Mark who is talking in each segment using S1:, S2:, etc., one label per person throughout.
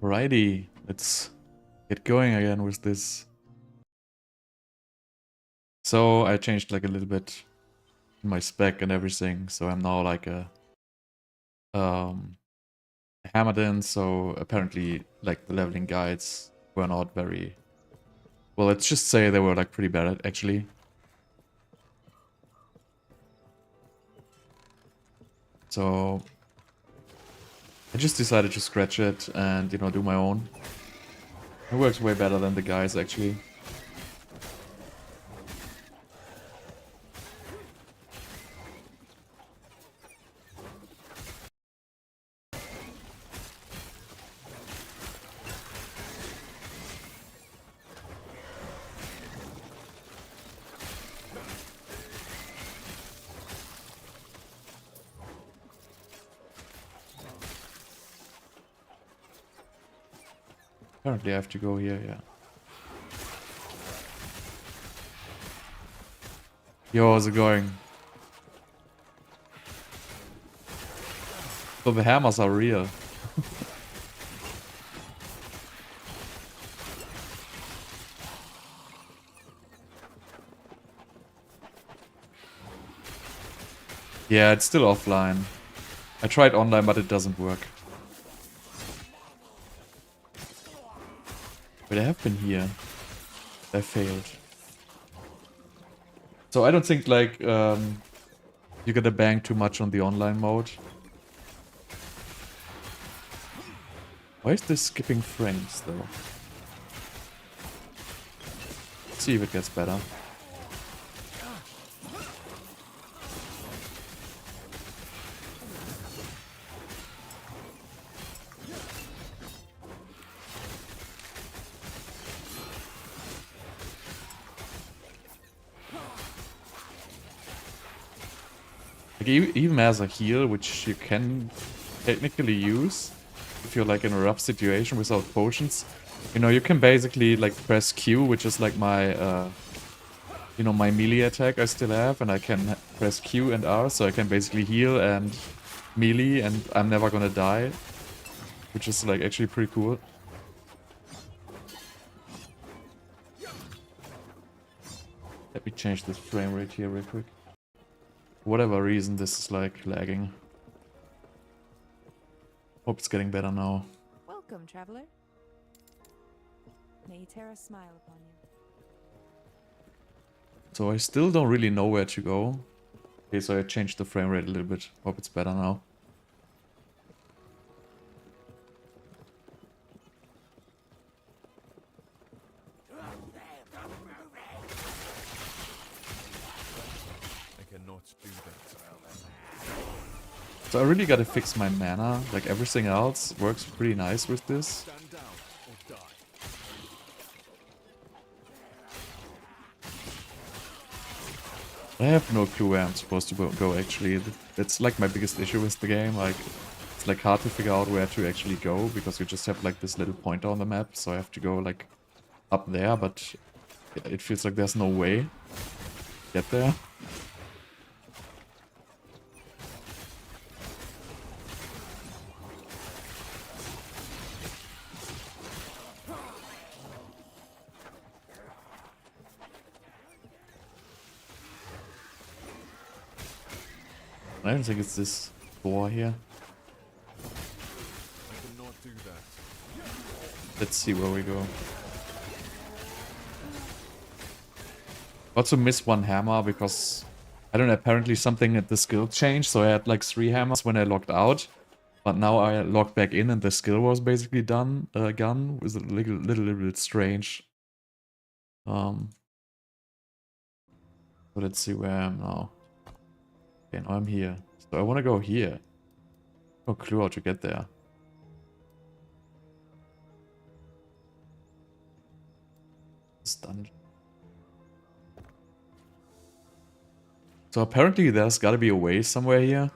S1: Alrighty, let's get going again with this. So I changed like a little bit my spec and everything, so I'm now like a Hammerdin, so apparently like the leveling guides were not very well, let's just say they were like pretty bad actually. So I just decided to scratch it and, you know, do my own. It works way better than the guys actually. Apparently I have to go here, yeah. Yo, how's it going? So the hammers are real. Yeah, it's still offline. I tried online, but it doesn't work. But I have been here. I failed. So I don't think like you gotta bang too much on the online mode. Why is this skipping frames though? Let's see if it gets better. Like even as a heal, which you can technically use if you're like in a rough situation without potions, you know, you can basically like press Q, which is like my you know, my melee attack I still have, and I can press Q and R, so I can basically heal and melee, and I'm never gonna die, which is like actually pretty cool. Let me change this frame rate here real quick. For whatever reason, this is like lagging. Hope it's getting better now.
S2: Welcome, traveler. May Terra smile upon you.
S1: So I still don't really know where to go. Okay, so I changed the frame rate a little bit. Hope it's better now. So I really gotta fix my mana. Like everything else works pretty nice with this. I have no clue where I'm supposed to go actually. It's like my biggest issue with the game. Like it's like hard to figure out where to actually go because you just have like this little pointer on the map. So I have to go like up there, but it feels like there's no way to get there. I don't think it's this door here. Let's see where we go. Also missed one hammer because, I don't know, apparently something at the skill changed. So I had like 3 hammers when I logged out. But now I logged back in and the skill was basically done. Gun was a little bit strange. So let's see where I am now. Okay, now I'm here. So I want to go here. No clue how to get there. This dungeon. So apparently there's gotta be a way somewhere here.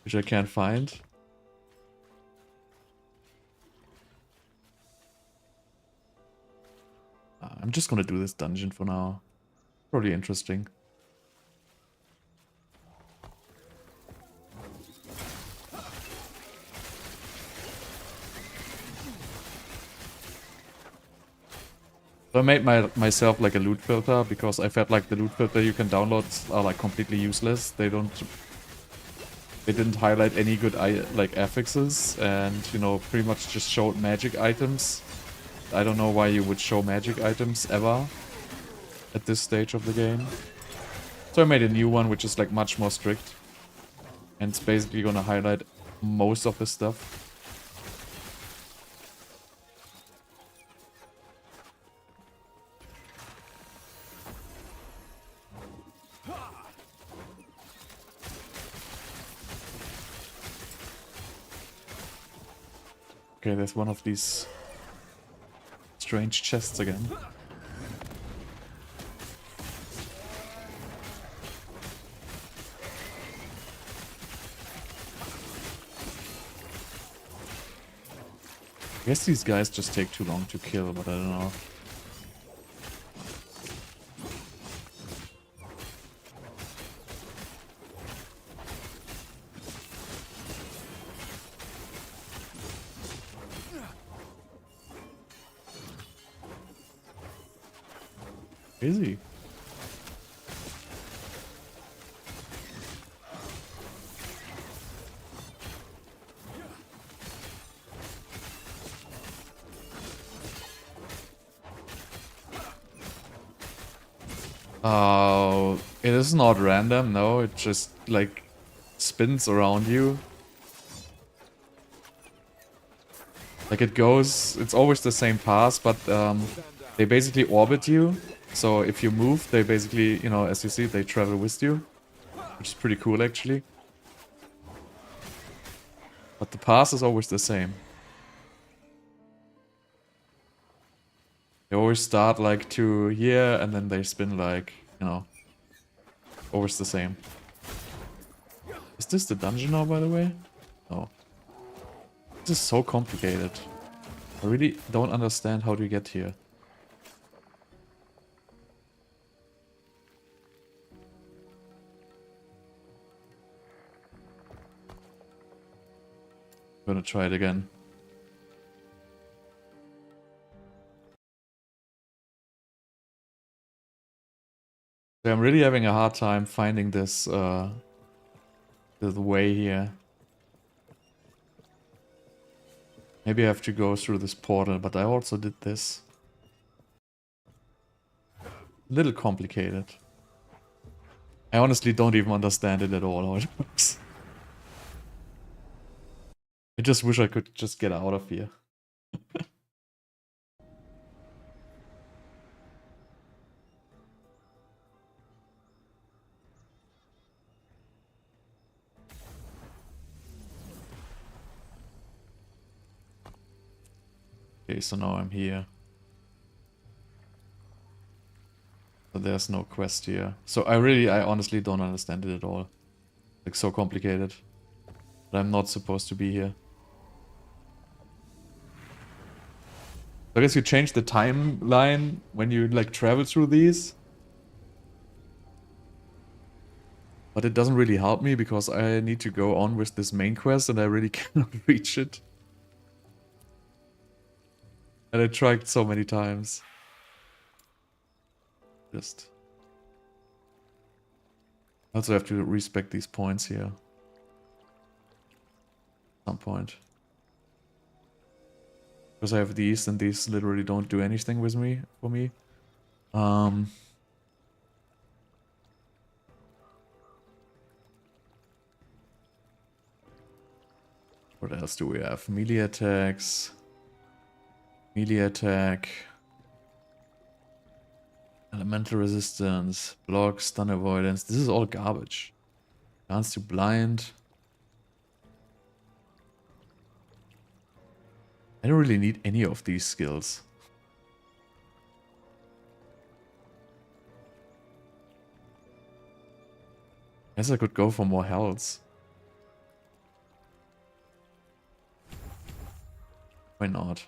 S1: Which I can't find. I'm just gonna do this dungeon for now. Probably interesting. So I made myself like a loot filter because I felt like the loot filter you can download are like completely useless. They didn't highlight any good like affixes, and you know, pretty much just showed magic items. I don't know why you would show magic items ever at this stage of the game. So I made a new one which is like much more strict, and it's basically gonna highlight most of the stuff. Okay, there's one of these strange chests again. I guess these guys just take too long to kill, but I don't know. Easy. It is not random, no, it just like spins around you. Like it goes, it's always the same path, but they basically orbit you. So if you move, they basically, you know, as you see, they travel with you, which is pretty cool actually. But the path is always the same. They always start like to here, and then they spin like, you know, always the same. Is this the dungeon now, by the way? No. This is so complicated. I really don't understand how to get here. I'm gonna try it again. So I'm really having a hard time finding this the way here. Maybe I have to go through this portal, but I also did this. A little complicated. I honestly don't even understand it at all how it works. I just wish I could just get out of here. Okay, so now I'm here. But there's no quest here. So I honestly don't understand it at all. Like, so complicated. But I'm not supposed to be here. I guess you change the timeline when you like travel through these. But it doesn't really help me because I need to go on with this main quest and I really cannot reach it. And I tried so many times. Just... I also have to respect these points here. At some point. Because I have these and these literally don't do anything with me, for me. What else do we have? Melee attacks. Melee attack. Elemental resistance. Block, stun avoidance. This is all garbage. Chance to blind. I don't really need any of these skills. Guess I could go for more health. Why not?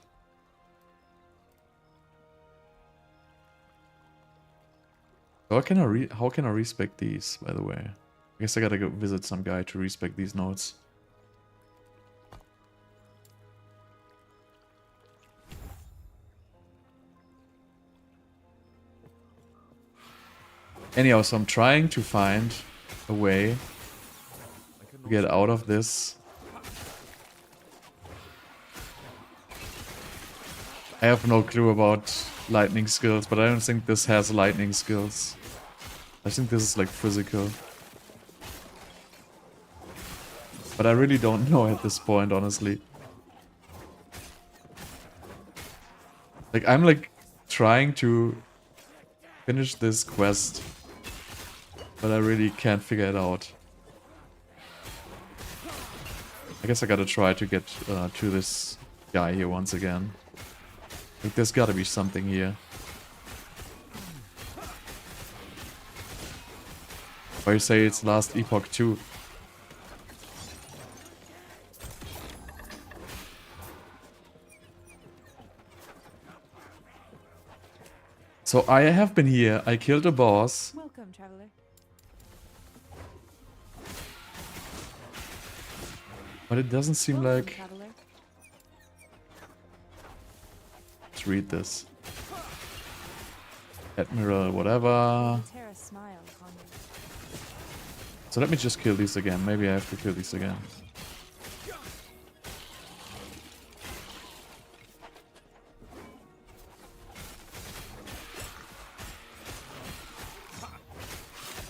S1: So how can I respec these, by the way? I guess I gotta go visit some guy to respec these nodes. Anyhow, so I'm trying to find a way to get out of this. I have no clue about lightning skills, but I don't think this has lightning skills. I think this is like physical. But I really don't know at this point, honestly. Like, I'm like trying to finish this quest, but I really can't figure it out. I guess I gotta try to get to this guy here once again. Like, there's gotta be something here. Or you say it's last Epoch too. So I have been here, I killed a boss.
S2: Welcome, traveler.
S1: But it doesn't seem
S2: Welcome,
S1: like...
S2: traveler.
S1: Let's read this. Admiral, whatever.
S2: Terra smile upon you.
S1: So let me just kill these again. Maybe I have to kill these again.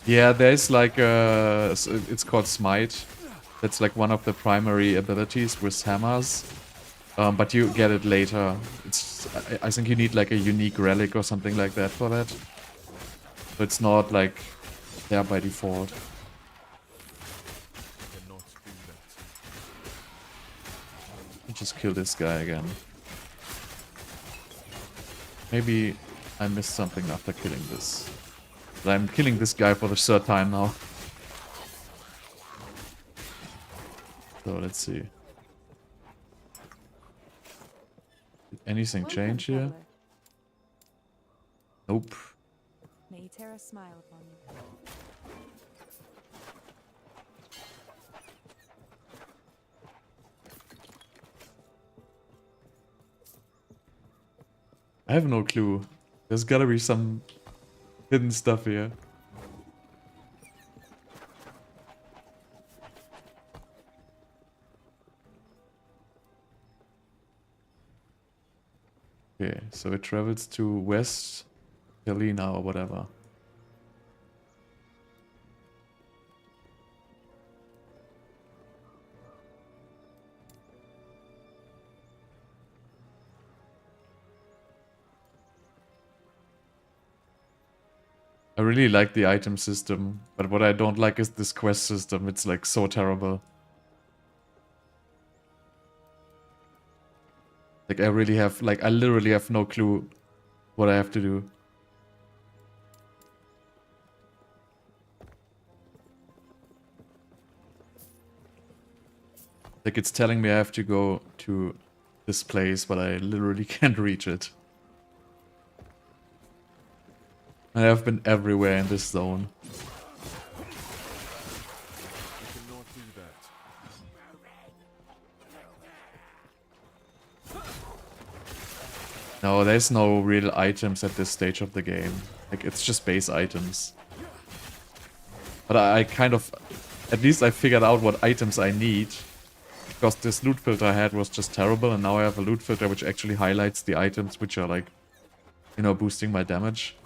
S1: Yeah, there's like it's called Smite. That's like one of the primary abilities with hammers. But you get it later. I think you need like a unique relic or something like that for that. So it's not like there by default. I'll just kill this guy again. Maybe I missed something after killing this. But I'm killing this guy for the third time now. So let's see. Did anything
S2: Welcome,
S1: change here?
S2: traveler.
S1: Nope.
S2: May Terra smile upon you.
S1: I have no clue. There's gotta be some hidden stuff here. Okay, so it travels to West Helena or whatever. I really like the item system, but what I don't like is this quest system. It's like so terrible. Like I really have, like I literally have no clue what I have to do. Like it's telling me I have to go to this place, but I literally can't reach it. I have been everywhere in this zone. No, there's no real items at this stage of the game. Like, it's just base items. But I kind of... At least I figured out what items I need. Because this loot filter I had was just terrible, and now I have a loot filter which actually highlights the items which are like, you know, boosting my damage.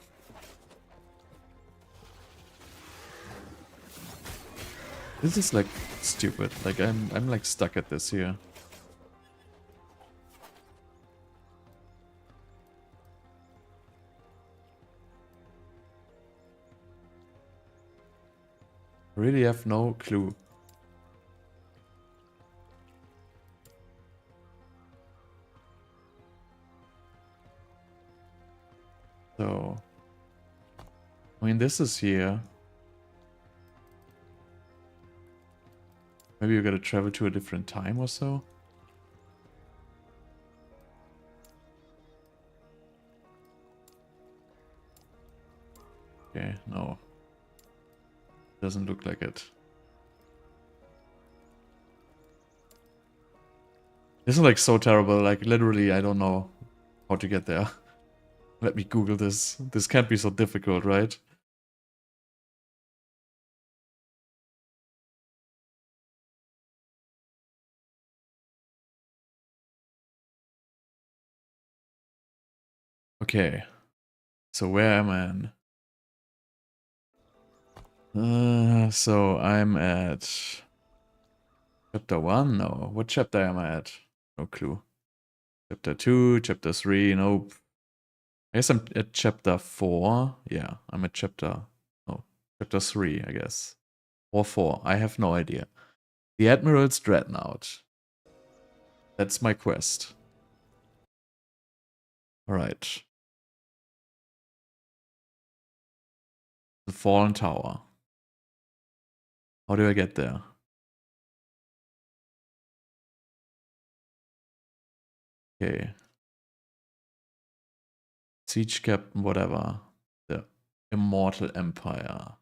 S1: This is like stupid. Like I'm like stuck at this here. Really have no clue. So, I mean, this is here. Maybe you gotta travel to a different time or so. Okay, no. Doesn't look like it. This is like so terrible, like literally I don't know how to get there. Let me Google this. This can't be so difficult, right? Okay. So where am I? So I'm at chapter 1? No. What chapter am I at? No clue. Chapter 2, chapter 3, nope. I guess I'm at chapter 4. Yeah, I'm at chapter 3, I guess. Or 4. I have no idea. The Admiral's Dreadnought. That's my quest. Alright. The Fallen Tower. How do I get there? Okay. Siege Captain, whatever. The Immortal Empire.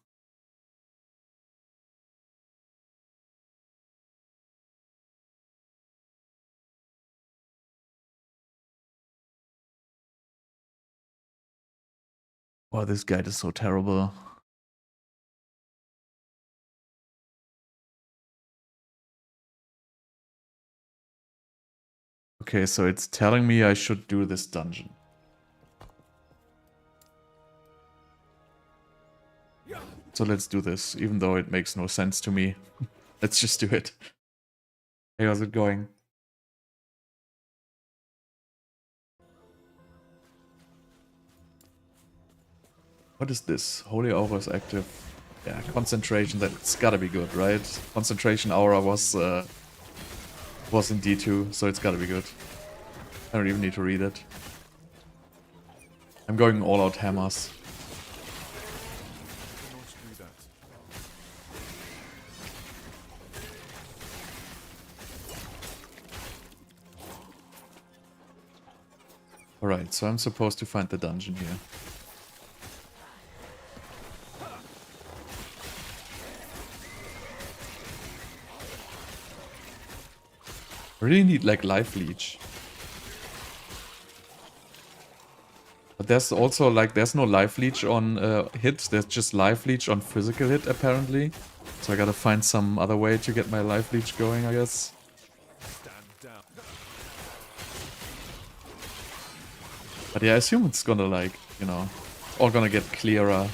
S1: Wow, this guide is so terrible. Okay, so it's telling me I should do this dungeon. So let's do this, even though it makes no sense to me. Let's just do it. Hey, how's it going? What is this? Holy Aura is active. Yeah, concentration, that's gotta be good, right? Concentration Aura was in D2, so it's gotta be good. I don't even need to read it. I'm going all out hammers. Alright, so I'm supposed to find the dungeon here. I really need like life leech. But there's also like, there's no life leech on hit, there's just life leech on physical hit apparently. So I gotta find some other way to get my life leech going, I guess. But yeah, I assume it's gonna like, you know, all gonna get clearer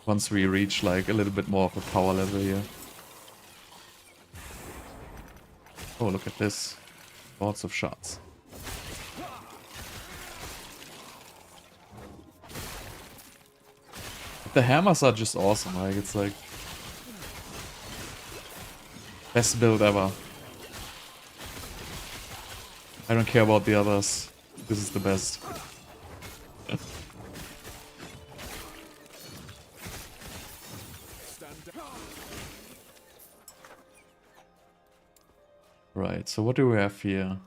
S1: once we reach like a little bit more of a power level here. Oh, look at this. Lots of shots. The hammers are just awesome, like it's like best build ever. I don't care about the others. This is the best. Right, so what do we have here?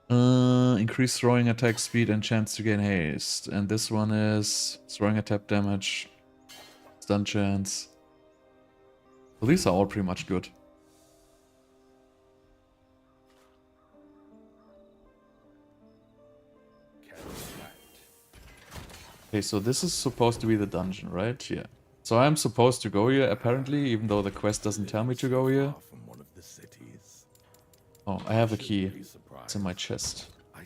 S1: Increase throwing attack speed and chance to gain haste. And this one is throwing attack damage, stun chance. Well, these are all pretty much good. Okay, so this is supposed to be the dungeon, right? Yeah. So I'm supposed to go here, apparently, even though the quest doesn't tell me to go here. Oh, I have a key. It's in my chest. I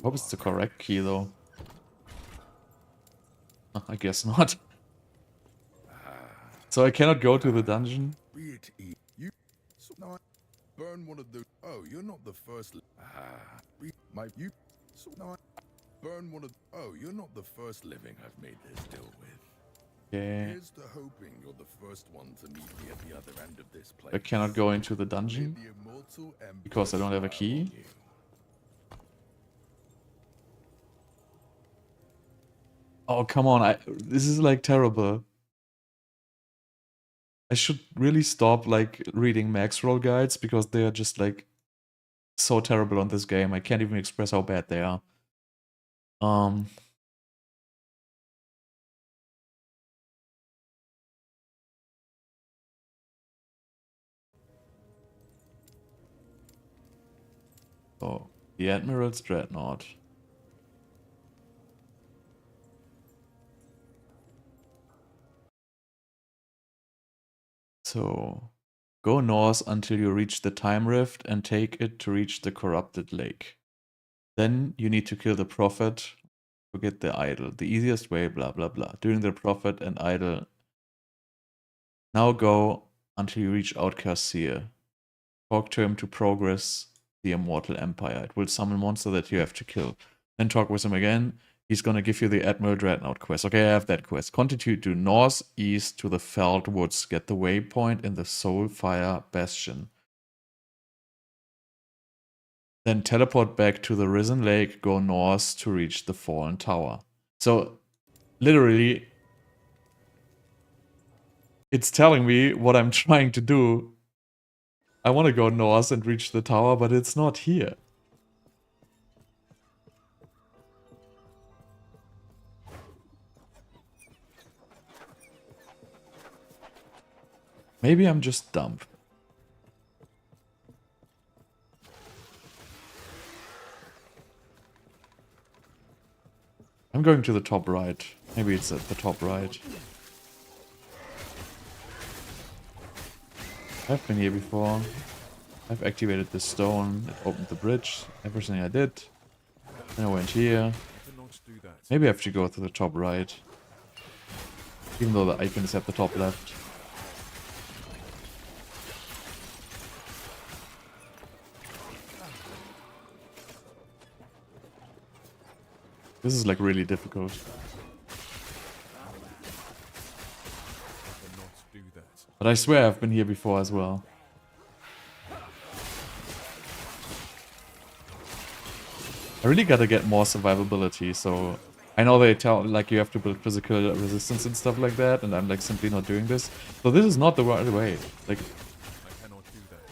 S1: hope it's the correct key, though. I guess not. So I cannot go to the dungeon?
S3: Burn one of the. Oh, you're not the first. Burn one of. Oh, you're not the first living I've made this deal with.
S1: Yeah.
S3: Here's to hoping you're the first one to meet me at the other end of this place.
S1: I cannot go into the dungeon because I don't have a key. Oh, come on. This is like terrible. I should really stop like reading max roll guides because they are just like so terrible on this game. I can't even express how bad they are. So, the Admiral's Dreadnought. So, go north until you reach the Time Rift and take it to reach the Corrupted Lake. Then you need to kill the prophet. Forget the idol. The easiest way, blah, blah, blah. Doing the prophet and idol. Now go until you reach Outcast Seer. Talk to him to progress the Immortal Empire. It will summon monster that you have to kill. Then talk with him again. He's gonna give you the Admiral Dreadnought quest. Okay, I have that quest. Continue to northeast to the Felled Woods. Get the waypoint in the Soulfire Bastion. Then teleport back to the Risen Lake, go north to reach the Fallen Tower. So, literally, it's telling me what I'm trying to do. I want to go north and reach the tower, but it's not here. Maybe I'm just dumb. I'm going to the top right. Maybe it's at the top right. I've been here before. I've activated the stone, it opened the bridge, everything I did. Then I went here. Maybe I have to go to the top right. Even though the icon is at the top left. This is like really difficult. But I swear I've been here before as well. I really gotta get more survivability, so... I know they tell, like, you have to build physical resistance and stuff like that, and I'm, like, simply not doing this. So this is not the right way. Like,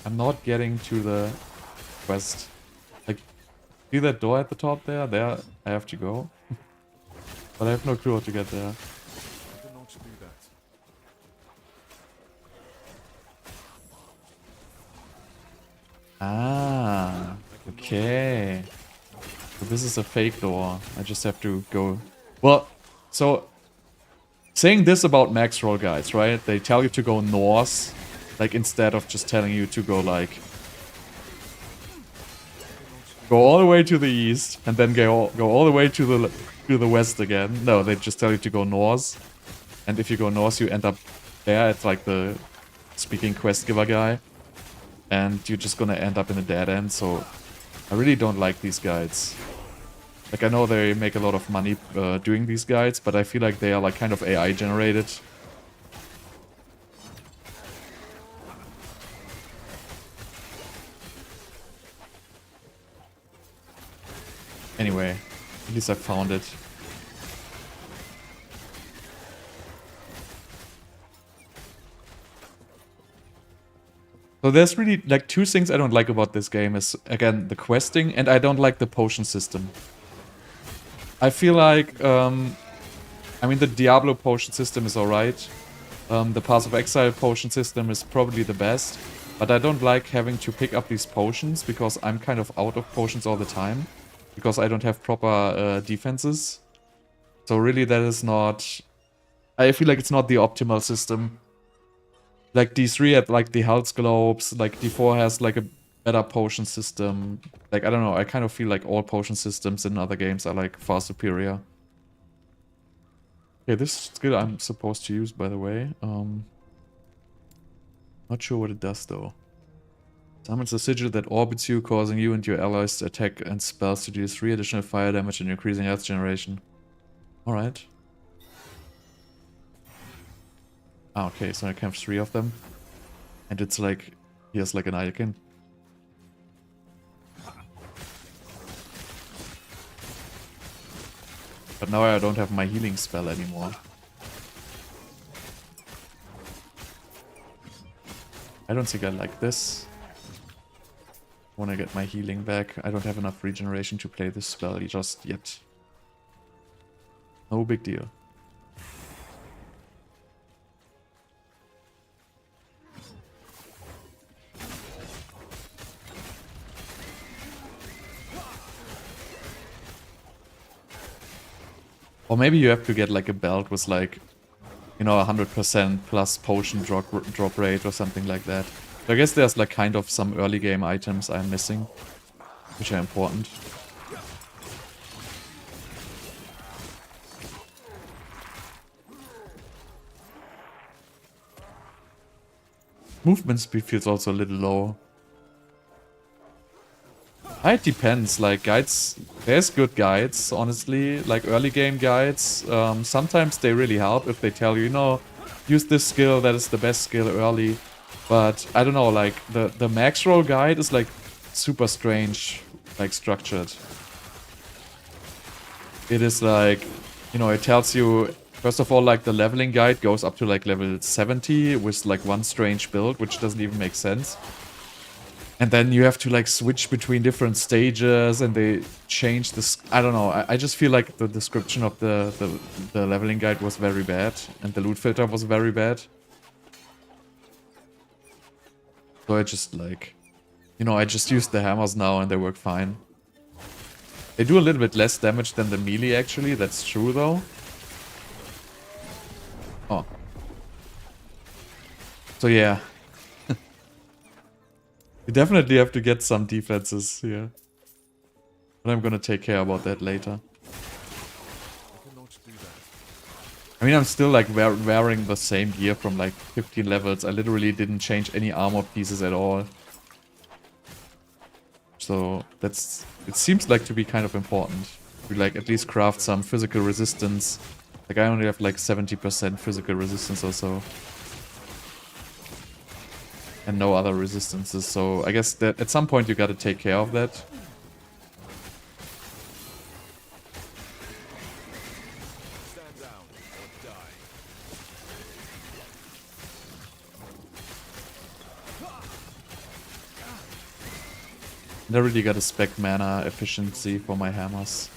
S1: I'm not getting to the quest. Like, see that door at the top there? There I have to go. But I have no clue how to get there. Ah, okay. So this is a fake door. I just have to go... Well, so... Saying this about max roll guides, right? They tell you to go north, like, instead of just telling you to go, like... Go all the way to the east, and then go all the way to the west again. No, they just tell you to go north. And if you go north, you end up there. It's like the speaking quest giver guy. And you're just gonna end up in a dead end, so... I really don't like these guides. Like, I know they make a lot of money doing these guides, but I feel like they are, like, kind of AI generated. Anyway, at least I found it. So there's really, like, two things I don't like about this game is, again, the questing, and I don't like the potion system. I feel like, I mean, the Diablo potion system is alright. The Path of Exile potion system is probably the best. But I don't like having to pick up these potions, because I'm kind of out of potions all the time. Because I don't have proper defenses. So really that is not... I feel like it's not the optimal system. Like, D3 had, like, the health globes, like, D4 has, like, a better potion system. Like, I don't know, I kind of feel like all potion systems in other games are, like, far superior. Okay, this skill I'm supposed to use, by the way. Not sure what it does, though. Summons a sigil that orbits you, causing you and your allies to attack and spells to deal 3 additional fire damage and increasing health generation. Alright. Ah, okay, so I can have 3 of them. And it's like, he has like an icon. But now I don't have my healing spell anymore. I don't think I like this. When I get my healing back, I don't have enough regeneration to play this spell just yet. No big deal. Or maybe you have to get like a belt with like, you know, 100% plus potion drop rate or something like that. So I guess there's like kind of some early game items I'm missing, which are important. Movement speed feels also a little low. It depends, like guides, there's good guides, honestly, like early game guides. Sometimes they really help if they tell you, use this skill, that is the best skill early. But I don't know, like the max roll guide is like super strange, like structured. It is like, it tells you, first of all, like the leveling guide goes up to like level 70 with like one strange build, which doesn't even make sense. And then you have to like switch between different stages and they change this. I don't know. I just feel like the description of the leveling guide was very bad and the loot filter was very bad. So I just like, I just use the hammers now and they work fine. They do a little bit less damage than the melee actually. That's true though. Oh. So yeah. You definitely have to get some defenses here. But I'm gonna take care about that later. I mean, I'm still like wearing the same gear from like 15 levels. I literally didn't change any armor pieces at all. So it seems like to be kind of important. We like at least craft some physical resistance. Like I only have like 70% physical resistance or so. And no other resistances, so I guess that at some point you gotta take care of that.
S3: Stand down or die.
S1: And I really gotta spec mana efficiency for my hammers.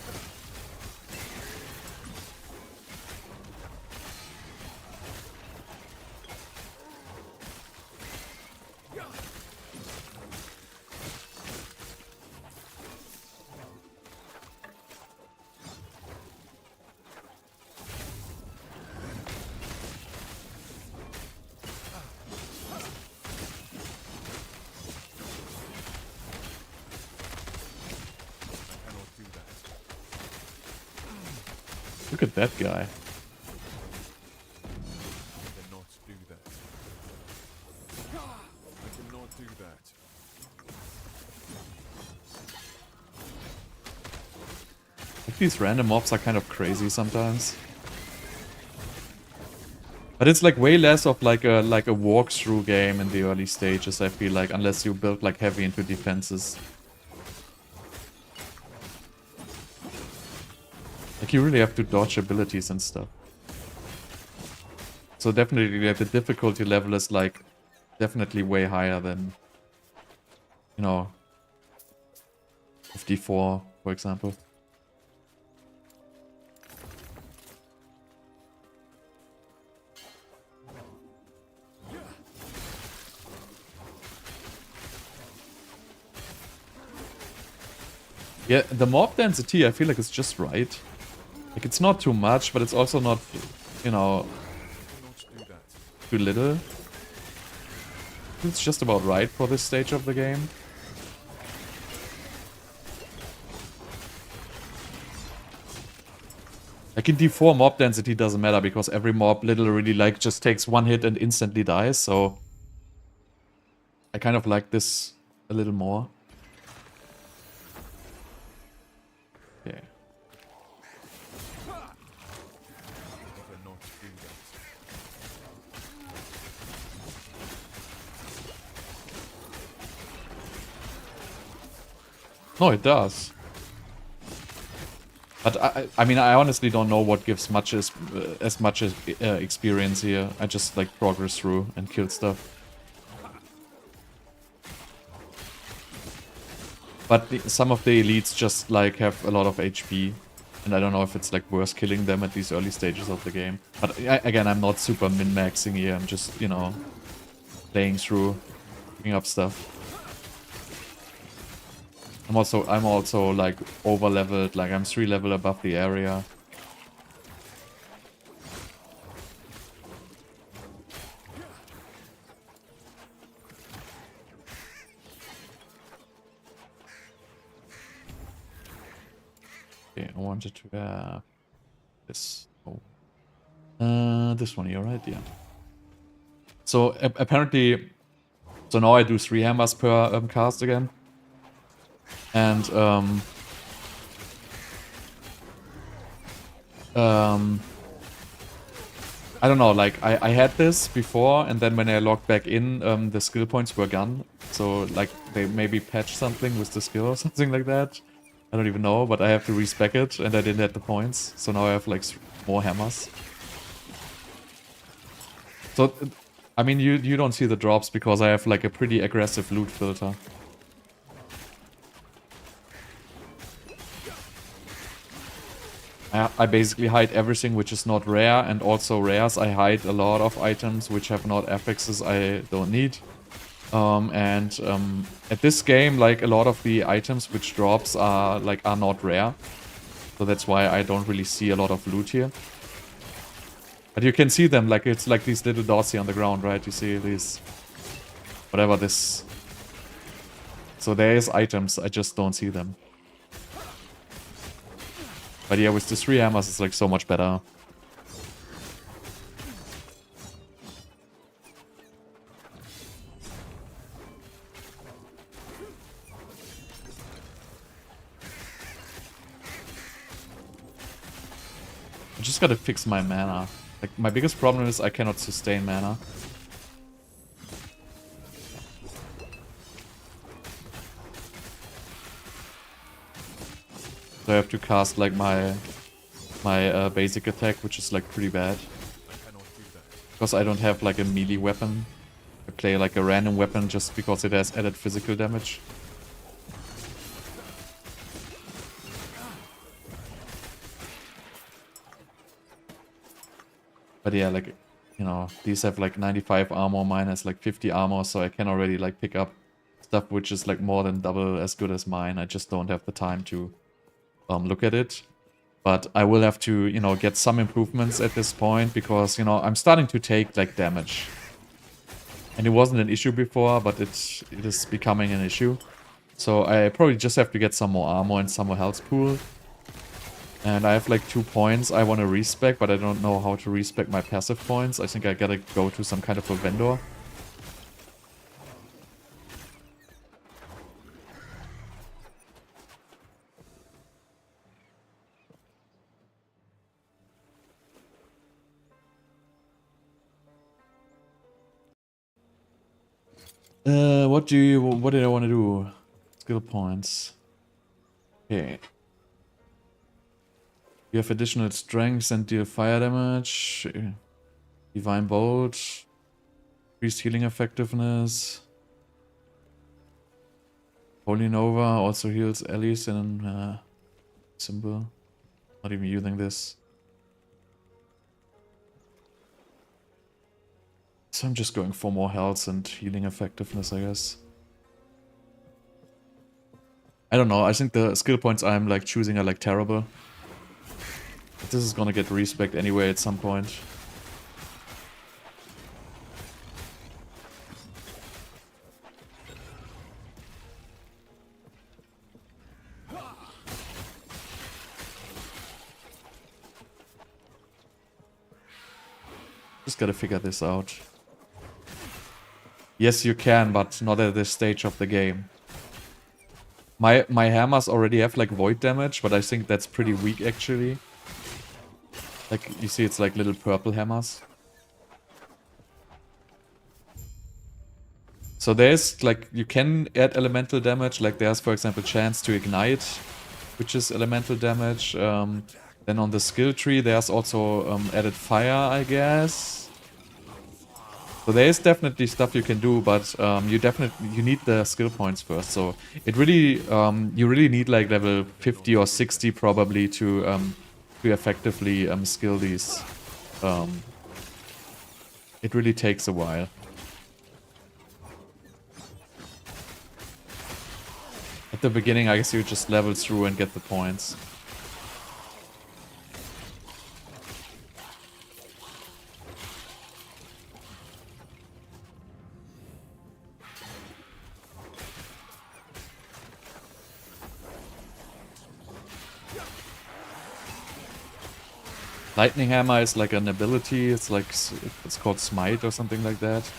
S1: Look at that guy.
S3: Cannot do that. I cannot do that.
S1: Like these random mobs are kind of crazy sometimes. But it's like way less of like a walkthrough game in the early stages, I feel like, unless you build like heavy into defenses. Like you really have to dodge abilities and stuff. So definitely like, the difficulty level is like definitely way higher than, 54, for example. Yeah, the mob density I feel like it's just right. Like it's not too much, but it's also not, too little. It's just about right for this stage of the game. Like in D4, mob density doesn't matter because every mob literally like just takes one hit and instantly dies, so I kind of like this a little more. Yeah. No, it does. But I mean, I honestly don't know what gives as much as experience here. I just like progress through and kill stuff. But some of the elites just like have a lot of HP, and I don't know if it's like worth killing them at these early stages of the game. But again, I'm not super min-maxing here. I'm just playing through, picking up stuff. I'm also like over leveled, like I'm 3 level above the area. Okay, I wanted to have this. Oh. This one here, right? Yeah. So apparently So now I do 3 hammers per cast again. And I don't know, like I had this before, and then when I logged back in, the skill points were gone. So like they maybe patched something with the skill or something like that. I don't even know, but I have to respec it, and I didn't have the points. So now I have like more hammers. So I mean, you don't see the drops because I have like a pretty aggressive loot filter. I basically hide everything which is not rare, and also rares. I hide a lot of items which have not affixes I don't need. At this game, like a lot of the items which drops are not rare. So that's why I don't really see a lot of loot here. But you can see them, like it's like these little dots here on the ground, right? You see these, whatever this. So there is items, I just don't see them. But yeah, with the 3 hammers, it's like so much better. I just gotta fix my mana. Like, my biggest problem is I cannot sustain mana. So I have to cast like my basic attack, which is like pretty bad. Because I don't have like a melee weapon. I play like a random weapon just because it has added physical damage. But yeah, like, you know, these have like 95 armor, mine has like 50 armor, so I can already like pick up stuff which is like more than double as good as mine. I just don't have the time to look at it. But I will have to, you know, get some improvements at this point because, you know, I'm starting to take like damage. And it wasn't an issue before, but it is becoming an issue. So I probably just have to get some more armor and some more health pool. And I have like 2 points I want to respec, but I don't know how to respec my passive points. I think I gotta go to some kind of a vendor. What did I want to do? Skill points. Okay. You have additional strength and deal fire damage. Divine Bolt. Increased healing effectiveness. Holy Nova also heals allies in symbol. Not even using this. So I'm just going for more health and healing effectiveness, I guess. I don't know, I think the skill points I'm like choosing are like terrible. But this is gonna get respec anyway at some point. Just gotta figure this out. Yes, you can, but not at this stage of the game. My hammers already have like void damage, but I think that's pretty weak actually. Like, you see it's like little purple hammers. So there's like, you can add elemental damage, like there's for example chance to ignite, which is elemental damage. Then on the skill tree there's also added fire, I guess. So there is definitely stuff you can do, but you need the skill points first. So it really you really need like level 50 or 60 probably to effectively skill these. It really takes a while. At the beginning, I guess you just level through and get the points. Lightning Hammer is like an ability, it's like, it's called Smite or something like that.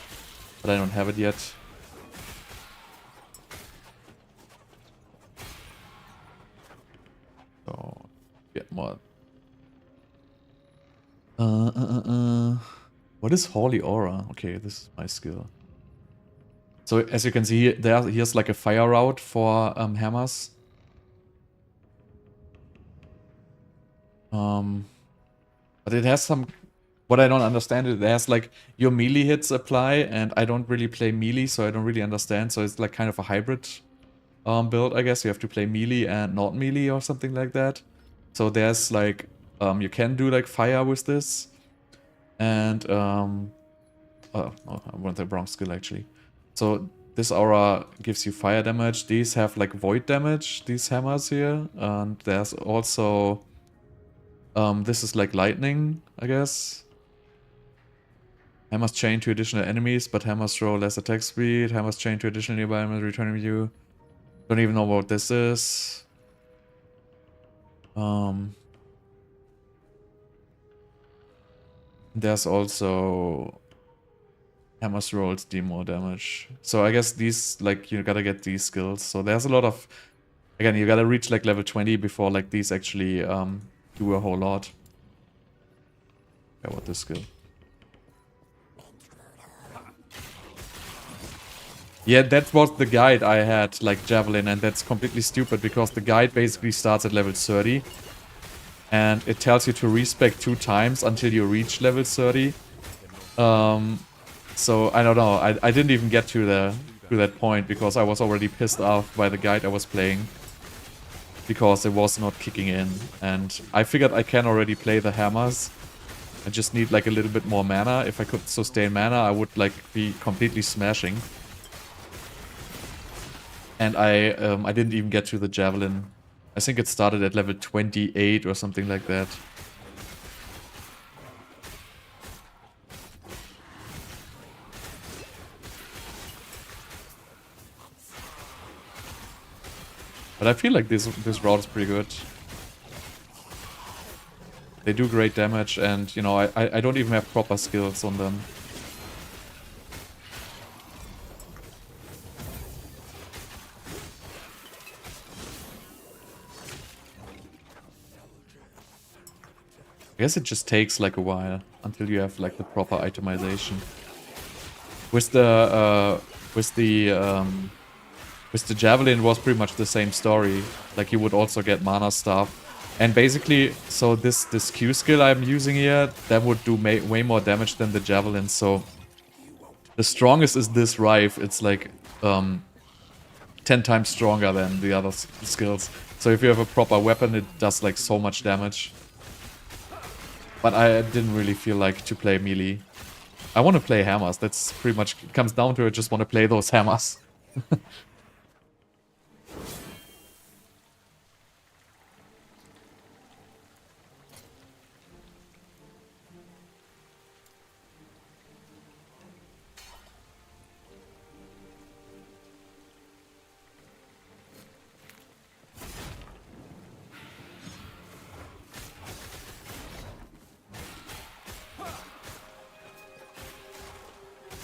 S1: But I don't have it yet. What is Holy Aura? Okay, this is my skill. So as you can see, here's like a fire route for hammers. But it has some... What I don't understand, it has like your melee hits apply, and I don't really play melee, so I don't really understand. So it's like kind of a hybrid build, I guess. You have to play melee and not melee or something like that. So there's like... you can do like fire with this. And... oh, no, I want the wrong skill actually. So this aura gives you fire damage. These have like void damage, these hammers here. And there's also... this is like lightning, I guess. Hammers chain to additional enemies, but hammers throw less attack speed. Hammers chain to additional nearby enemies, returning you. Don't even know what this is. There's also... Hammers rolls deal more damage. So I guess these, like, you gotta get these skills. So there's a lot of... Again, you gotta reach like level 20 before like these actually do a whole lot. Yeah, what this skill? Yeah, that was the guide I had, like Javelin, and that's completely stupid because the guide basically starts at level 30. And it tells you to respec 2 times until you reach level 30. So, I don't know, I didn't even get to that point because I was already pissed off by the guide I was playing. Because it was not kicking in. And I figured I can already play the hammers. I just need like a little bit more mana. If I could sustain mana, I would like be completely smashing. And I didn't even get to the Javelin. I think it started at level 28 or something like that. But I feel like this route is pretty good. They do great damage and, you know, I don't even have proper skills on them. I guess it just takes like a while until you have like the proper itemization. With the Javelin, it was pretty much the same story. Like you would also get mana stuff. And basically, so this Q skill I'm using here, that would do way more damage than the Javelin. So the strongest is this Rife. It's like 10 times stronger than the other skills. So if you have a proper weapon, it does like so much damage. But I didn't really feel like to play melee. I want to play hammers. That's pretty much it comes down to it. I just want to play those hammers.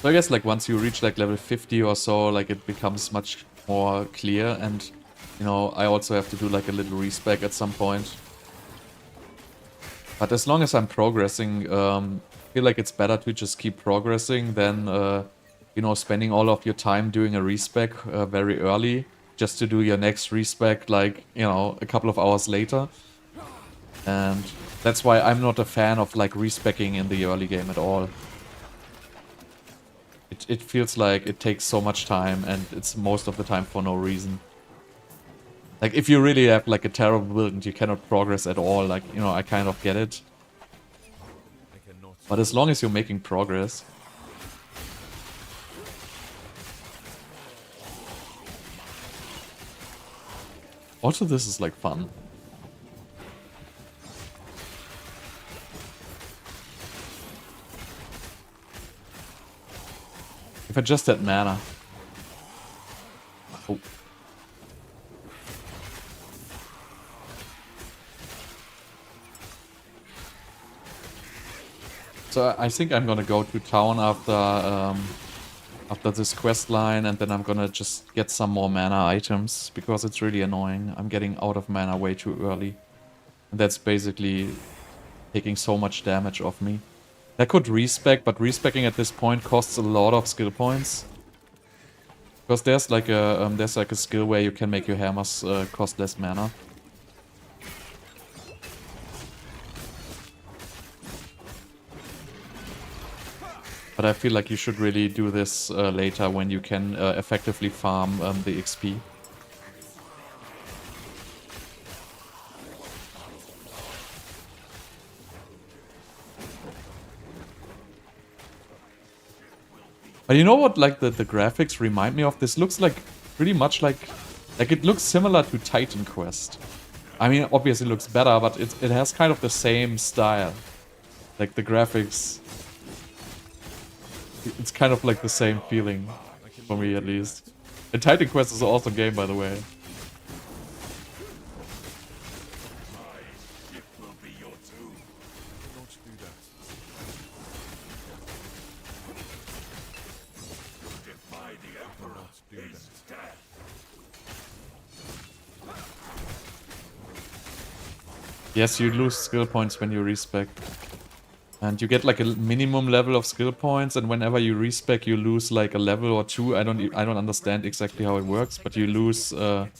S1: So I guess like once you reach like level 50 or so, like it becomes much more clear, and you know, I also have to do like a little respec at some point. But as long as I'm progressing, I feel like it's better to just keep progressing than you know, spending all of your time doing a respec very early just to do your next respec like, you know, a couple of hours later. And that's why I'm not a fan of like respecing in the early game at all. It feels like it takes so much time, and it's most of the time for no reason. Like, if you really have, like, a terrible build and you cannot progress at all, like, you know, I kind of get it. But as long as you're making progress... Also, this is, like, fun. If I just had mana. Oh. So I think I'm gonna go to town after this quest line, and then I'm gonna just get some more mana items, because it's really annoying. I'm getting out of mana way too early. And that's basically taking so much damage off me. I could respec, but respecking at this point costs a lot of skill points. Because there's like a skill where you can make your hammers cost less mana. But I feel like you should really do this later when you can effectively farm the XP. But you know what, like, the graphics remind me of? This looks like pretty much like it looks similar to Titan Quest. I mean, obviously it looks better, but it has kind of the same style. Like, the graphics, it's kind of like the same feeling, for me at least. And Titan Quest is an awesome game, by the way. Yes, you lose skill points when you respec. And you get like a minimum level of skill points, and whenever you respec you lose like a level or two. I don't understand exactly how it works, but you lose them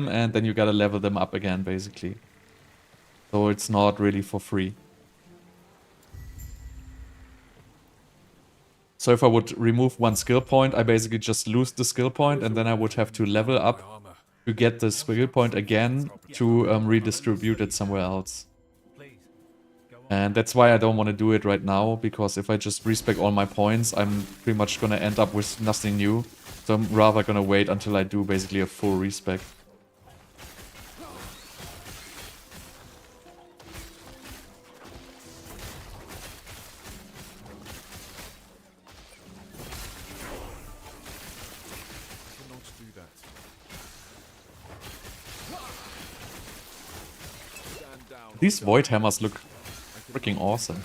S1: and then you gotta level them up again, basically. So it's not really for free. So if I would remove one skill point, I basically just lose the skill point, and then I would have to level up to get the skill point again to redistribute it somewhere else. And that's why I don't want to do it right now, because if I just respec all my points, I'm pretty much gonna end up with nothing new. So I'm rather gonna wait until I do basically a full respec. These Void Hammers look freaking awesome.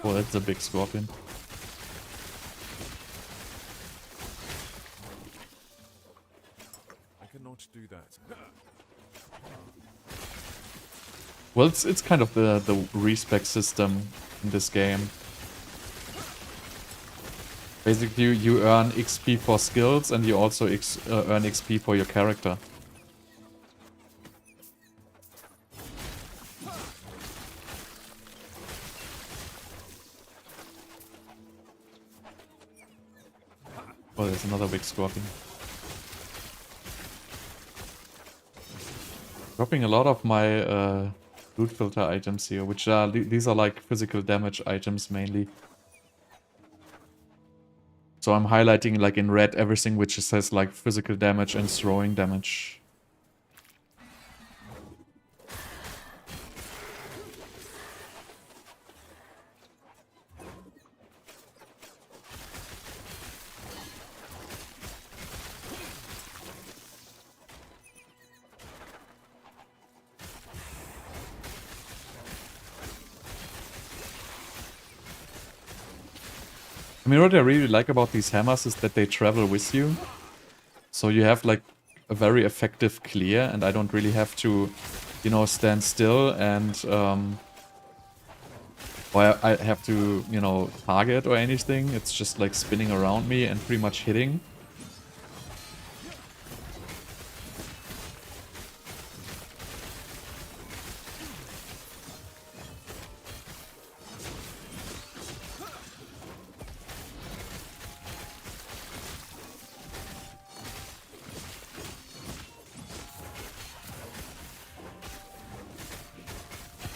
S1: Oh, that's a big scorpion.
S4: I cannot do that.
S1: Well, it's kind of the respec system in this game. Basically, you earn XP for skills, and you also earn XP for your character. Oh, there's another big scorpion. Dropping a lot of my loot filter items here, which are these are like physical damage items mainly. So I'm highlighting like in red everything which says like physical damage and throwing damage. I mean, what I really like about these hammers is that they travel with you. So you have like a very effective clear, and I don't really have to, you know, stand still and or I have to, you know, target or anything. It's just like spinning around me and pretty much hitting.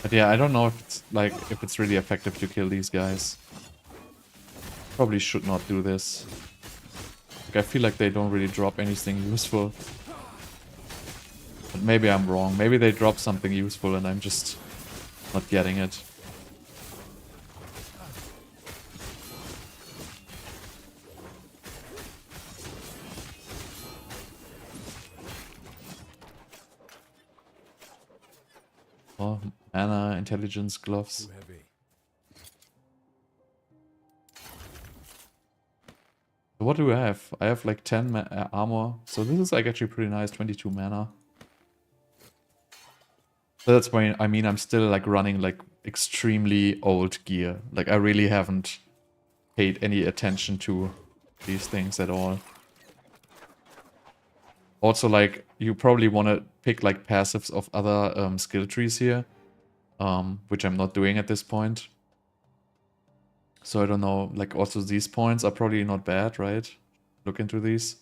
S1: But yeah, I don't know if it's really effective to kill these guys. Probably should not do this. Like, I feel like they don't really drop anything useful. But maybe I'm wrong. Maybe they drop something useful and I'm just not getting it. Oh, mana, intelligence, gloves.
S3: Too heavy.
S1: So what do I have? I have like 10 armor. So this is like actually pretty nice, 22 mana. So that's why, I mean, I'm still like running like extremely old gear. Like I really haven't paid any attention to these things at all. Also, like, you probably want to pick like passives of other skill trees here. Which I'm not doing at this point. So I don't know, like also these points are probably not bad, right? Look into these.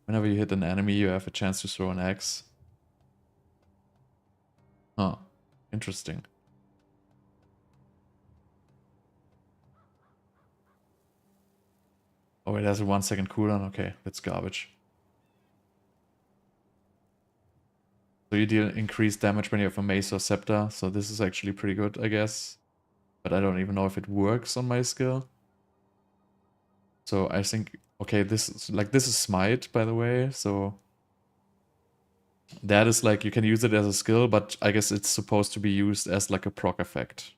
S1: Whenever you hit an enemy, you have a chance to throw an axe. Huh, interesting. Oh, it has a 1-second cooldown. Okay, that's garbage. So you deal increased damage when you have a mace or scepter. So this is actually pretty good, I guess. But I don't even know if it works on my skill. So I think, okay, this is smite, by the way. So that is like, you can use it as a skill, but I guess it's supposed to be used as like a proc effect.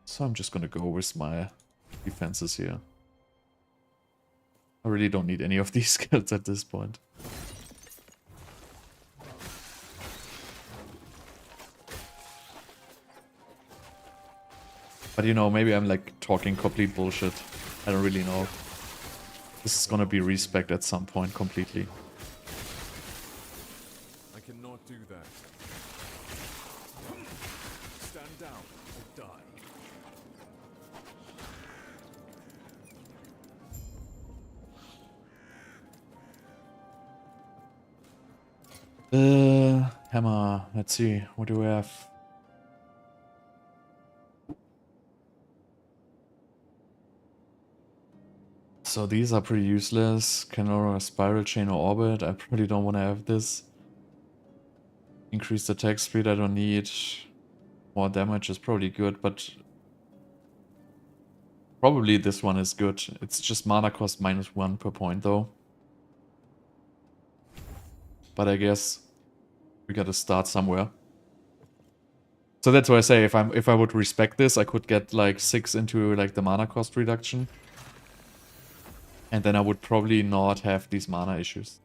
S1: So I'm just gonna go with my defenses here. I really don't need any of these skills at this point. But you know, maybe I'm like talking complete bullshit. I don't really know. This is gonna be respec at some point completely.
S3: I cannot do that. Stand down or die.
S1: Hammer. Let's see. What do we have? So these are pretty useless. Canora, Spiral Chain or Orbit. I probably don't want to have this. Increased attack speed I don't need. More damage is probably good, but probably this one is good. It's just mana cost -1 per point though. But I guess we gotta start somewhere. So that's why I say if I would respect this, I could get like 6 into like the mana cost reduction. And then I would probably not have these mana issues.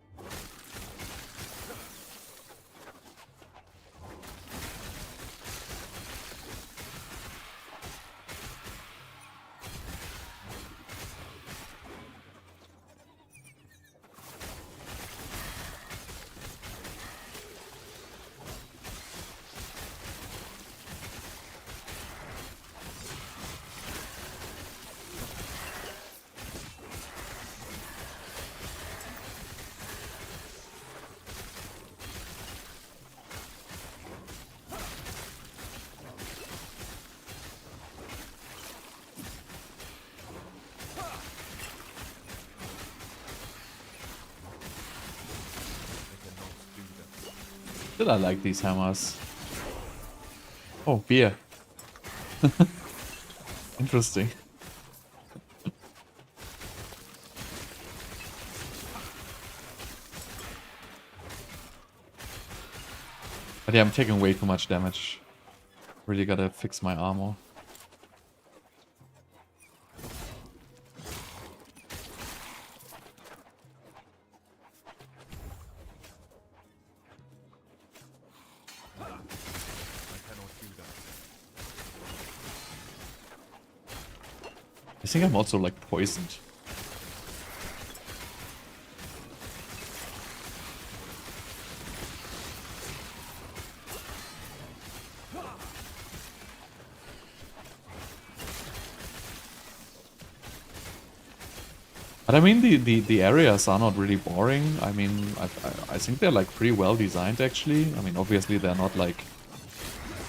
S1: Did I like these hammers? Oh, beer. Interesting. But yeah, I'm taking way too much damage. Really gotta fix my armor. I think I'm also like poisoned. But I mean, the areas are not really boring. I mean, I think they're like pretty well designed actually. I mean, obviously they're not like,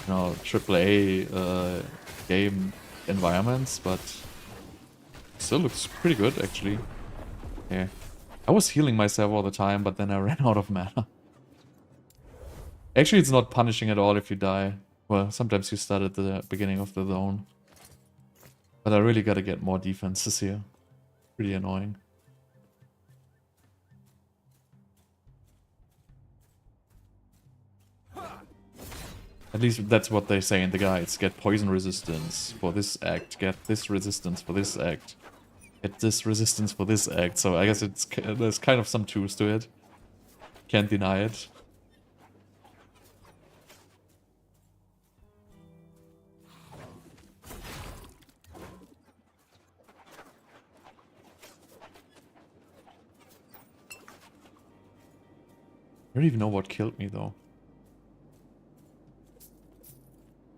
S1: you know, AAA game environments, but still looks pretty good actually. Yeah, I was healing myself all the time, but then I ran out of mana. Actually, it's not punishing at all if you die. Well, sometimes you start at the beginning of the zone. But I really gotta get more defenses here. Pretty annoying. At least that's what they say in the guides. Get poison resistance for this act. Get this resistance for this act. Get this resistance for this act. So I guess there's kind of some truth to it. Can't deny it. I don't even know what killed me though.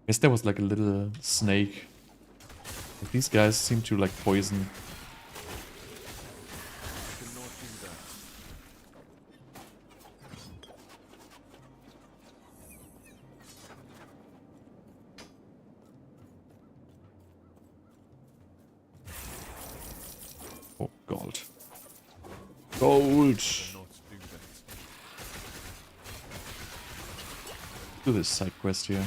S1: Guess there was like a little snake. But these guys seem to like poison. Oh, gold. Gold! Do this side quest here.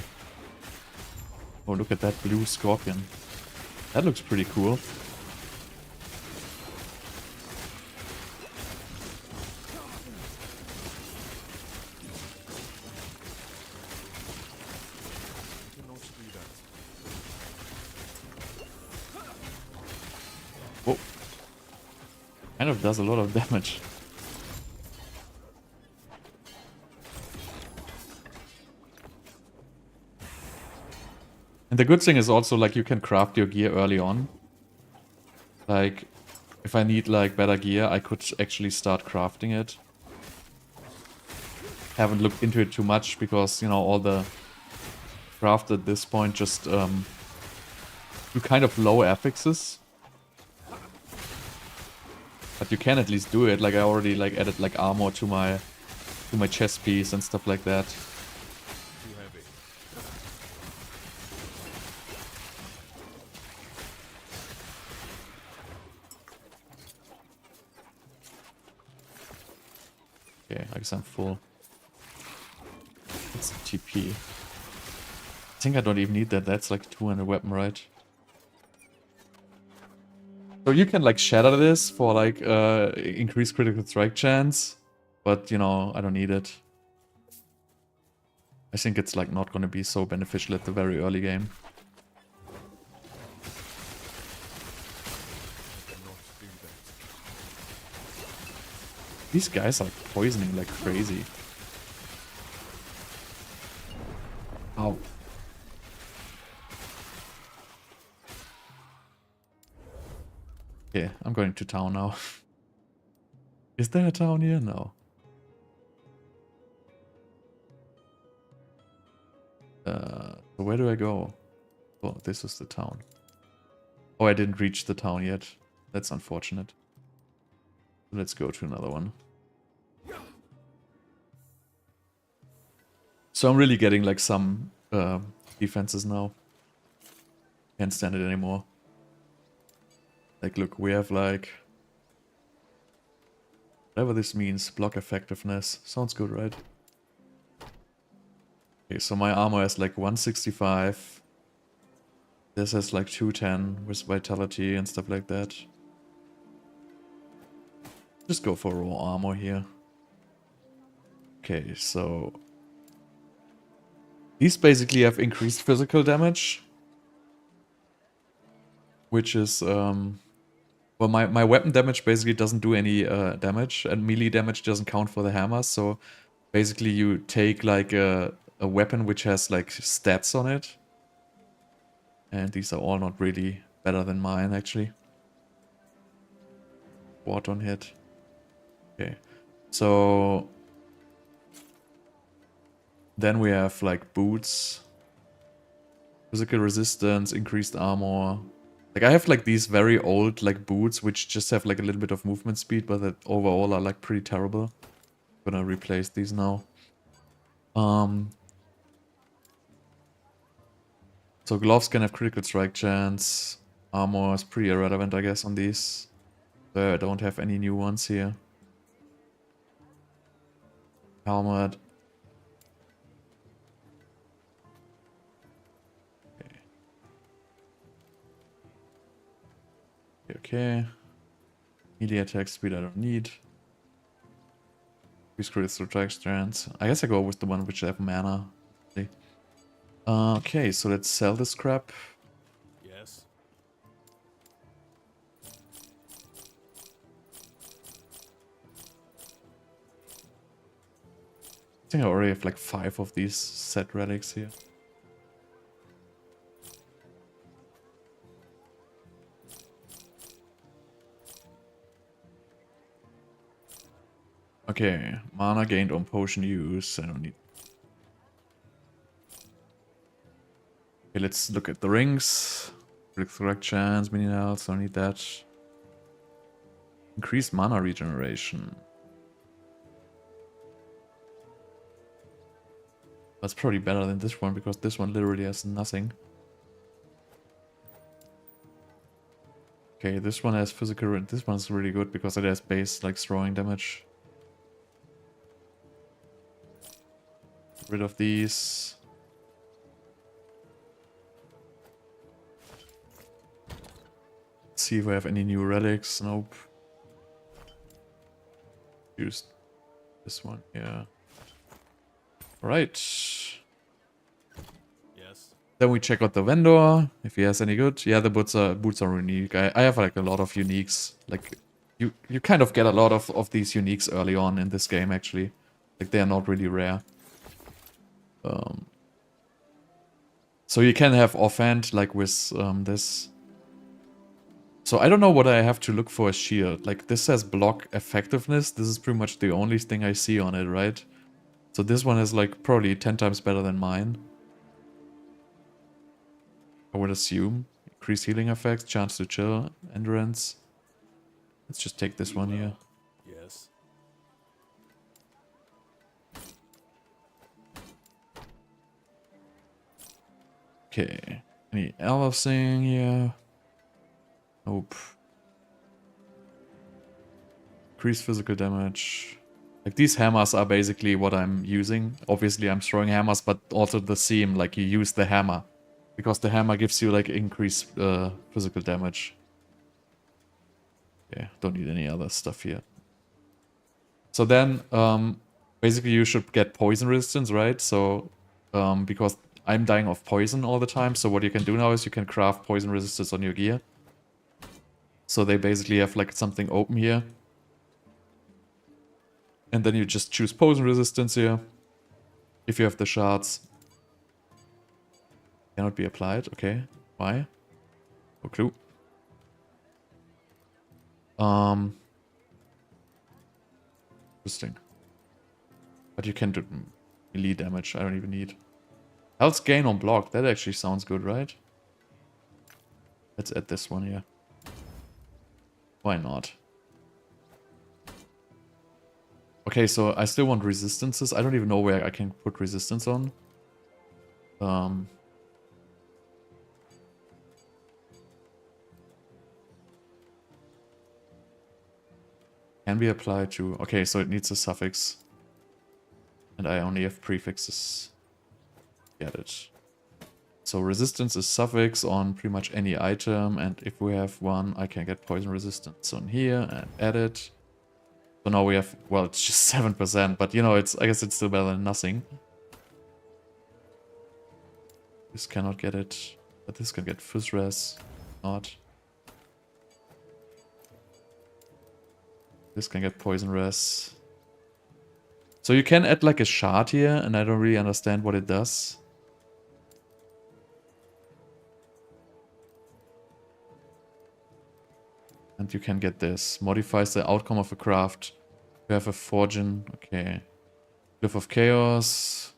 S1: Oh, look at that blue scorpion. That looks pretty cool. Oh. Kind of does a lot of damage. And the good thing is also, like, you can craft your gear early on. Like, if I need, like, better gear, I could actually start crafting it. Haven't looked into it too much because, you know, all the craft at this point just do kind of low affixes. But you can at least do it. Like, I already, like, added, like, armor to my chest piece and stuff like that. Okay, I guess I'm full. It's TP. I think I don't even need that. That's like 200 weapon, right? So you can like shatter this for like increased critical strike chance, but you know, I don't need it. I think it's like not gonna be so beneficial at the very early game. These guys are poisoning like crazy. Ow. Okay, I'm going to town now. Is there a town here? No. So where do I go? Oh, this is the town. Oh, I didn't reach the town yet. That's unfortunate. Let's go to another one. So I'm really getting like some defenses now. Can't stand it anymore. Like, look, we have like... whatever this means, block effectiveness. Sounds good, right? Okay, so my armor has like 165. This has like 210 with vitality and stuff like that. Just go for raw armor here. Okay, so... these basically have increased physical damage. Which is... well, my weapon damage basically doesn't do any damage. And melee damage doesn't count for the hammer. So basically you take like a weapon which has like stats on it. And these are all not really better than mine, actually. Quad on hit. Okay, so then we have like boots, physical resistance, increased armor. Like I have like these very old like boots which just have like a little bit of movement speed, but that overall are like pretty terrible. I'm gonna replace these now. So gloves can have critical strike chance. Armor is pretty irrelevant, I guess, on these. I don't have any new ones here. Helmet. Okay. Okay. Melee attack speed I don't need. Increase critical strike chance. I guess I go with the one which have mana. Okay. Okay, so let's sell this crap.
S3: Yes.
S1: I think I already have like 5 of these set relics here. Okay, mana gained on potion use. I don't need. Okay, let's look at the rings. Correct chance, mini health, don't need that. Increased mana regeneration. That's probably better than this one because this one literally has nothing. Okay, this one has physical. This one's really good because it has base like throwing damage. Get rid of these. Let's see if we have any new relics. Nope. Used this one, yeah. Alright.
S3: Yes.
S1: Then we check out the vendor, if he has any good. Yeah, the boots are unique. I have like a lot of uniques. Like you kind of get a lot of these uniques early on in this game actually. Like they are not really rare. So you can have offhand like with this. So I don't know what I have to look for a shield. Like this says block effectiveness. This is pretty much the only thing I see on it, right? So this one is like probably 10 times better than mine. I would assume. Increased healing effects, chance to chill, endurance. Let's just take this one here.
S3: Yes.
S1: Okay. Any other thing here? Nope. Increased physical damage. Like these hammers are basically what I'm using. Obviously I'm throwing hammers, but also the theme, like you use the hammer. Because the hammer gives you like increased physical damage. Yeah, don't need any other stuff here. So then, basically you should get poison resistance, right? So, because I'm dying of poison all the time, so what you can do now is you can craft poison resistance on your gear. So they basically have like something open here. And then you just choose poison resistance here. If you have the shards. Cannot be applied, okay. Why? No clue. Interesting. But you can do melee damage, I don't even need. Health gain on block, that actually sounds good, right? Let's add this one here. Why not? Okay, so I still want resistances. I don't even know where I can put resistance on. Can be applied to... Okay, so it needs a suffix. And I only have prefixes. Get it. So resistance is suffix on pretty much any item. And if we have one, I can get poison resistance on here and add it. So now we have... Well, it's just 7%. But, you know, it's I guess it's still better than nothing. This cannot get it. But this can get fizz res. Not. This can get poison res. So you can add like a shard here, and I don't really understand what it does. And you can get this. Modifies the outcome of a craft. You have a fortune. Okay. Glyph of Chaos.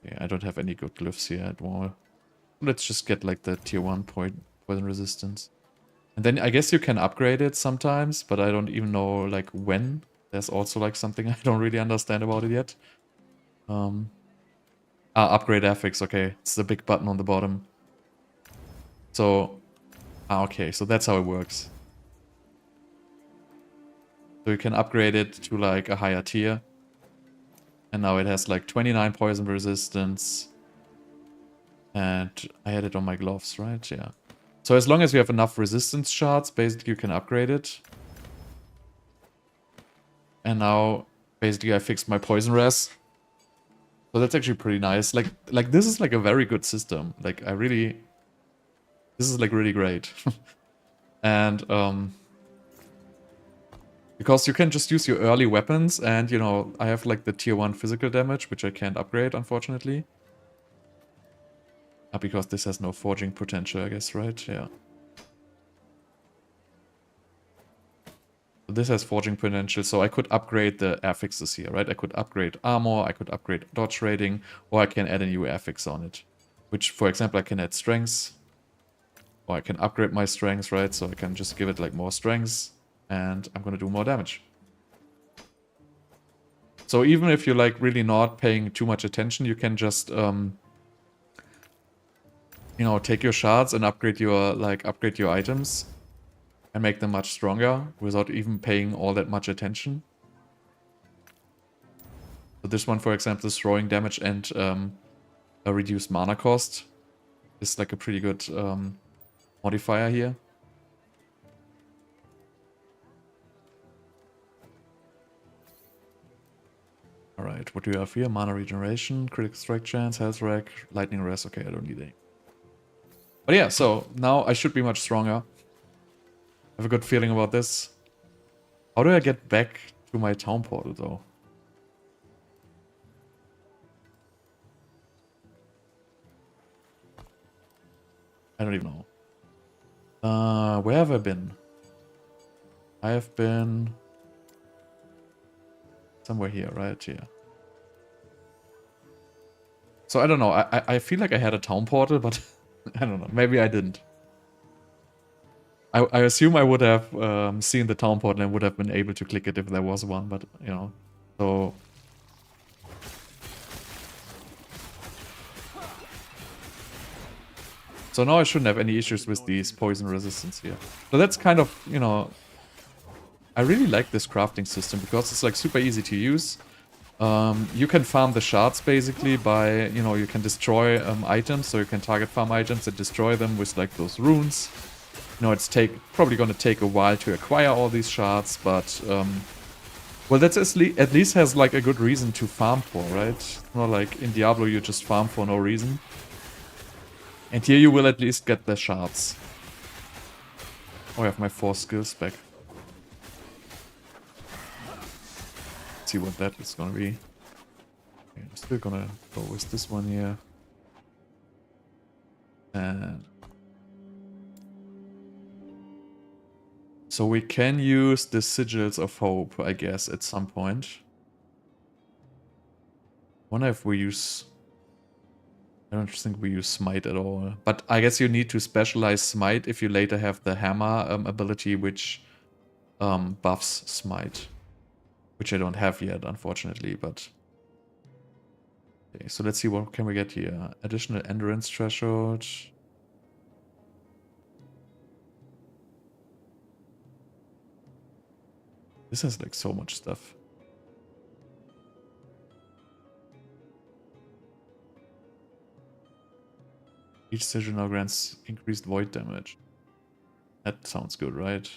S1: Okay, I don't have any good glyphs here at all. Let's just get like the tier 1 poison resistance. And then I guess you can upgrade it sometimes, but I don't even know like when. There's also like something I don't really understand about it yet. Upgrade affix, okay. It's the big button on the bottom. So, okay, so that's how it works. So you can upgrade it to like a higher tier. And now it has like 29 poison resistance. And I had it on my gloves, right? Yeah. So as long as you have enough resistance shards, basically you can upgrade it. And now, basically I fixed my poison res. So that's actually pretty nice. Like this is like a very good system. Like I really, this is like really great. And because you can just use your early weapons, and you know, I have like the tier 1 physical damage, which I can't upgrade, unfortunately. Because this has no forging potential, I guess, right? Yeah. So this has forging potential, so I could upgrade the affixes here, right? I could upgrade armor, I could upgrade dodge rating, or I can add a new affix on it. Which, for example, I can add strengths. Or I can upgrade my strengths, right? So I can just give it like more strengths, and I'm gonna do more damage. So even if you're like really not paying too much attention, you can just you know, take your shards and upgrade your items and make them much stronger without even paying all that much attention. So this one, for example, is throwing damage and a reduced mana cost is like a pretty good modifier here. Alright, what do you have here? Mana regeneration, critical strike chance, health rack, lightning rest. Okay, I don't need any. But yeah, so now I should be much stronger. I have a good feeling about this. How do I get back to my town portal though? I don't even know. Where have I been? I have been somewhere here, right here. So I don't know. I feel like I had a town portal, but I don't know. Maybe I didn't. I assume I would have seen the town portal and would have been able to click it if there was one, but you know. So So now I shouldn't have any issues with these poison resistance here. So that's kind of, you know, I really like this crafting system because it's like super easy to use. You can farm the shards basically by, you know, you can destroy items, so you can target farm items and destroy them with like those runes. You know, it's probably gonna take a while to acquire all these shards, but well, that's at least has like a good reason to farm for, right? It's not like in Diablo you just farm for no reason. And here you will at least get the shards. Oh, I have my 4 skills back. Let's see what that is gonna be. Okay, I'm still gonna go with this one here. And so we can use the Sigils of Hope, I guess, at some point. Wonder if we use... I don't think we use Smite at all. But I guess you need to specialize Smite if you later have the Hammer ability, which buffs Smite. Which I don't have yet, unfortunately, but... Okay, so let's see what can we get here. Additional Endurance Threshold. This has like so much stuff. Each sigil now grants increased void damage. That sounds good, right?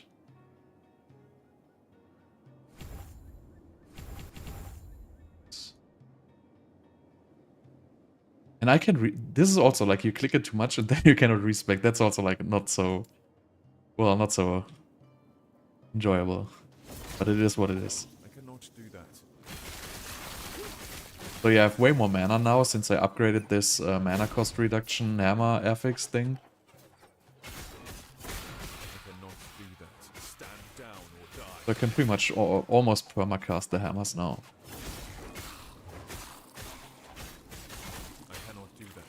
S1: And I can this is also like you click it too much and then you cannot respec. That's also like not so... Well, not so enjoyable. But it is what it is.
S3: I cannot do that.
S1: So yeah, I have way more mana now since I upgraded this mana cost reduction hammer affix thing.
S3: I cannot do that. Stand down or die.
S1: So I can pretty much almost permacast the hammers now.
S3: I cannot do that.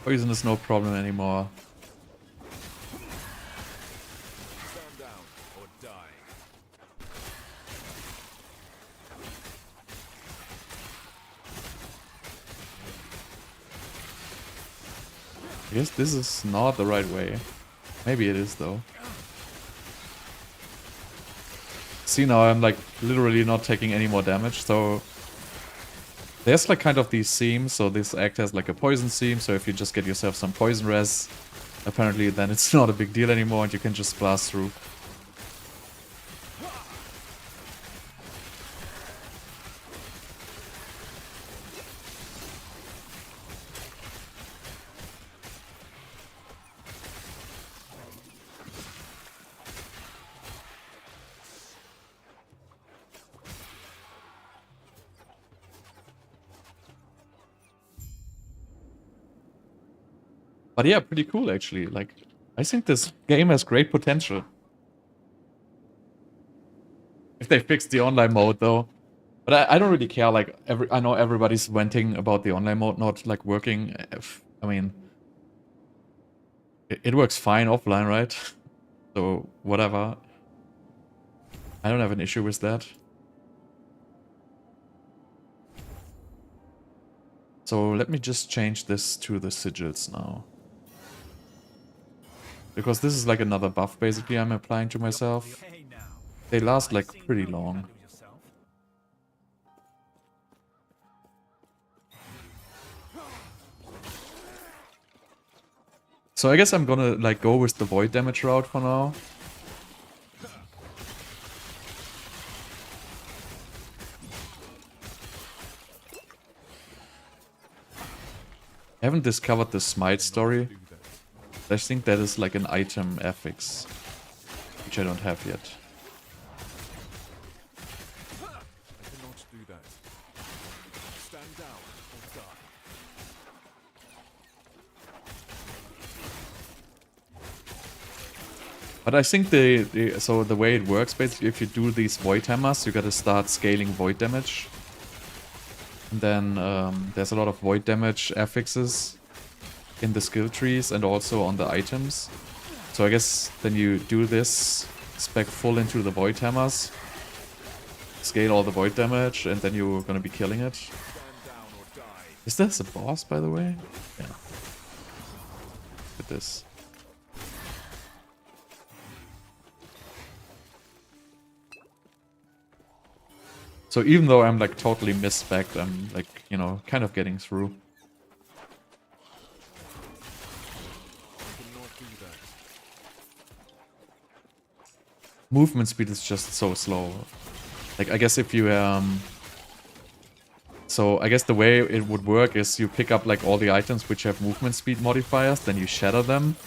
S1: Poison is no problem anymore.
S3: Stand down or die.
S1: I guess this is not the right way. Maybe it is though. See, now I'm like literally not taking any more damage, so there's like kind of these seams. So this act has like a poison seam, so if you just get yourself some poison res, apparently then it's not a big deal anymore and you can just blast through. But yeah, pretty cool actually. Like, I think this game has great potential. If they fix the online mode though. But I don't really care, like, I know everybody's venting about the online mode not, like, working. I mean, it works fine offline, right? So, whatever. I don't have an issue with that. So, let me just change this to the sigils now. Because this is like another buff, basically, I'm applying to myself. They last, like, pretty long. So I guess I'm gonna, like, go with the void damage route for now. I haven't discovered the smite story. I think that is like an item affix, which I don't have yet. But I think so the way it works, basically, if you do these void hammers, you gotta start scaling void damage. And then there's a lot of void damage affixes in the skill trees and also on the items. So I guess then you do this, spec full into the void hammers, scale all the void damage, and then you're gonna be killing it. Is this a boss, by the way? Yeah. Look at this. So even though I'm like totally mis-spec'd, I'm like, you know, kind of getting through. Movement speed is just so slow. Like, I guess if you, so I guess the way it would work is you pick up like all the items which have movement speed modifiers, then you shatter them,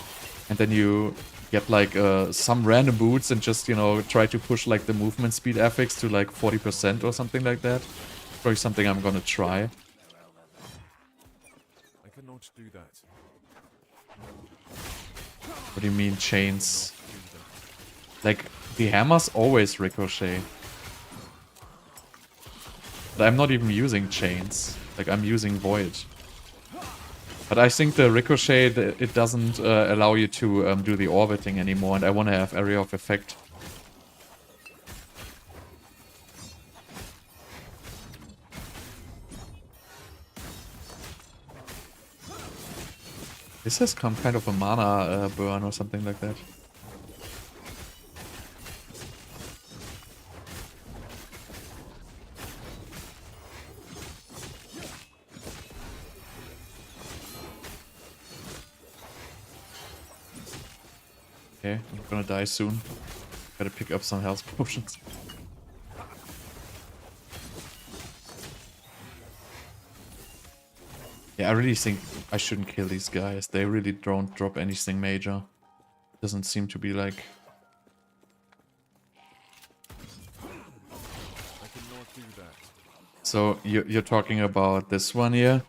S1: and then you get like some random boots and just, you know, try to push like the movement speed affix to like 40% or something like that. Probably something I'm gonna try.
S3: I cannot do that.
S1: What do you mean chains? Like, the hammers always ricochet. But I'm not even using chains. Like, I'm using void. But I think the ricochet, it doesn't allow you to do the orbiting anymore, and I want to have area of effect. This has come kind of a mana burn or something like that. Okay, I'm gonna die soon. Gotta pick up some health potions. Yeah, I really think I shouldn't kill these guys. They really don't drop anything major. Doesn't seem to be like...
S3: I cannot do that.
S1: So, you're talking about this one here?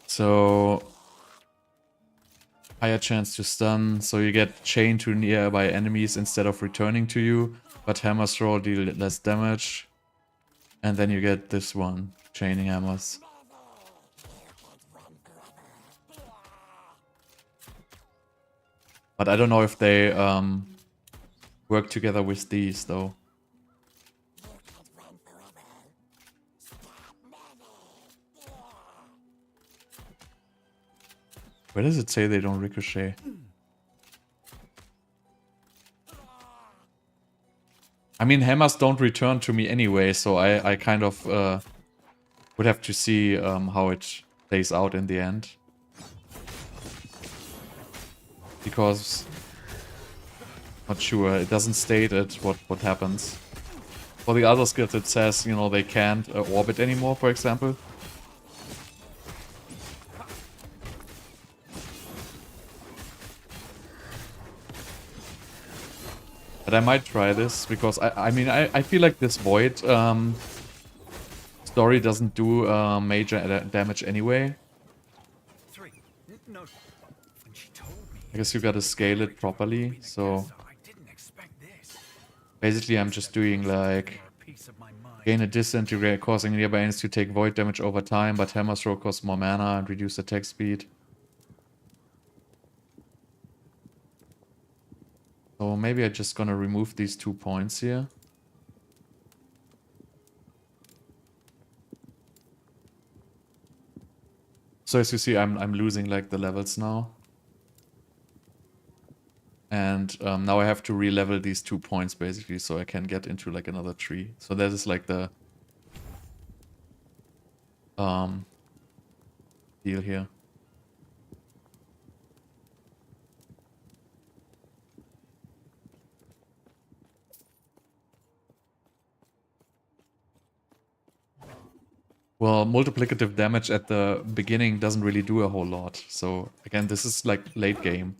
S1: So... higher chance to stun, so you get chained to nearby enemies instead of returning to you, but hammers throw deal less damage. And then you get this one, chaining hammers. But I don't know if they work together with these though. Where does it say they don't ricochet? I mean, hammers don't return to me anyway, so I kind of would have to see how it plays out in the end. Because, not sure, it doesn't state it what happens. For the other skills it says, you know, they can't orbit anymore, for example. But I might try this, because I mean, I feel like this Void story doesn't do major damage anyway. I guess you gotta scale it properly, so... Basically I'm just doing like... Gain a disintegrate, causing nearby enemies to take Void damage over time, but Hammer Throw costs more mana and reduce attack speed. So maybe I'm just gonna remove these 2 points here. So as you see, I'm losing like the levels now. And now I have to re-level these 2 points basically, so I can get into like another tree. So that is like the deal here. Well, multiplicative damage at the beginning doesn't really do a whole lot. So again, this is like late game.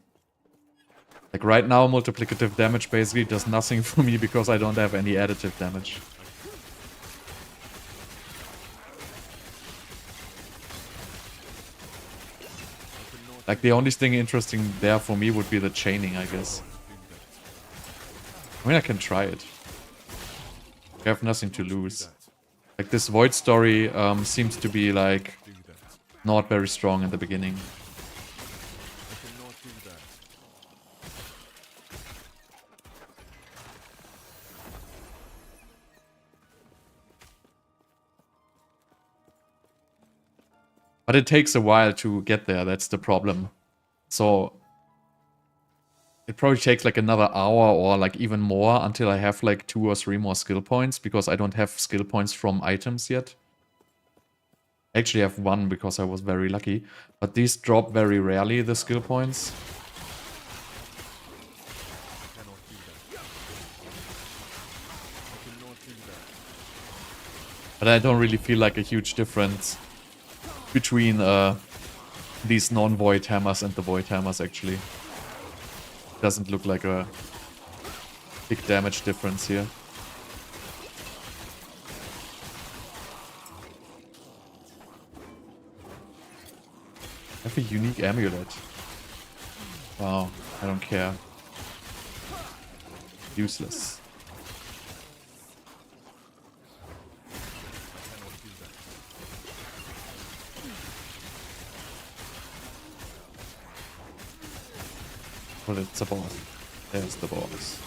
S1: Like right now, multiplicative damage basically does nothing for me because I don't have any additive damage. Like the only thing interesting there for me would be the chaining, I guess. I mean, I can try it. I have nothing to lose. Like this Void story seems to be like not very strong in the beginning. But it takes a while to get there, that's the problem. So it probably takes like another hour or like even more until I have like 2 or 3 more skill points, because I don't have skill points from items yet. I actually have 1 because I was very lucky, but these drop very rarely, the skill points. But I don't really feel like a huge difference between these non-void hammers and the void hammers actually. Doesn't look like a big damage difference here. I have a unique amulet. Wow, I don't care. Useless. Well, it's a boss. There's the boss.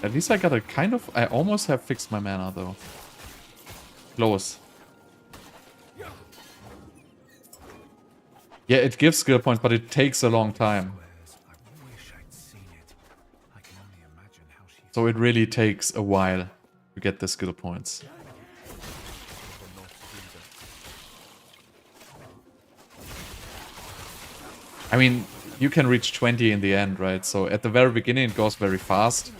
S1: At least I got a kind of... I almost have fixed my mana though. Close. Yeah, it gives skill points, but it takes a long time. So it really takes a while to get the skill points. I mean, you can reach 20 in the end, right? So at the very beginning it goes very fast,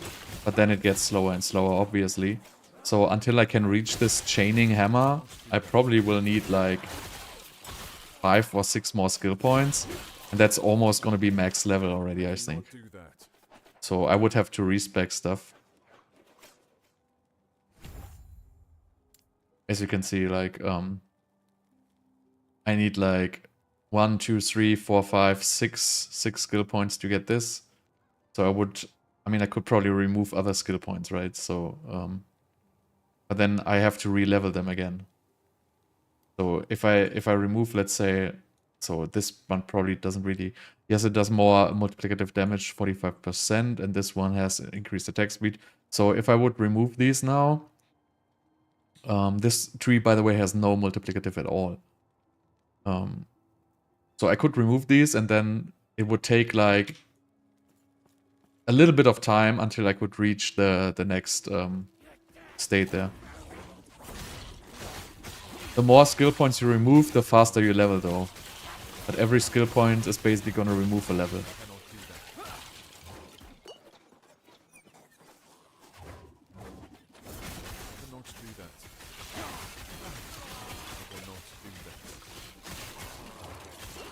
S1: but then it gets slower and slower, obviously. So until I can reach this chaining hammer, I probably will need like 5 or 6 more skill points. And that's almost gonna be max level already, I think. So I would have to respec stuff. As you can see, like, I need like 1, 2, 3, 4, 5, 6 skill points to get this. So I mean, I could probably remove other skill points, right? So, but then I have to re-level them again. So if I remove, let's say, so this one probably doesn't really... Yes, it does more multiplicative damage, 45%, and this one has increased attack speed. So if I would remove these now, this tree, by the way, has no multiplicative at all. So I could remove these and then it would take like a little bit of time until I could reach the next state there. The more skill points you remove, the faster you level though. But every skill point is basically gonna remove a level.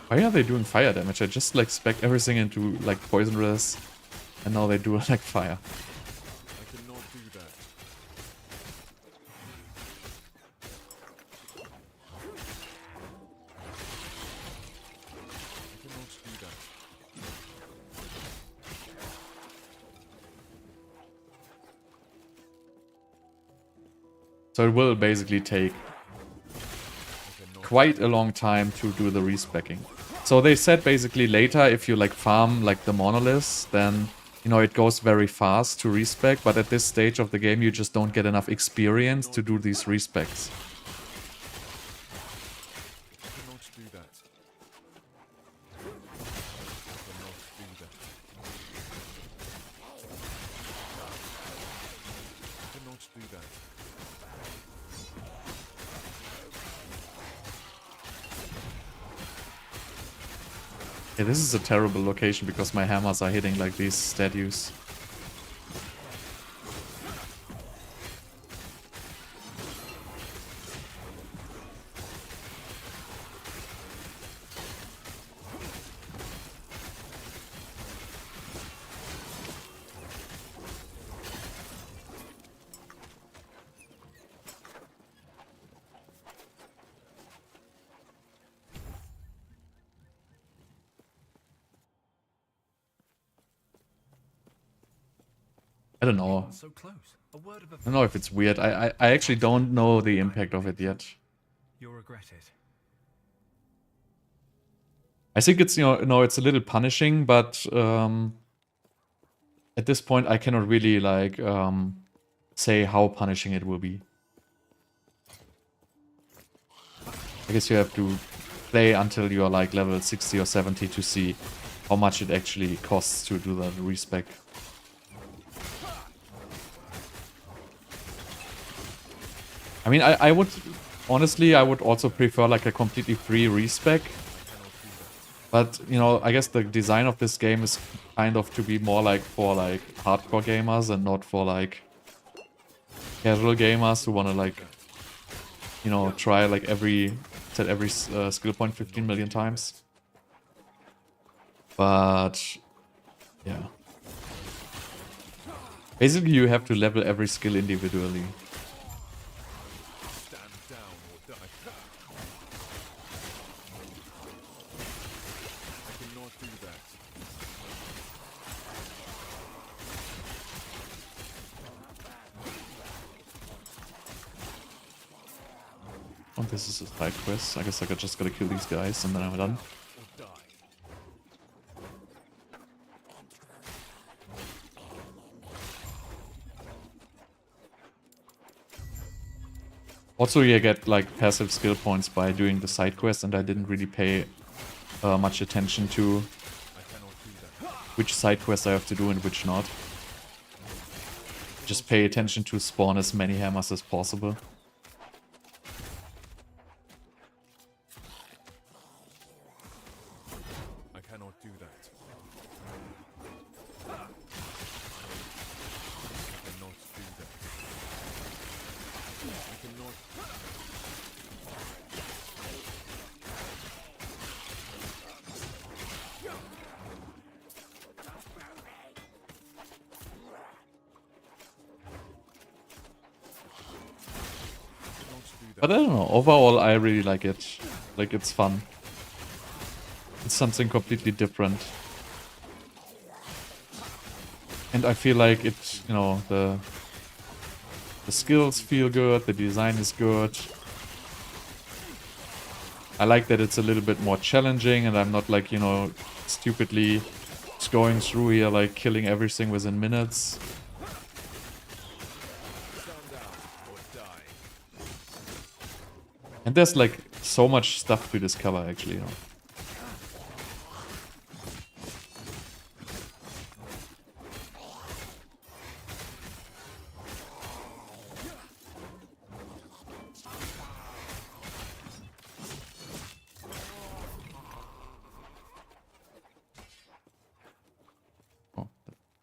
S1: Why are they doing fire damage? I just like spec everything into like poison res, and now they do like fire. So it will basically take quite a long time to do the respecking. So they said basically later if you like farm like the Monoliths, then you know it goes very fast to respec, but at this stage of the game you just don't get enough experience to do these respecs. Yeah, this is a terrible location because my hammers are hitting like these statues. I don't know. I don't know if it's weird. I actually don't know the impact of it yet.
S4: You'll regret it.
S1: I think it's, you know, it's a little punishing, but at this point I cannot really like say how punishing it will be. I guess you have to play until you're like level 60 or 70 to see how much it actually costs to do the respec. I mean, I would, honestly, I would also prefer like a completely free respec. But, you know, I guess the design of this game is kind of to be more like for like hardcore gamers and not for like casual gamers who want to like, you know, try like set every skill point 15 million times. But, yeah. Basically, you have to level every skill individually. Oh, this is a side quest. I guess I just gotta kill these guys and then I'm done. Also, you get like passive skill points by doing the side quest, and I didn't really pay much attention to which side quests I have to do and which not. Just pay attention to spawn as many hammers as possible. But I don't know, overall I really like it. Like, it's fun. It's something completely different. And I feel like it, you know, the skills feel good, the design is good. I like that it's a little bit more challenging and I'm not like, you know, stupidly just going through here like killing everything within minutes. And there's like so much stuff to discover actually, you know.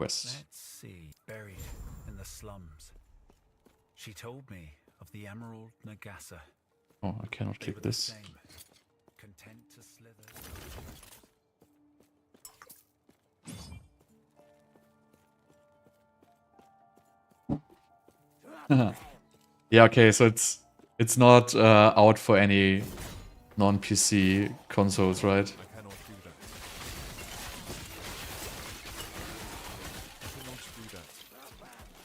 S1: quest.
S4: Let's see. Buried in the slums. She told me of the Emerald Nagasa.
S1: Oh, I cannot
S4: They
S1: click
S4: were the
S1: this.
S4: same. Content to slither.
S1: Yeah, okay, so it's not out for any non-PC consoles, right?
S3: I cannot do that. I cannot do that.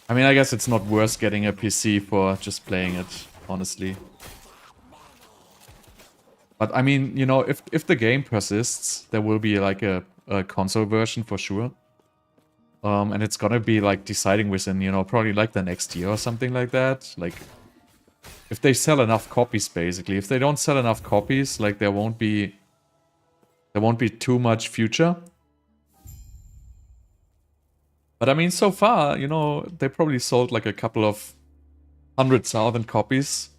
S1: I mean, I guess it's not worth getting a PC for just playing it, honestly. But I mean, you know, if the game persists, there will be like a console version for sure. And it's gonna be like deciding within, you know, probably like the next year or something like that. Like, if they sell enough copies, basically. If they don't sell enough copies, like there won't be too much future. But I mean, so far, you know, they probably sold like a couple of 100,000 copies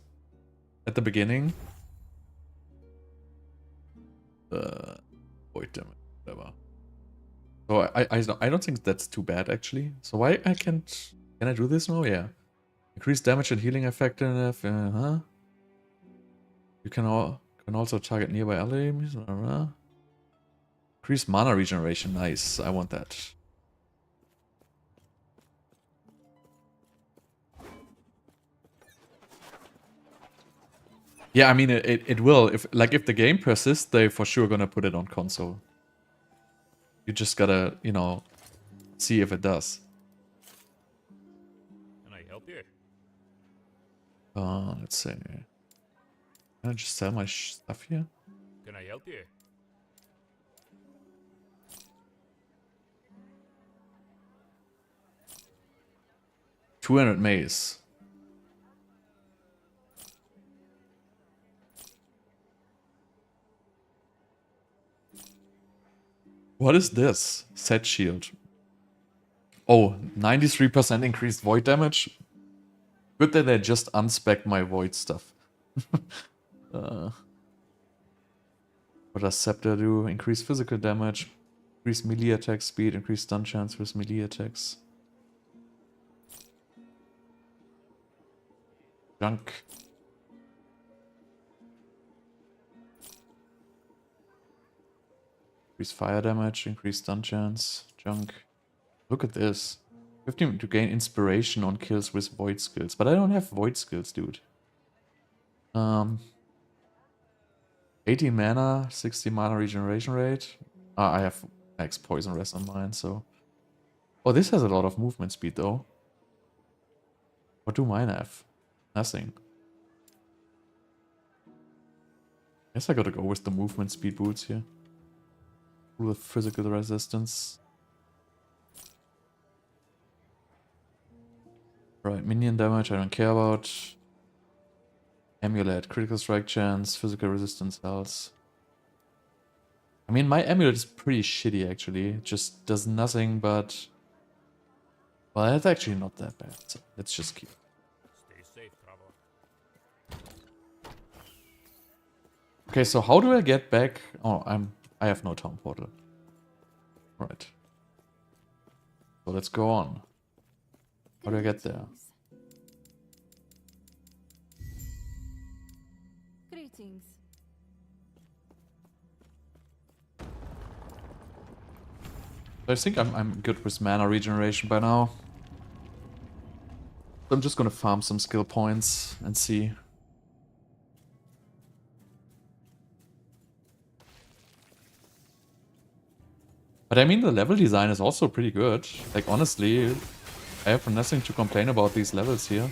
S1: at the beginning. Wait a minute, whatever. So I don't think that's too bad actually. So why I can't, can I do this now? Yeah. Increase damage and healing effectiveness. You can also target nearby enemies. Increase mana regeneration. Nice. I want that. Yeah, I mean it will. If the game persists, they for sure gonna put it on console. You just gotta, you know, see if it does.
S5: Can I help you?
S1: Let's see. Can I just sell my stuff here?
S5: Can I help you?
S1: $200 maze. What is this? Set shield. Oh, 93% increased void damage. Good that they just unspec my void stuff. What does Scepter do? Increase physical damage. Increase melee attack speed. Increase stun chance with melee attacks. Junk. Increase fire damage, increase stun chance, junk. Look at this. 15 to gain inspiration on kills with void skills. But I don't have void skills, dude. 18 mana, 60 mana regeneration rate. I have max poison rest on mine, so... Oh, this has a lot of movement speed, though. What do mine have? Nothing. Guess I gotta go with the movement speed boots here. With physical resistance. Right, minion damage I don't care about. Amulet, critical strike chance, physical resistance health. I mean, my amulet is pretty shitty actually. It just does nothing but... Well, that's actually not that bad, so let's just keep it.
S5: Stay safe, traveler.
S1: Okay, so how do I get back? Oh, I have no town portal. Right. So let's go on. How do I get there?
S2: Greetings.
S1: I think I'm good with mana regeneration by now. So I'm just gonna farm some skill points and see. But I mean, the level design is also pretty good. Like, honestly, I have nothing to complain about these levels here.
S3: I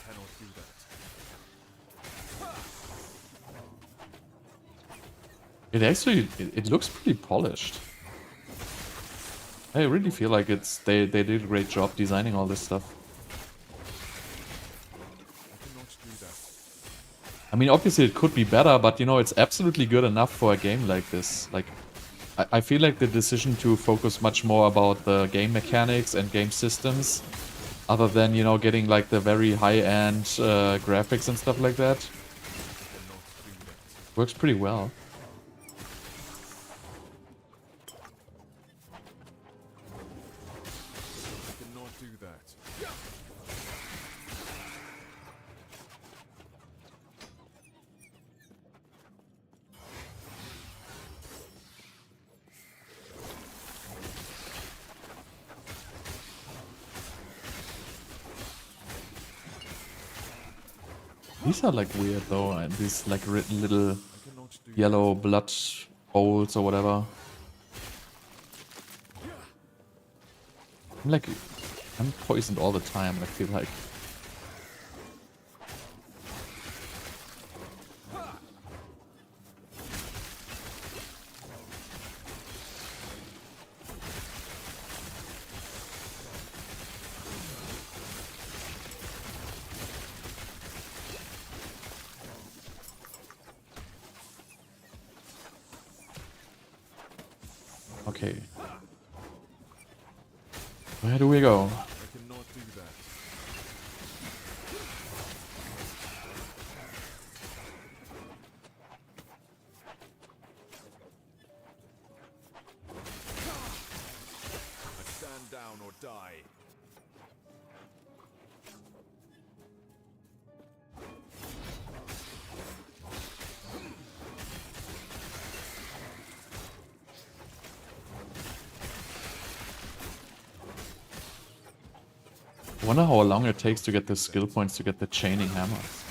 S3: cannot do that.
S1: It actually, it looks pretty polished. I really feel like they did a great job designing all this stuff.
S3: I cannot do that.
S1: I mean, obviously it could be better, but you know, it's absolutely good enough for a game like this. Like, I feel like the decision to focus much more about the game mechanics and game systems, other than, you know, getting like the very high-end graphics and stuff like that, works pretty well. These are like weird though, and these like little
S3: I cannot do
S1: yellow blood bowls or whatever. I'm poisoned all the time, I feel like. Okay. Where do we go?
S3: I cannot do that. I stand down or die.
S1: I wonder how long it takes to get the skill points to get the chaining hammers.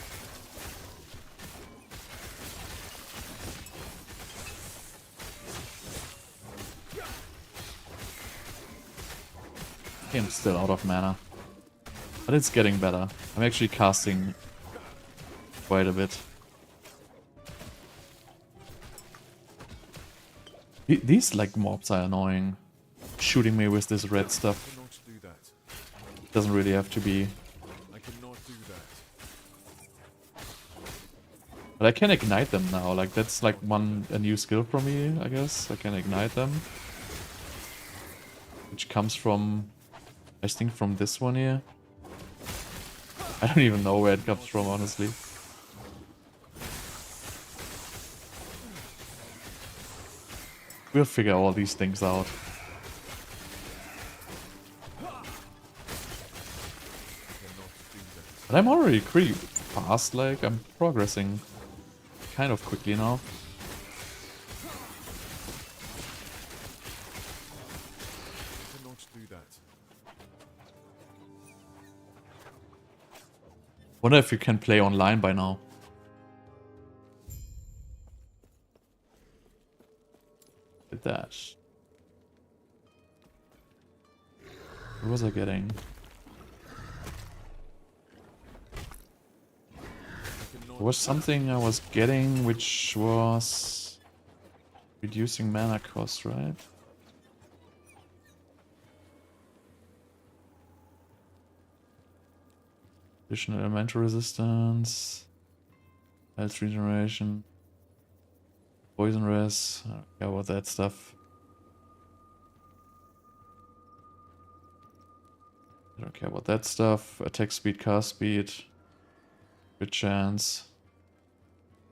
S1: I'm still out of mana. But it's getting better. I'm actually casting quite a bit. These like mobs are annoying. Shooting me with this red
S3: I
S1: stuff.
S3: cannot do that.
S1: Doesn't really have to be.
S3: I cannot do that.
S1: But I can ignite them now. Like that's like a new skill for me, I guess. I can ignite them. Which comes from, I think, from this one here. I don't even know where it comes from, honestly. We'll figure all these things out. But I'm already pretty fast, like, I'm progressing kind of quickly now.
S3: I cannot do that.
S1: Wonder if you can play online by now. At that. What was I getting? There was something I was getting which was reducing mana cost, right? Additional elemental resistance, health regeneration, poison res. I don't care about that stuff. I don't care about that stuff. Attack speed, cast speed, crit chance,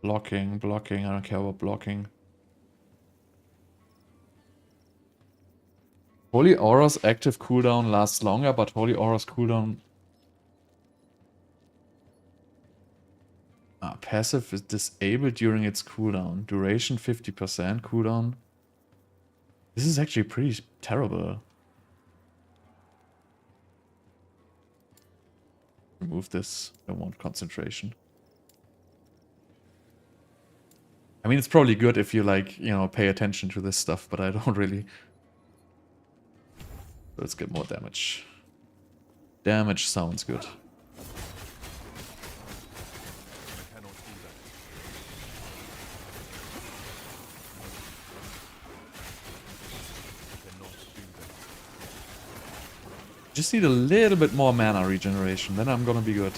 S1: blocking. I don't care about blocking. Holy Aura's active cooldown lasts longer, but Holy Aura's cooldown passive is disabled during its cooldown. Duration 50% cooldown. This is actually pretty terrible. Remove this. I want concentration. I mean, it's probably good if you, like, you know, pay attention to this stuff, but I don't really. Let's get more damage. Damage sounds good. Just need a little bit more mana regeneration, then I'm gonna be good.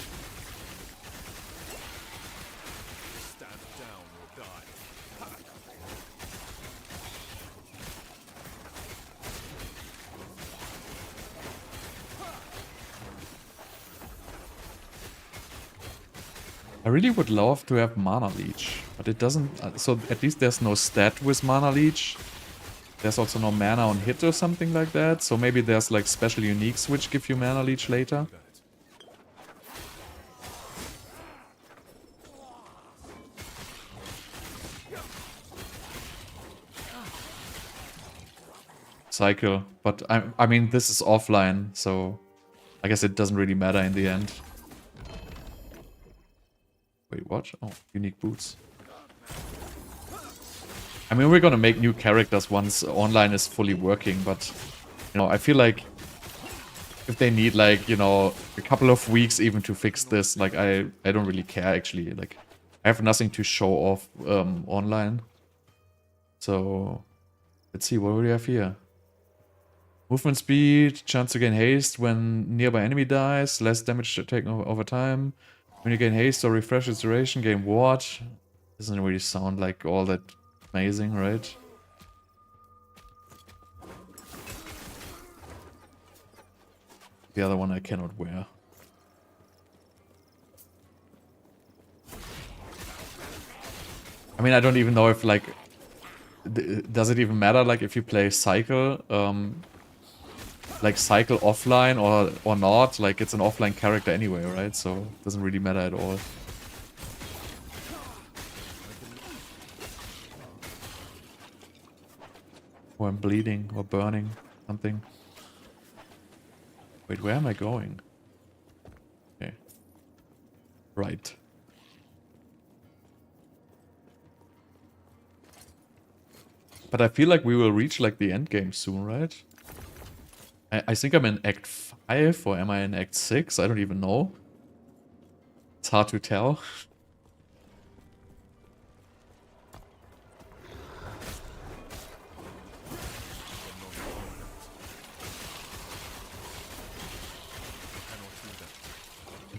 S3: Stand down or die.
S1: I really would love to have mana leech, but it doesn't. So at least there's no stat with mana leech. There's also no mana on hit or something like that. So maybe there's like special uniques which give you mana leech later. Cycle, but I mean this is offline, so I guess it doesn't really matter in the end. Wait, what? Oh, unique boots. I mean, we're gonna make new characters once online is fully working, but, you know, I feel like if they need, like, you know, a couple of weeks even to fix this, like, I don't really care, actually. Like, I have nothing to show off online. So, let's see, what do we have here? Movement speed, chance to gain haste when nearby enemy dies, less damage taken over time. When you gain haste or refresh its duration, gain ward. Doesn't really sound like all that amazing, right? The other one I cannot wear. I mean, I don't even know if, like, does it even matter, like, if you play Cycle, like, Cycle offline or not? Like, it's an offline character anyway, right? So, it doesn't really matter at all. Or I'm bleeding or burning something. Wait, where am I going? Okay. Right. But I feel like we will reach, like, the end game soon, right? I think I'm in Act 5, or am I in Act 6? I don't even know. It's hard to tell.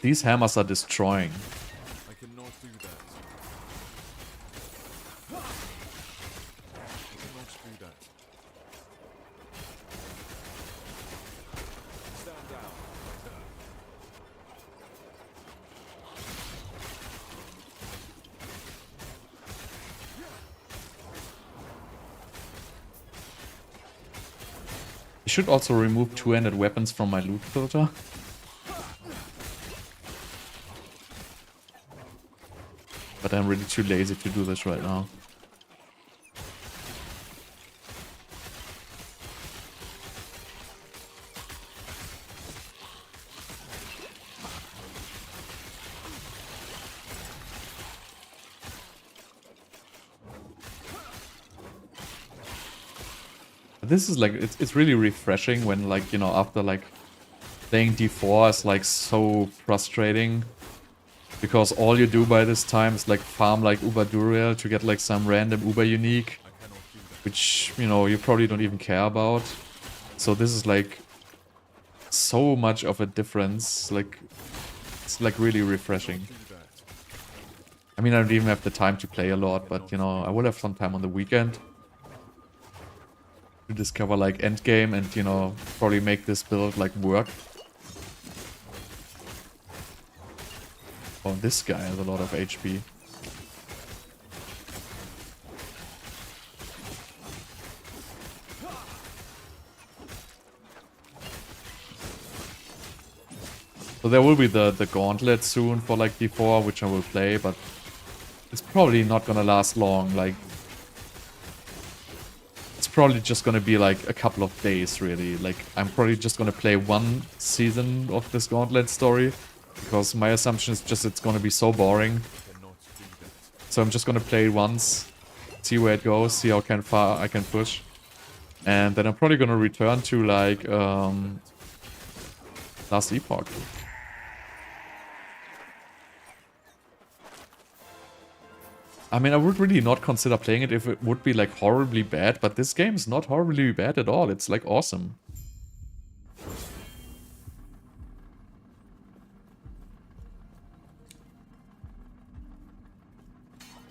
S1: These hammers are destroying.
S3: I cannot do that. I cannot do that. Stand down.
S1: I should also remove two-handed weapons from my loot filter. But I'm really too lazy to do this right now. This is like, it's really refreshing when, like, you know, after, like, playing D4 is, like, so frustrating. Because all you do by this time is, like, farm, like, Uber Duriel to get, like, some random Uber unique. Which, you know, you probably don't even care about. So this is, like, so much of a difference. Like, it's, like, really refreshing. I mean, I don't even have the time to play a lot, but, you know, I will have some time on the weekend to discover, like, endgame and, you know, probably make this build, like, work. Oh, this guy has a lot of HP. So there will be the gauntlet soon for, like, D4, which I will play, but it's probably not gonna last long. Like, it's probably just gonna be, like, a couple of days, really. Like, I'm probably just gonna play one season of this gauntlet story. Because my assumption is just it's gonna be so boring. So I'm just gonna play it once, see where it goes, see how far I can push. And then I'm probably gonna return to, like, last Epoch. I mean, I would really not consider playing it if it would be, like, horribly bad, but this game is not horribly bad at all. It's, like, awesome.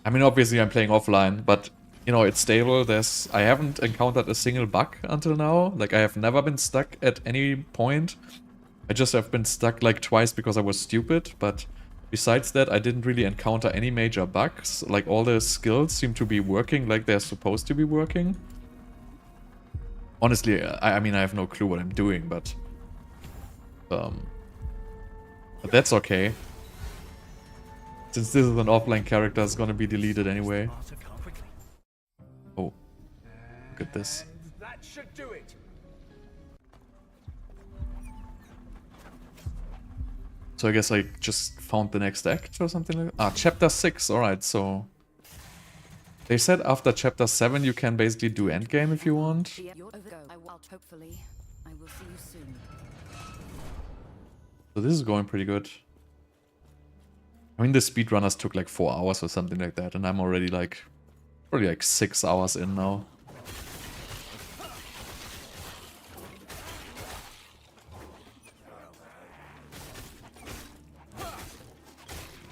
S1: I mean, obviously I'm playing offline, but, you know, it's stable. I haven't encountered a single bug until now. Like, I have never been stuck at any point. I just have been stuck, like, twice because I was stupid, but besides that, I didn't really encounter any major bugs. Like, all the skills seem to be working like they're supposed to be working. Honestly, I mean, I have no clue what I'm doing, but that's okay. Since this is an offline character, it's gonna be deleted anyway. Oh, look at this.
S6: That should do it.
S1: So I guess I just found the next act or something like that. Ah, chapter 6, alright, so... They said after chapter 7 you can basically do endgame if you want.
S6: You're over go. I will hopefully. I will see you soon.
S1: So this is going pretty good. I mean the speedrunners took like 4 hours or something like that, and I'm already like... probably like 6 hours in now.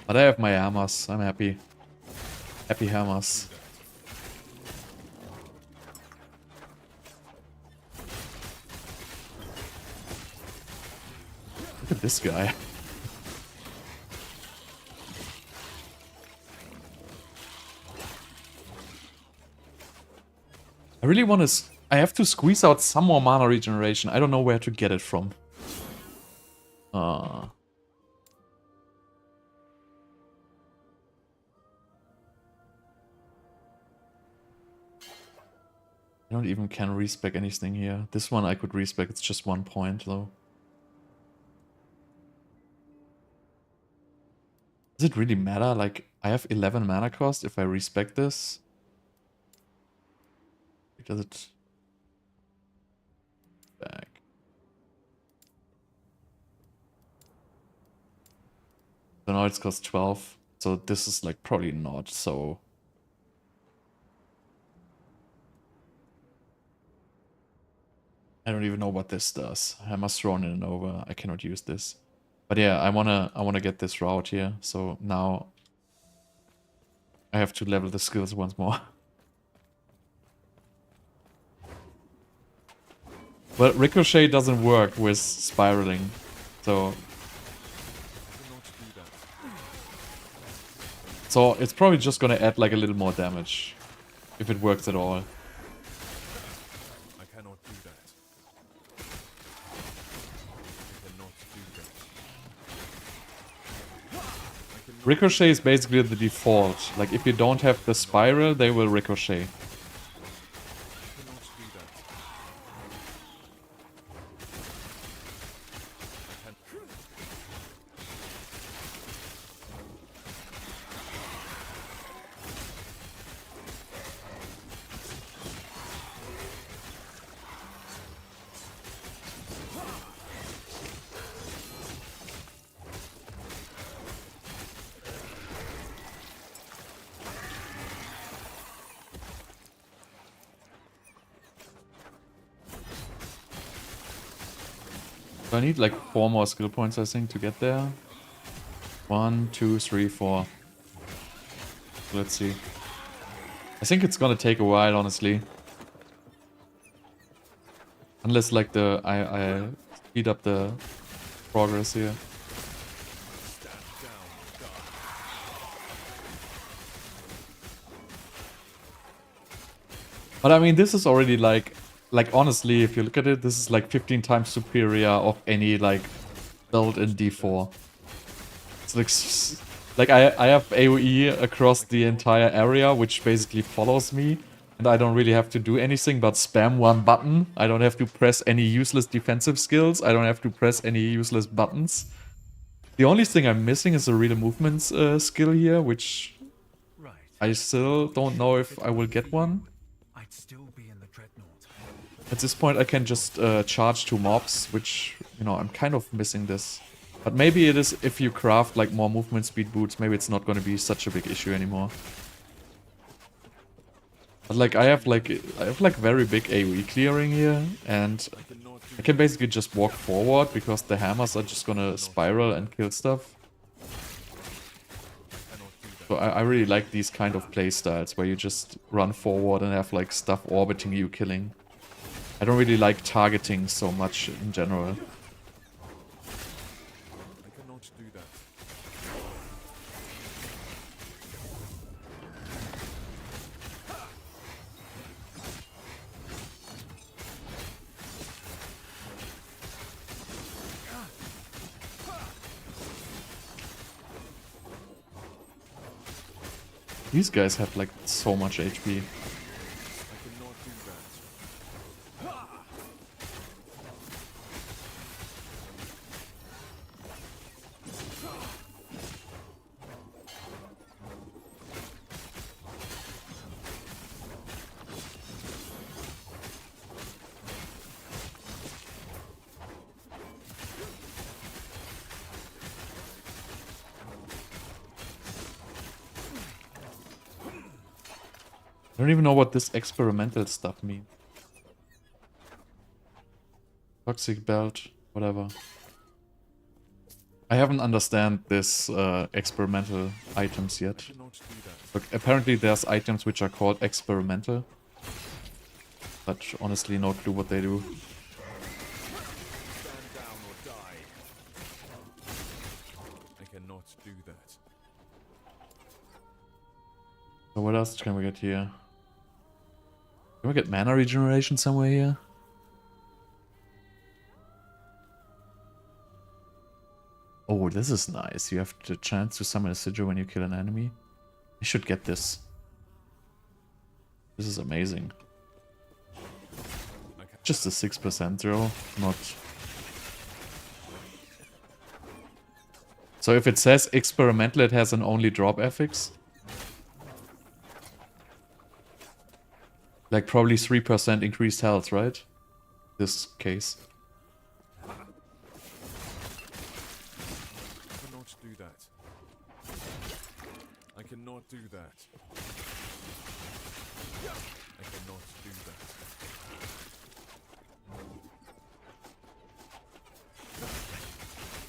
S1: But I have my hammers, I'm happy. Happy hammers. Look at this guy. I really want to... I have to squeeze out some more mana regeneration. I don't know where to get it from. I don't even can respec anything here. This one I could respec, it's just 1 point though. Does it really matter? Like, I have 11 mana cost if I respec this. Does it... back. So now it's cost 12. So this is like probably not so... I don't even know what this does. Hammer's thrown in and over. I cannot use this. But yeah, I wanna get this route here. So now I have to level the skills once more. Well, Ricochet doesn't work with spiraling, so it's probably just gonna add like a little more damage if it works at all.
S3: I cannot do that. I cannot do that.
S1: Ricochet is basically the default. Like if you don't have the spiral, they will ricochet. So I need like 4 more skill points, I think, to get there. 1, 2, 3, 4. Let's see. I think it's gonna take a while, honestly. Unless like I speed up the progress here. But I mean, this is already like honestly, if you look at it, this is like 15 times superior of any like build in D4. It's like I have AoE across the entire area, which basically follows me, and I don't really have to do anything but spam one button. I don't have to press any useless defensive skills. I don't have to press any useless buttons. The only thing I'm missing is a real movements skill here, which I still don't know if I will get one.
S4: I'd still be in the dreadnought.
S1: At this point I can just charge 2 mobs, which, you know, I'm kind of missing this. But maybe it is if you craft like more movement speed boots, maybe it's not going to be such a big issue anymore. But like I have like very big AoE clearing here, and I can basically just walk forward because the hammers are just gonna spiral and kill stuff. So I really like these kind of playstyles where you just run forward and have like stuff orbiting you, killing. I don't really like targeting so much in general.
S3: I cannot do that.
S1: These guys have like so much HP.
S3: I cannot do that.
S1: don't even know what this experimental stuff means. Toxic belt, whatever. I haven't understand this experimental items yet. Look, apparently there's items which are called experimental. But honestly, no clue what they do.
S3: Stand down or die. I cannot do that.
S1: So what else can we get here? Can we get mana regeneration somewhere here? Oh, this is nice. You have the chance to summon a sigil when you kill an enemy. I should get this. This is amazing. Just a 6% throw, not... So if it says experimental, it has an only drop affix? Like probably 3% increased health, right? This case.
S3: I cannot do that. I cannot do that.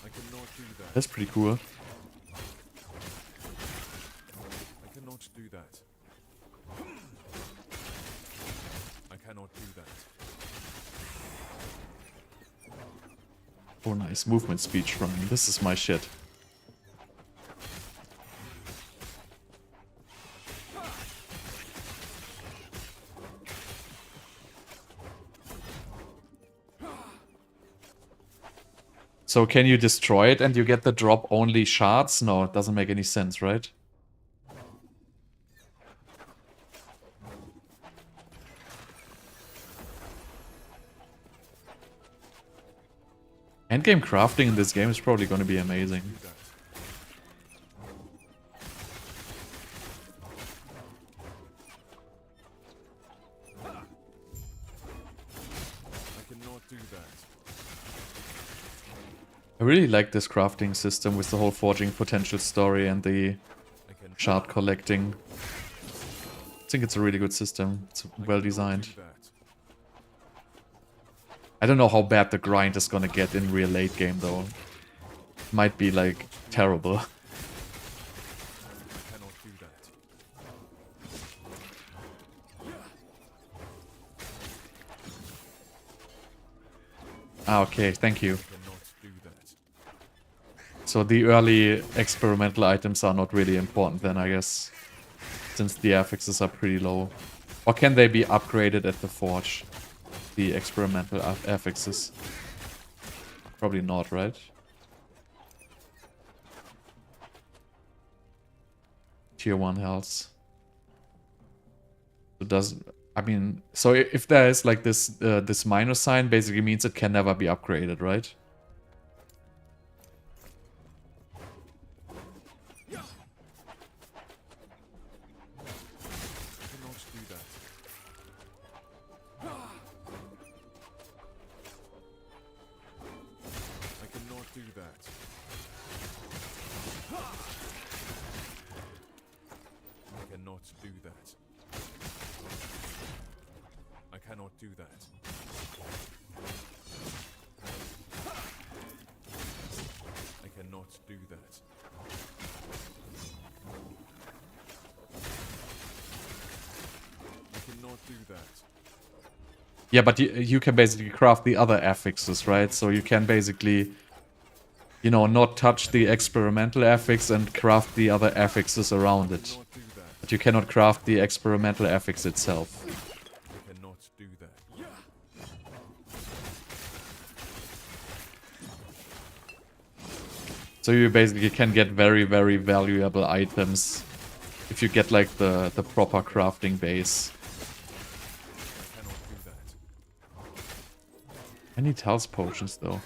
S3: I cannot do that.
S1: That's pretty cool.
S3: I cannot do that. I cannot do that.
S1: Oh, nice. Movement speed shrine. This is my shit. So can you destroy it and you get the drop only shards? No, it doesn't make any sense, right? Endgame crafting in this game is probably going to be amazing. I really like this crafting system with the whole forging potential story and the shard collecting. I think it's a really good system. It's well designed. I don't know how bad the grind is gonna get in real late game though. Might be like terrible. Ah, okay, thank you. So the early experimental items are not really important then, I guess. Since the affixes are pretty low. Or can they be upgraded at the forge? The experimental affixes? Probably not, right? Tier 1 health. So does... I mean, so if there is like this this minus sign, basically means it can never be upgraded, right? Yeah, but you can basically craft the other affixes, right? So you can basically, you know, not touch the experimental affix and craft the other affixes around it. But you cannot craft the experimental affix itself. So you basically can get very, very valuable items if you get like the proper crafting base. I need health potions though.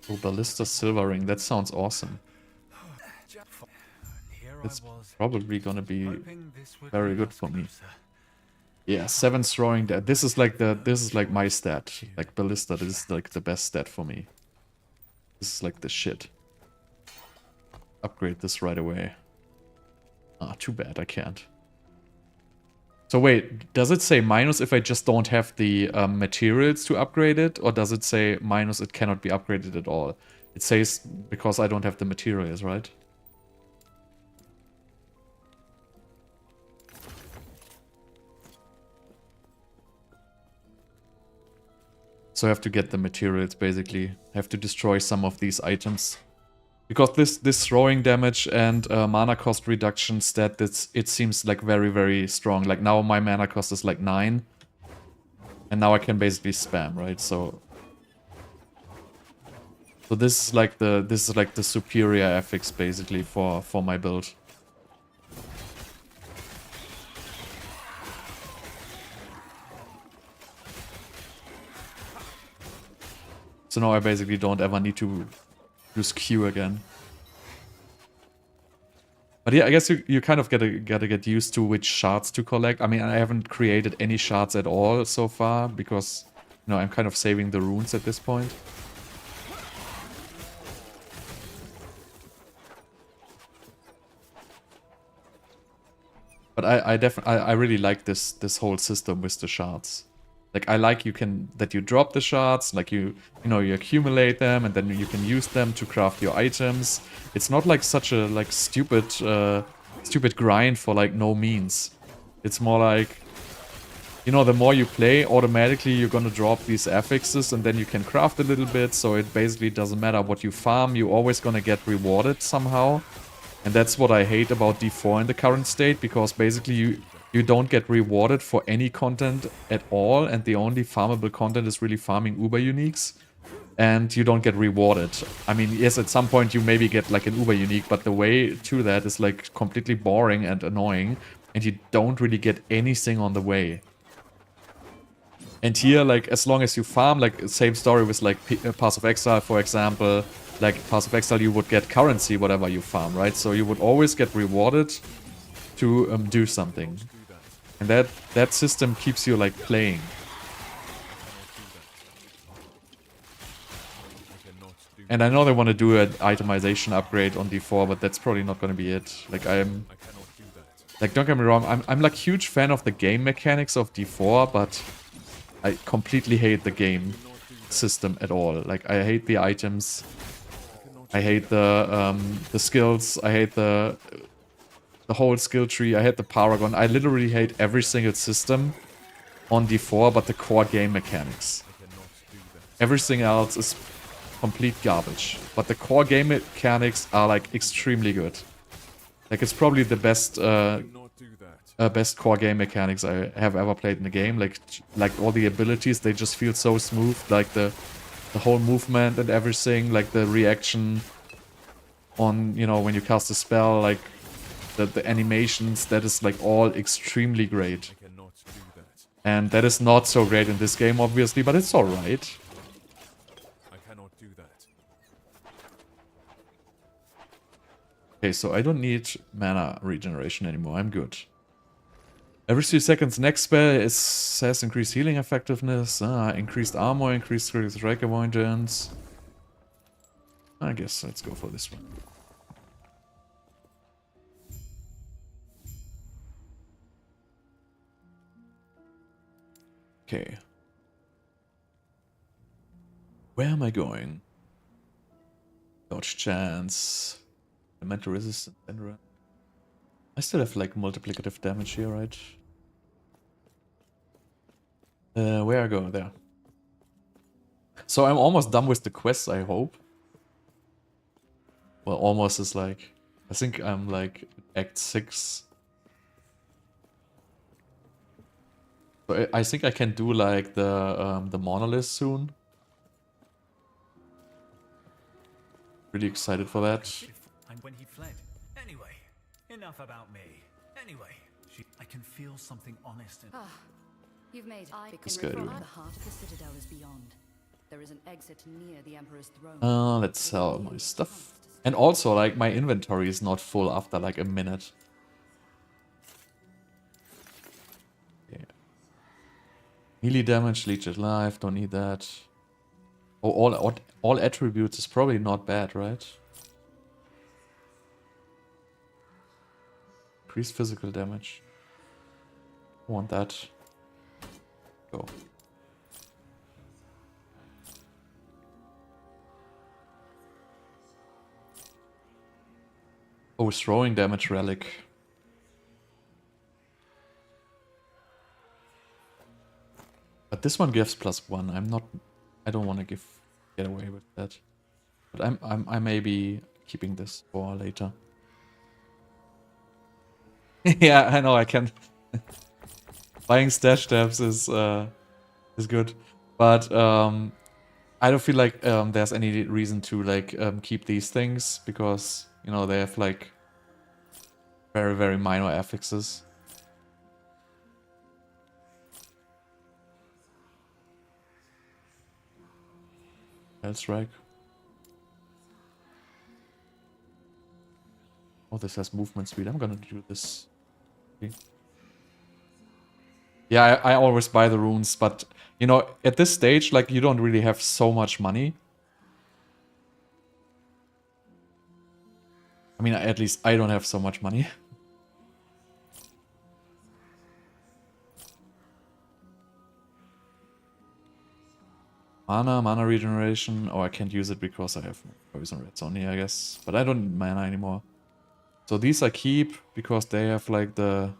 S1: Oh, Ballista Silver Ring, that sounds awesome. It's probably gonna be very good for me. Yeah, 7 throwing that. This is like my stat. Like Ballista, this is like the best stat for me. This is like the shit. upgrade this right away. Ah, too bad, I can't. So wait, does it say minus if I just don't have the materials to upgrade it? Or does it say minus it cannot be upgraded at all? It says because I don't have the materials, right? So I have to get the materials, basically. I have to destroy some of these items. Because this throwing damage and mana cost reduction stat, it seems like very, very strong. Like now my mana cost is like 9. And now I can basically spam, right? So this is like the superior affix basically for my build. So now I basically don't ever need to use Q again. But yeah, I guess you kind of gotta get used to which shards to collect. I mean, I haven't created any shards at all so far because, you know, I'm kind of saving the runes at this point. But I really like this whole system with the shards. Like I like that you drop the shards, like you accumulate them and then you can use them to craft your items. It's not like such a like stupid grind for like no means. It's more like, you know, the more you play, automatically you're gonna drop these affixes and then you can craft a little bit, so it basically doesn't matter what you farm, you're always gonna get rewarded somehow. And that's what I hate about D4 in the current state, because basically you don't get rewarded for any content at all, and the only farmable content is really farming Uber Uniques, and you don't get rewarded. I mean, yes, at some point you maybe get like an Uber Unique, but the way to that is like completely boring and annoying, and you don't really get anything on the way. And here, like, as long as you farm, like, same story with like Pass of Exile, for example. Like, Pass of Exile, you would get currency, whatever you farm, right? So you would always get rewarded to do something. And that system keeps you, like, playing. And I know they want to do an itemization upgrade on D4, but that's probably not going to be it. Like, like, don't get me wrong, I'm like, huge fan of the game mechanics of D4, but I completely hate the game system at all. Like, I hate the items. I hate the skills. I hate the whole skill tree. I hate the Paragon. I literally hate every single system on D4 but the core game mechanics. Everything else is complete garbage. But the core game mechanics are like extremely good. Like it's probably the best best core game mechanics I have ever played in the game. Like all the abilities, they just feel so smooth. Like the whole movement and everything, like the reaction on, you know, when you cast a spell, like the animations, that is like all extremely great. And that is not so great in this game, obviously, but it's alright. Okay, so I don't need mana regeneration anymore, I'm good. Every 3 seconds, next spell says increased healing effectiveness, increased armor, increased strike avoidance. I guess let's go for this one. Okay. Where am I going? Dodge chance. Elemental resistance. I still have like multiplicative damage here, right? Where I go? There. So I'm almost done with the quests, I hope. Well, almost is like... I think I'm like Act 6. So I think I can do like the Monoliths soon. Really excited for that.
S4: And when he fled. Anyway, enough about me. Anyway, I can feel something honest in...
S6: You've made I
S1: Let's go.
S6: The heart of the citadel is beyond. There is an exit near the Emperor's throne.
S1: Let's sell my stuff. And also, like, my inventory is not full after like a minute. Yeah. Melee damage, leech at life, don't need that. Oh, all attributes is probably not bad, right? Increase physical damage. I want that. Go. Oh, throwing damage relic. But this one gives +1. I don't want to get away with that. But I may be keeping this for later. Yeah, I know I can. Buying stash tabs is good, but I don't feel like there's any reason to like keep these things because you know they have like very minor affixes. That's right. Oh, this has movement speed. I'm gonna do this. Okay. Yeah, I always buy the runes, but you know, at this stage, like you don't really have so much money. I mean, at least I don't have so much money. Mana regeneration. Oh, I can't use it because I have poison reds on here, I guess. But I don't need mana anymore. So these I keep because they have like the...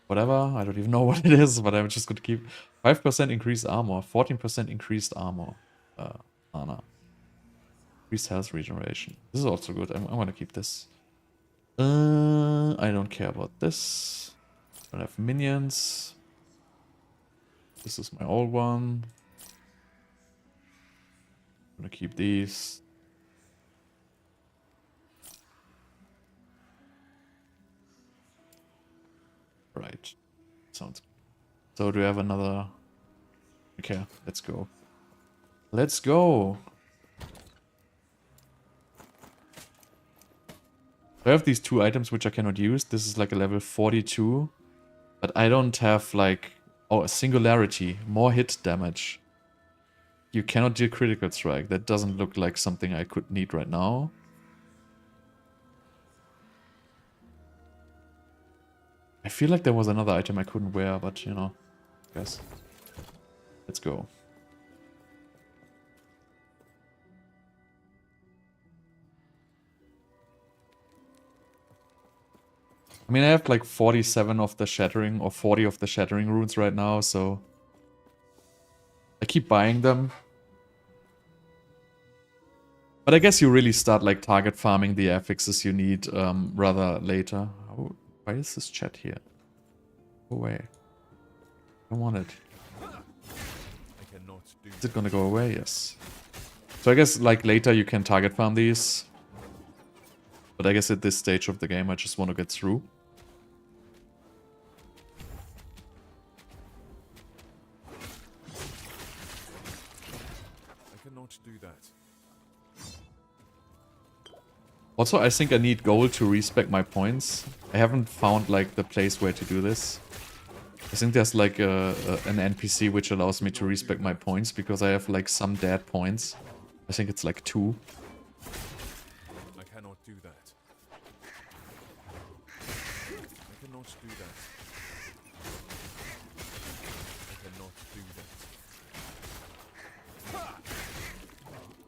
S1: whatever, I don't even know what it is, but I'm just gonna keep 5% increased armor, 14% increased armor, mana. Increased health regeneration. This is also good. I'm gonna keep this. I don't care about this. I don't have minions. This is my old one. I'm gonna keep these. Right. Sounds good. So do we have another? Okay, let's go. Let's go. I have these 2 items which I cannot use. This is like a level 42. But I don't have like... oh, a singularity. More hit damage. You cannot do critical strike. That doesn't look like something I could need right now. I feel like there was another item I couldn't wear, but you know, I guess. Let's go. I mean, I have like 47 of the shattering or 40 of the shattering runes right now, so I keep buying them. But I guess you really start like target farming the affixes you need rather later. Oh, why is this chat here? Go away. I want it. Is it gonna go away? Yes. So I guess like later you can target farm these. But I guess at this stage of the game I just want to get through.
S3: I cannot do that.
S1: Also, I think I need gold to respec my points. I haven't found like the place where to do this. I think there's like an NPC which allows me to respec my points because I have like some dead points. I think it's like 2.
S3: I cannot do that. I cannot do that. I cannot do that.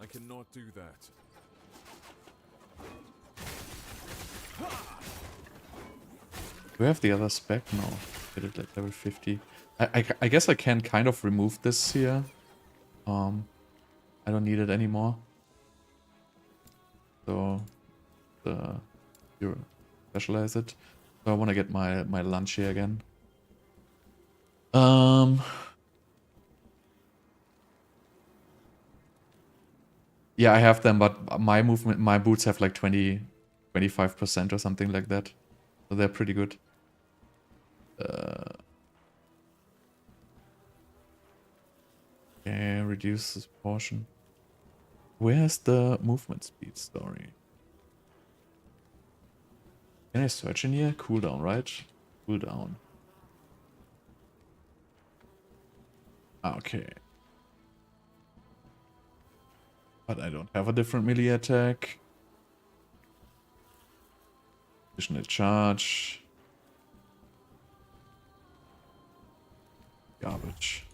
S3: I cannot do that.
S1: Do I have the other spec? No. Did it at level 50. I guess I can kind of remove this here. I don't need it anymore. So you specialize it. So I want to get my lunch here again. Yeah, I have them, but my boots have like 25% or something like that. So they're pretty good. Okay, reduce this portion. Where's the movement speed story? Can I search in here? Cooldown, right? Cooldown. Okay. But I don't have a different melee attack. Additional charge. Garbage.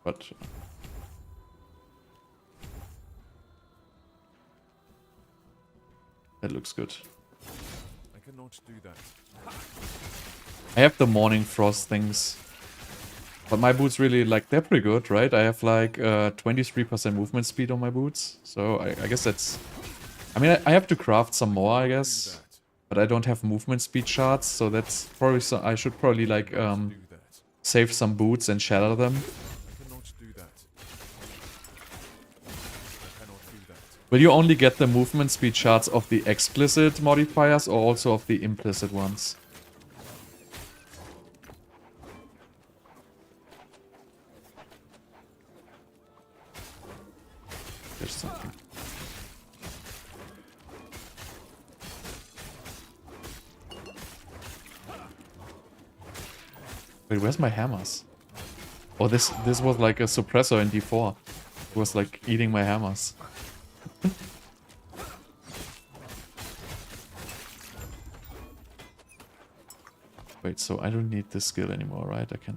S1: But that looks good.
S3: I cannot do that.
S1: I have the morning frost things. But my boots really, like, they're pretty good, right? I have like 23% movement speed on my boots. So I guess that's... I mean, I have to craft some more, I guess. But I don't have movement speed shards, so that's probably... So I should probably, like, save some boots and shatter them.
S3: I cannot do that. I cannot do that.
S1: Will you only get the movement speed shards of the explicit modifiers or also of the implicit ones? There's something. Wait, where's my hammers? Oh, this was like a suppressor in D4. It was like eating my hammers. Wait, so I don't need this skill anymore, right? I can...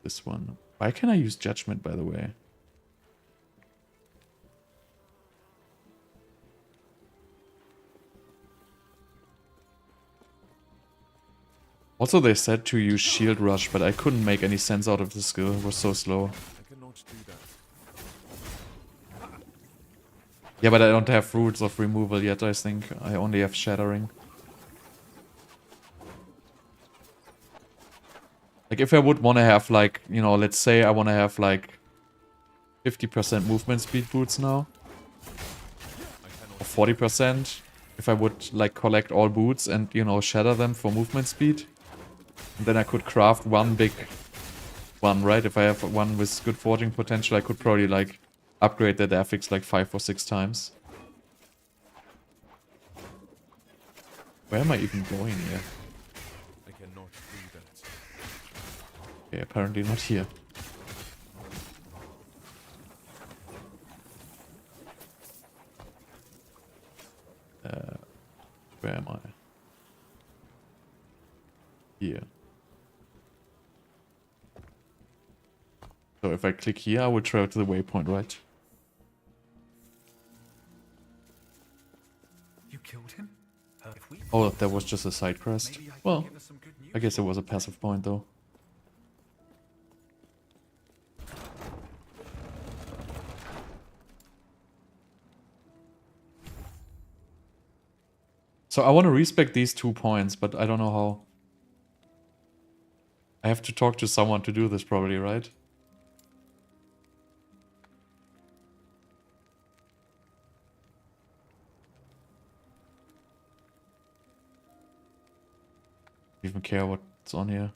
S1: This one. Why can I use judgment, by the way? Also, they said to use shield rush, but I couldn't make any sense out of the skill. It was so slow.
S3: I cannot do that.
S1: Yeah, but I don't have roots of removal yet, I think. I only have shattering. Like, if I would want to have, like, you know, let's say I want to have, like, 50% movement speed boots now. Or 40%. If I would, like, collect all boots and, you know, shatter them for movement speed. And then I could craft one big one, right? If I have one with good forging potential, I could probably, like, upgrade that affix, like, 5 or 6 times. Where am I even going here?
S3: I cannot do that.
S1: Okay, apparently not here. Where am I? Here. So if I click here, I will travel to the waypoint, right?
S4: You killed him? If we
S1: Oh, that was just a side quest.
S4: maybe I can
S1: Well,
S4: give us some good news.
S1: I guess it was a passive point, though. So I want to respec these 2 points, but I don't know how. I have to talk to someone to do this probably, right? Even care what's on here.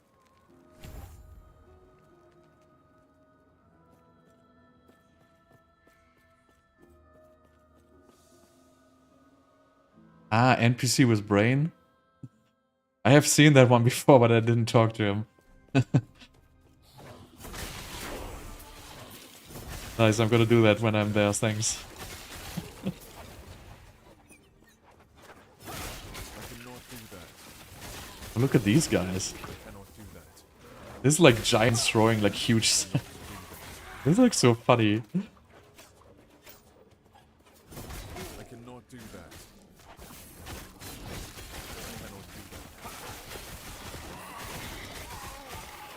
S1: Ah, NPC with brain. I have seen that one before, but I didn't talk to him. Nice, I'm gonna do that when I'm there, thanks.
S3: I cannot do that.
S1: Oh, look at these guys.
S3: I cannot do that.
S1: This is like giants throwing like huge... This is like so funny.
S3: I cannot do that. I cannot do that.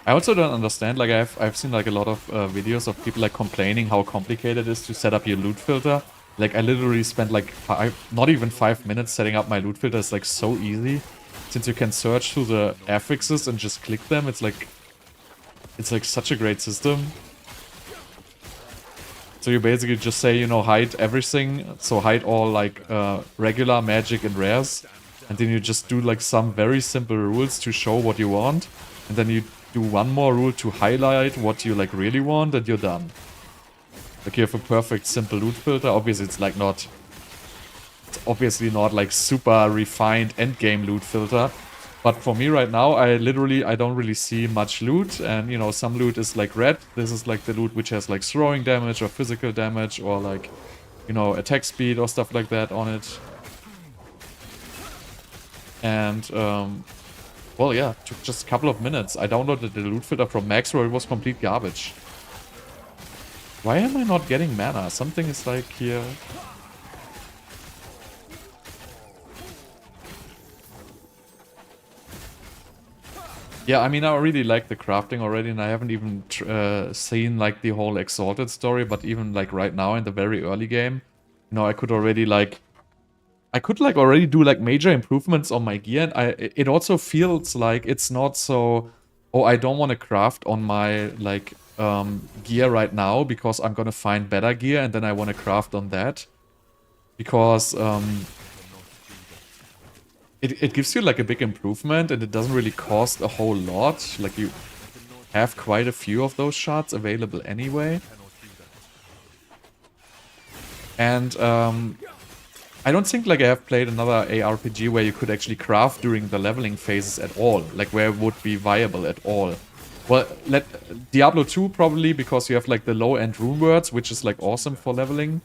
S1: I also don't understand, like I've seen like a lot of videos of people like complaining how complicated it is to set up your loot filter. Like I literally spent like not even 5 minutes setting up my loot filter. It's like so easy. Since you can search through the affixes and just click them, it's like such a great system. So you basically just say, you know, hide everything. So hide all like regular, magic and rares. And then you just do like some very simple rules to show what you want. And then you do one more rule to highlight what you like really want and you're done. Like you have a perfect simple loot filter. Obviously it's like not... It's obviously not like super refined endgame loot filter. But for me right now, I don't really see much loot. And, you know, some loot is like red. This is like the loot which has like throwing damage or physical damage or like you know, attack speed or stuff like that on it. And, well, yeah, took just a couple of minutes. I downloaded the loot filter from Max where it was complete garbage. Why am I not getting mana? Something is like here. Yeah, I mean, I really like the crafting already, and I haven't even seen like the whole Exalted story, but even like right now in the very early game, you know, I could already like already do like major improvements on my gear, and it also feels like it's not so, oh, I don't want to craft on my like gear right now because I'm gonna find better gear and then I want to craft on that, because it gives you like a big improvement and it doesn't really cost a whole lot. Like you have quite a few of those shards available anyway. And I don't think like I have played another ARPG where you could actually craft during the leveling phases at all. Like where it would be viable at all. Well, Diablo 2 probably, because you have like the low-end rune words, which is like awesome for leveling.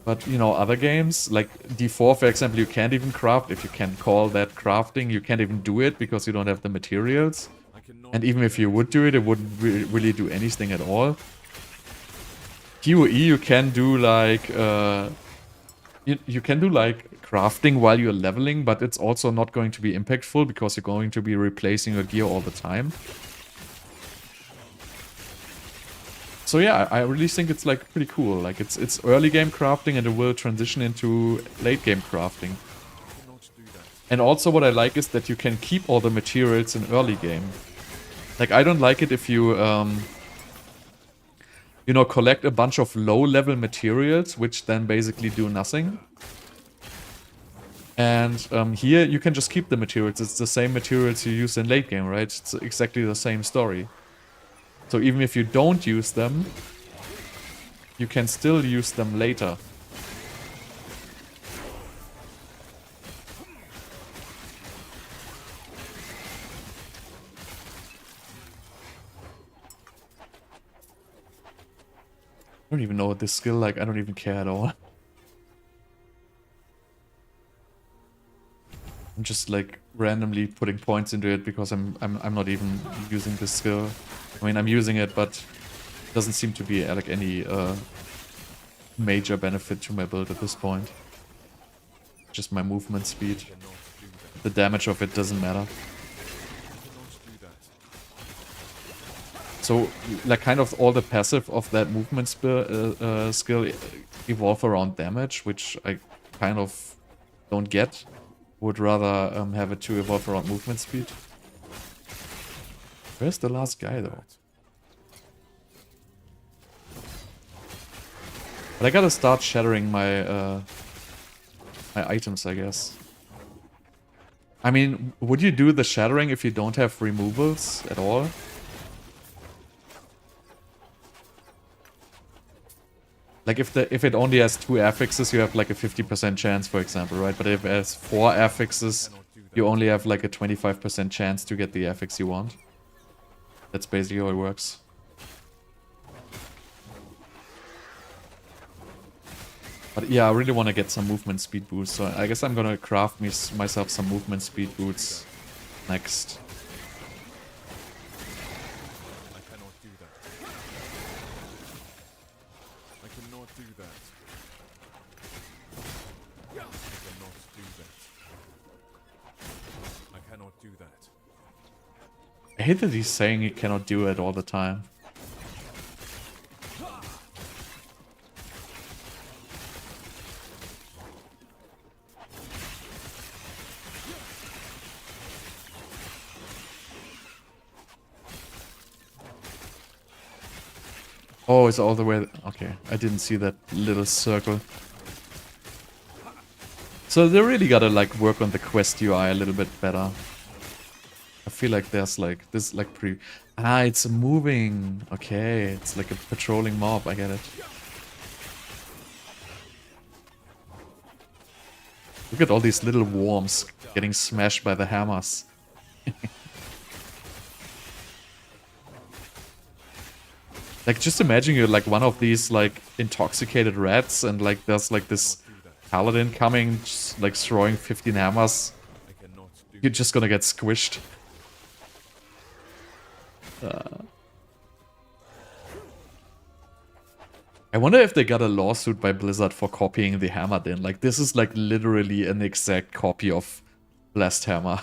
S1: But, you know, other games, like D4, for example, you can't even craft. If you can call that crafting, you can't even do it because you don't have the materials. And even if you would do it, it wouldn't really do anything at all. PoE, you can do like... You can do like crafting while you're leveling, but it's also not going to be impactful because you're going to be replacing your gear all the time. So yeah, I really think it's like pretty cool. Like it's early game crafting and it will transition into late game crafting. And also what I like is that you can keep all the materials in early game. Like I don't like it if you you know, collect a bunch of low level materials which then basically do nothing. And here you can just keep the materials. It's the same materials you use in late game, right? It's exactly the same story. So even if you don't use them, you can still use them later. I don't even know what this skill like. I don't even care at all. I'm just like randomly putting points into it because I'm not even using this skill. I mean, I'm using it, but it doesn't seem to be like any major benefit to my build at this point. Just my movement speed. The damage of it doesn't matter. So, like, kind of all the passive of that movement skill evolve around damage, which I kind of don't get. Would rather have it to evolve around movement speed. Where's the last guy, though? But I gotta start shattering my my items, I guess. I mean, would you do the shattering if you don't have removals at all? Like if it only has 2 affixes, you have like a 50% chance, for example, right? But if it has 4 affixes, you only have like a 25% chance to get the affix you want. That's basically how it works. But yeah, I really want to get some movement speed boosts, so I guess I'm gonna craft myself some movement speed boots next.
S3: I cannot do that. I cannot do that. I cannot do that. I cannot do that.
S1: I hate that he's saying he cannot do it all the time. Oh, it's all the way... Okay, I didn't see that little circle. So they really gotta like work on the quest UI a little bit better. I feel like there's like... This like Ah, it's moving. Okay, it's like a patrolling mob, I get it. Look at all these little worms getting smashed by the hammers. Like, just imagine you're like one of these like intoxicated rats, and like there's like this Paladin coming, just, like throwing 15 hammers.
S3: I cannot do
S1: You're just gonna get squished. I wonder if they got a lawsuit by Blizzard for copying the Hammerdin. Like, this is like literally an exact copy of Blast Hammer.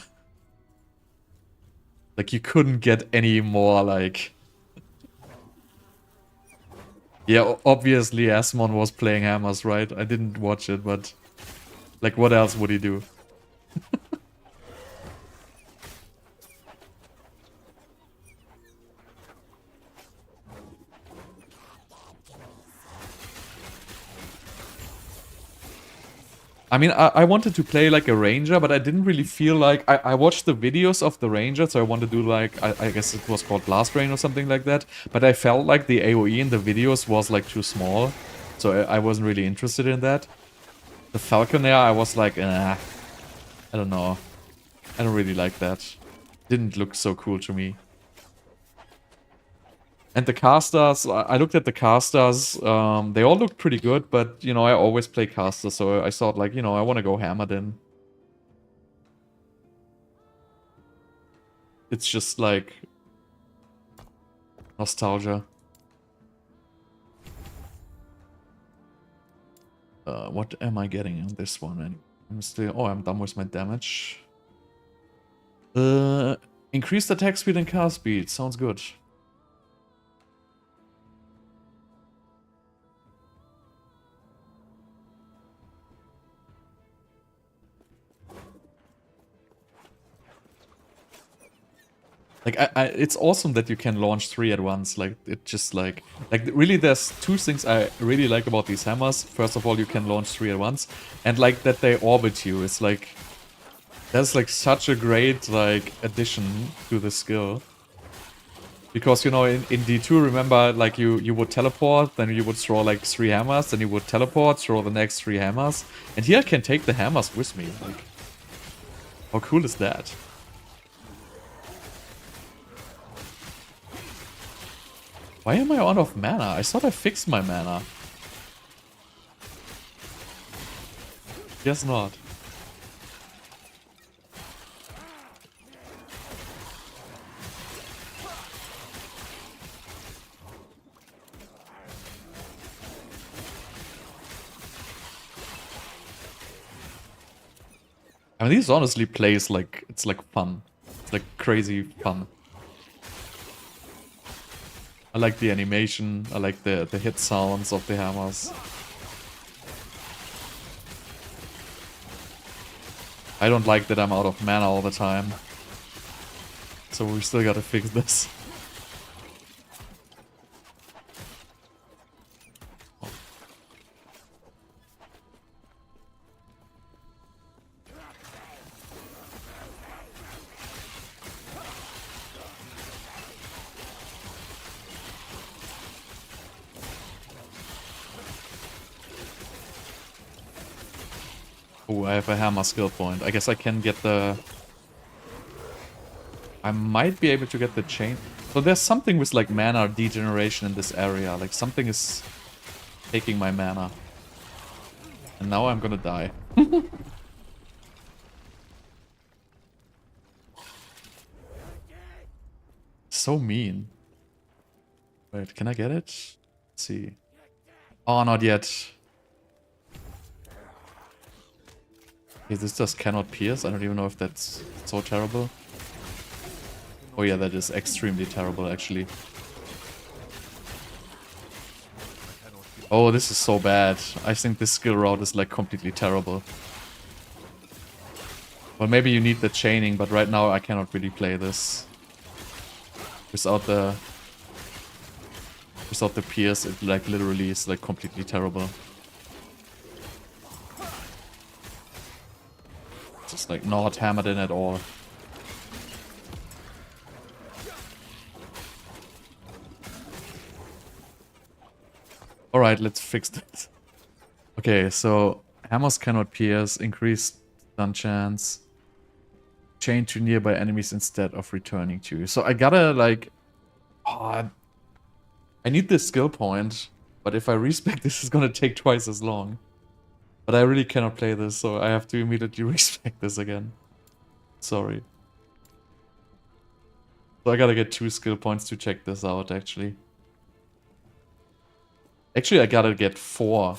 S1: Like, you couldn't get any more, like... Yeah, obviously Asmon was playing hammers, right? I didn't watch it, but... Like, what else would he do? I mean, I wanted to play like a ranger, but I didn't really feel like... I watched the videos of the ranger, so I wanted to do like... I guess it was called Blast Rain or something like that. But I felt like the AoE in the videos was like too small. So I wasn't really interested in that. The Falconer, I was like, I don't know. I don't really like that. Didn't look so cool to me. And the casters, I looked at the casters, they all looked pretty good, but, you know, I always play casters, so I thought, like, you know, I want to go Hammerdin. It's just, like, nostalgia. What am I getting on this one? And I'm still... Oh, I'm done with my damage. Increased attack speed and cast speed. Sounds good. Like, it's awesome that you can launch 3 at once. Like, it just like really there's 2 things I really like about these hammers. First of all, you can launch 3 at once. And like that they orbit you. It's like, that's like such a great like addition to the skill. Because, you know, in D2, remember, like you would teleport, then you would throw like 3 hammers, then you would teleport, throw the next 3 hammers. And here I can take the hammers with me. Like, how cool is that? Why am I out of mana? I thought I fixed my mana. Guess not. I mean, these honestly plays like, it's like fun. It's like crazy fun. I like the animation, I like the hit sounds of the hammers. I don't like that I'm out of mana all the time. So we still gotta fix this. Oh, I have a hammer skill point. I guess I can get the... I might be able to get the chain. So there's something with like mana degeneration in this area. Like something is taking my mana. And now I'm gonna die. So mean. Wait, can I get it? Let's see. Oh, not yet. Okay, this just cannot pierce. I don't even know if that's so terrible. Oh yeah, that is extremely terrible, actually. Oh, this is so bad. I think this skill route is like completely terrible. Well, maybe you need the chaining, but right now I cannot really play this. Without the pierce, it like literally is like completely terrible. Just like not hammered in at all. Alright, let's fix this. Okay, so hammers cannot pierce, increase stun chance, chain to nearby enemies instead of returning to you. So I gotta like... Oh, I need this skill point, but if I respec this is gonna take twice as long. But I really cannot play this, so I have to immediately respec this again. Sorry. So I gotta get 2 skill points to check this out, actually. Actually, I gotta get 4.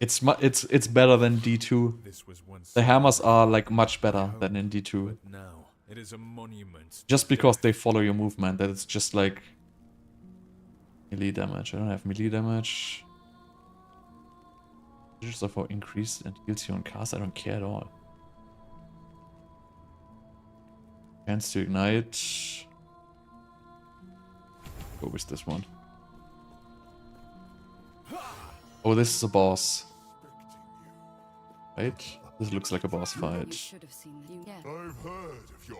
S1: It's better than D2.
S3: This was once
S1: The hammers are like much better than in D2.
S3: but now it is a monument.
S1: Just because they follow your movement, that it's just like melee damage. I don't have melee damage. Just for increased and heals you on cast. I don't care at all. Chance to ignite. Go with this one. Oh, this is a boss. Right? This looks like a boss
S6: You
S1: fight.
S6: should have seen you. Yeah.
S7: I've heard of your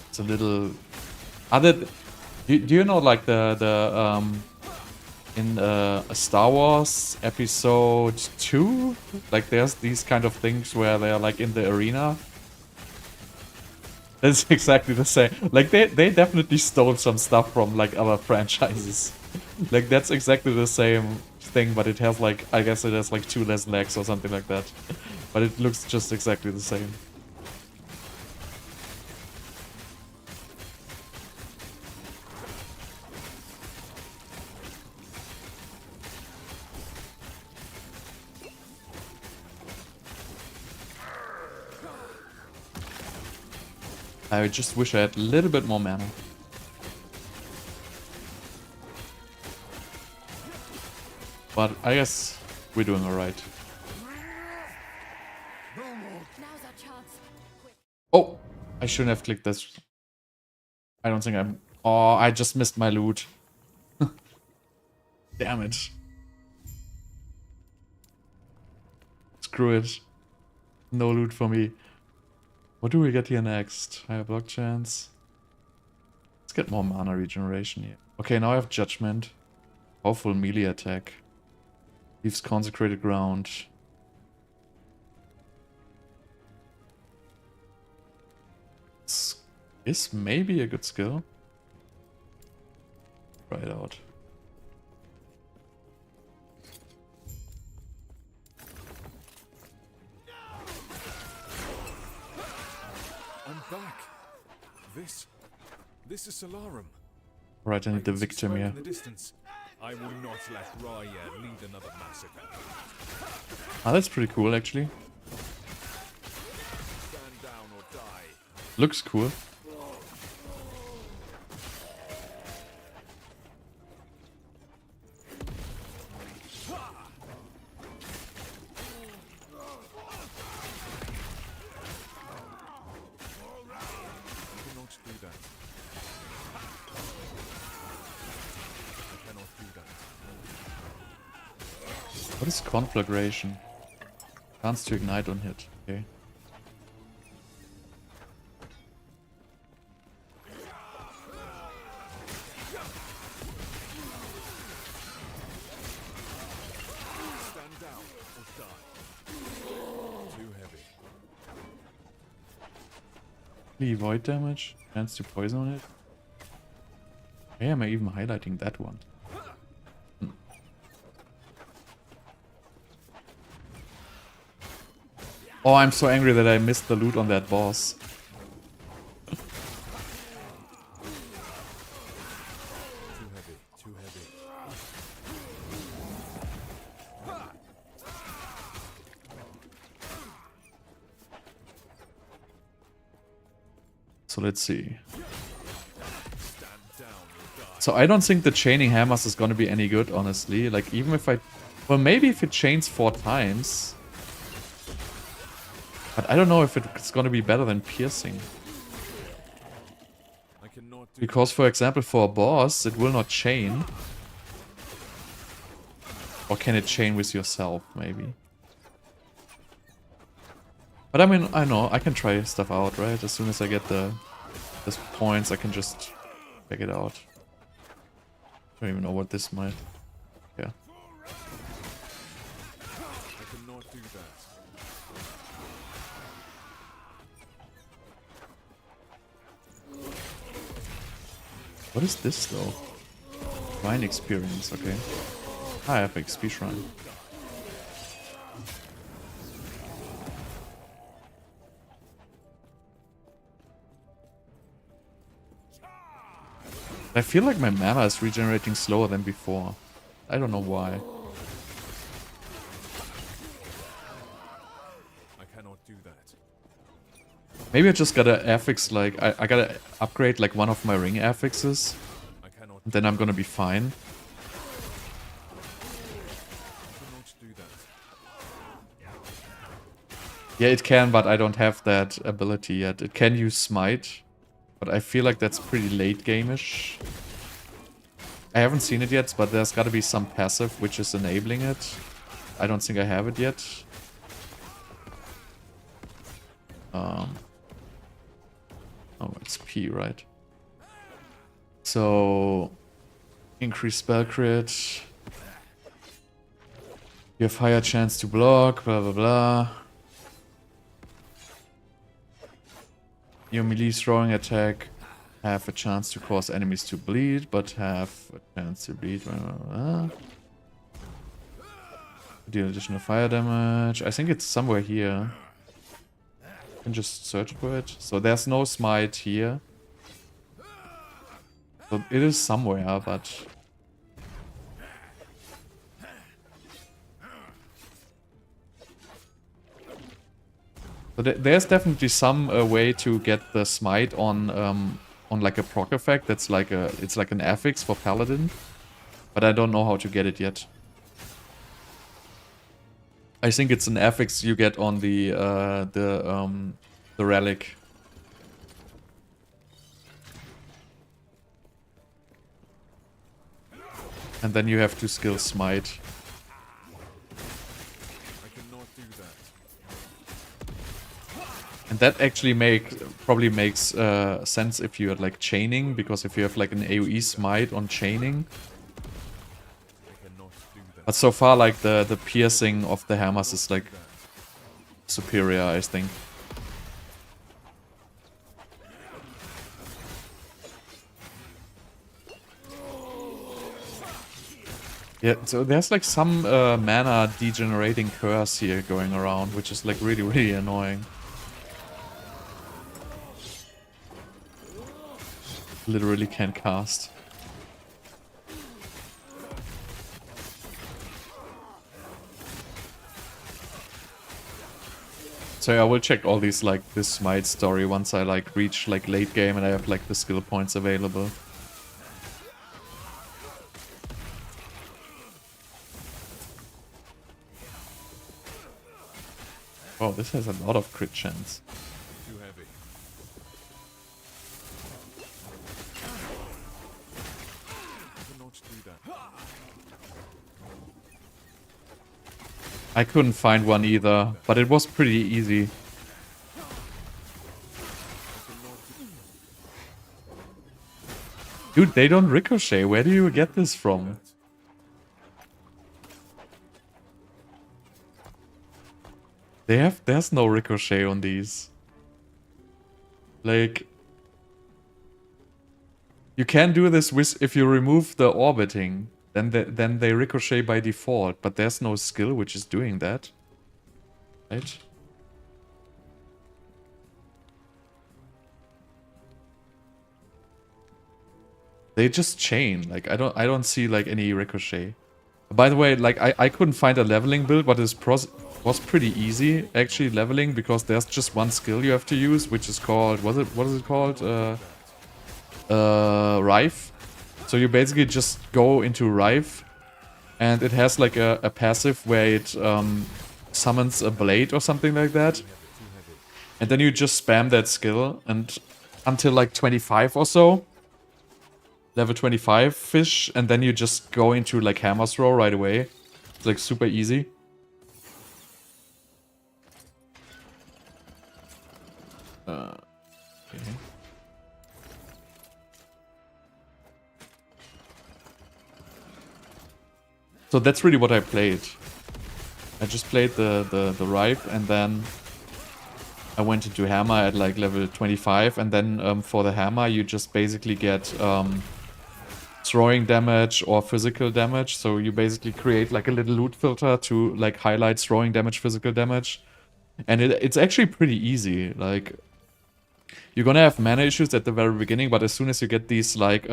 S1: It's a little. Other. Do you know like the in Star Wars Episode 2? Like there's these kind of things where they're like in the arena. That's exactly the same. Like they definitely stole some stuff from like other franchises. Like that's exactly the same thing, but it has like, I guess it has like 2 less legs or something like that. But it looks just exactly the same. I just wish I had a little bit more mana. But I guess we're doing alright.
S6: Now's our chance. Quick.
S1: Oh! I shouldn't have clicked this. I don't think I'm... Oh, I just missed my loot. Damn it. Screw it. No loot for me. What do we get here next? Higher block chance. Let's get more mana regeneration here. Okay, now I have Judgment. Powerful melee attack. Leaves consecrated ground. This may be a good skill. Try it out.
S3: I'm back. This is Solarum.
S1: Right, I need the
S3: can see
S1: victim
S3: smoke
S1: here.
S3: in the distance. I will not let Raya lead another massacre.
S1: Ah, that's pretty cool actually.
S3: Stand down or die.
S1: Looks cool.
S3: I cannot do that. I cannot do that.
S1: What is conflagration? Chance to ignite on hit. Okay.
S3: Stand down or die. Too heavy.
S1: Any void damage? Chance to poison on it? Why am I even highlighting that one? Oh, I'm so angry that I missed the loot on that boss.
S3: Too heavy. Too heavy.
S1: So let's see.
S3: Stand down or die.
S1: So I don't think the chaining hammers is gonna be any good, honestly. Like even if I... Well, maybe if it chains 4 times. But I don't know if it's gonna be better than piercing.
S3: I cannot do
S1: Because, for example, for a boss, it will not chain. Or can it chain with yourself, maybe? But I mean, I know, I can try stuff out, right? As soon as I get the points, I can just check it out. I don't even know what this might... Yeah.
S3: I cannot do that.
S1: What is this, though? Shrine experience, okay. I have XP shrine. I feel like my mana is regenerating slower than before. I don't know why.
S3: I cannot do that.
S1: Maybe I just gotta affix, like, I gotta upgrade, like, one of my ring affixes.
S3: I cannot
S1: Then I'm gonna be fine.
S3: do that.
S1: Yeah, it can, but I don't have that ability yet. It can use Smite, but I feel like that's pretty late game-ish. I haven't seen it yet, but there's gotta be some passive which is enabling it. I don't think I have it yet. Oh, it's P, right? So, increase spell crit. You have higher chance to block, blah blah blah. Your melee throwing attack have a chance to cause enemies to bleed, but have a chance to bleed. Blah, blah, blah. Deal additional fire damage. I think it's somewhere here. I can just search for it. So there's no smite here. So it is somewhere, but... So there's definitely some way to get the smite on like a proc effect. That's like it's like an affix for Paladin, but I don't know how to get it yet. I think it's an affix you get on the relic. And then you have to skill smite.
S3: I cannot do that.
S1: And that actually probably makes sense if you're like chaining, because if you have like an AoE smite on chaining.
S3: I cannot do that.
S1: But so far, like the piercing of the hammers is like superior, I think. Yeah, so there's like some mana degenerating curse here going around, which is like really, really annoying. Literally can't cast. So yeah, I will check all these, like, this smite story once I like reach like late game and I have like the skill points available. Oh, this has a lot of crit chance.
S3: Too heavy. I cannot do that.
S1: I couldn't find one either, but it was pretty easy. Dude, they don't ricochet. Where do you get this from? There's no ricochet on these. Like, you can do this with, if you remove the orbiting, then they ricochet by default, but there's no skill which is doing that. Right? They just chain. Like, I don't see like any ricochet. By the way, like I couldn't find a leveling build, but was pretty easy actually leveling, because there's just one skill you have to use, which is called, what is it called? Rife. So you basically just go into Rife, and it has like a passive where it summons a blade or something like that. And then you just spam that skill, and until like 25 or so. Level 25 fish, and then you just go into like hammer throw right away. It's like super easy. Okay. So that's really what I played. I just played the Ripe, and then I went into Hammer at like level 25, and then for the Hammer you just basically get throwing damage or physical damage. So you basically create like a little loot filter to like highlight throwing damage, physical damage. And it's actually pretty easy. Like, you're gonna have mana issues at the very beginning, but as soon as you get these like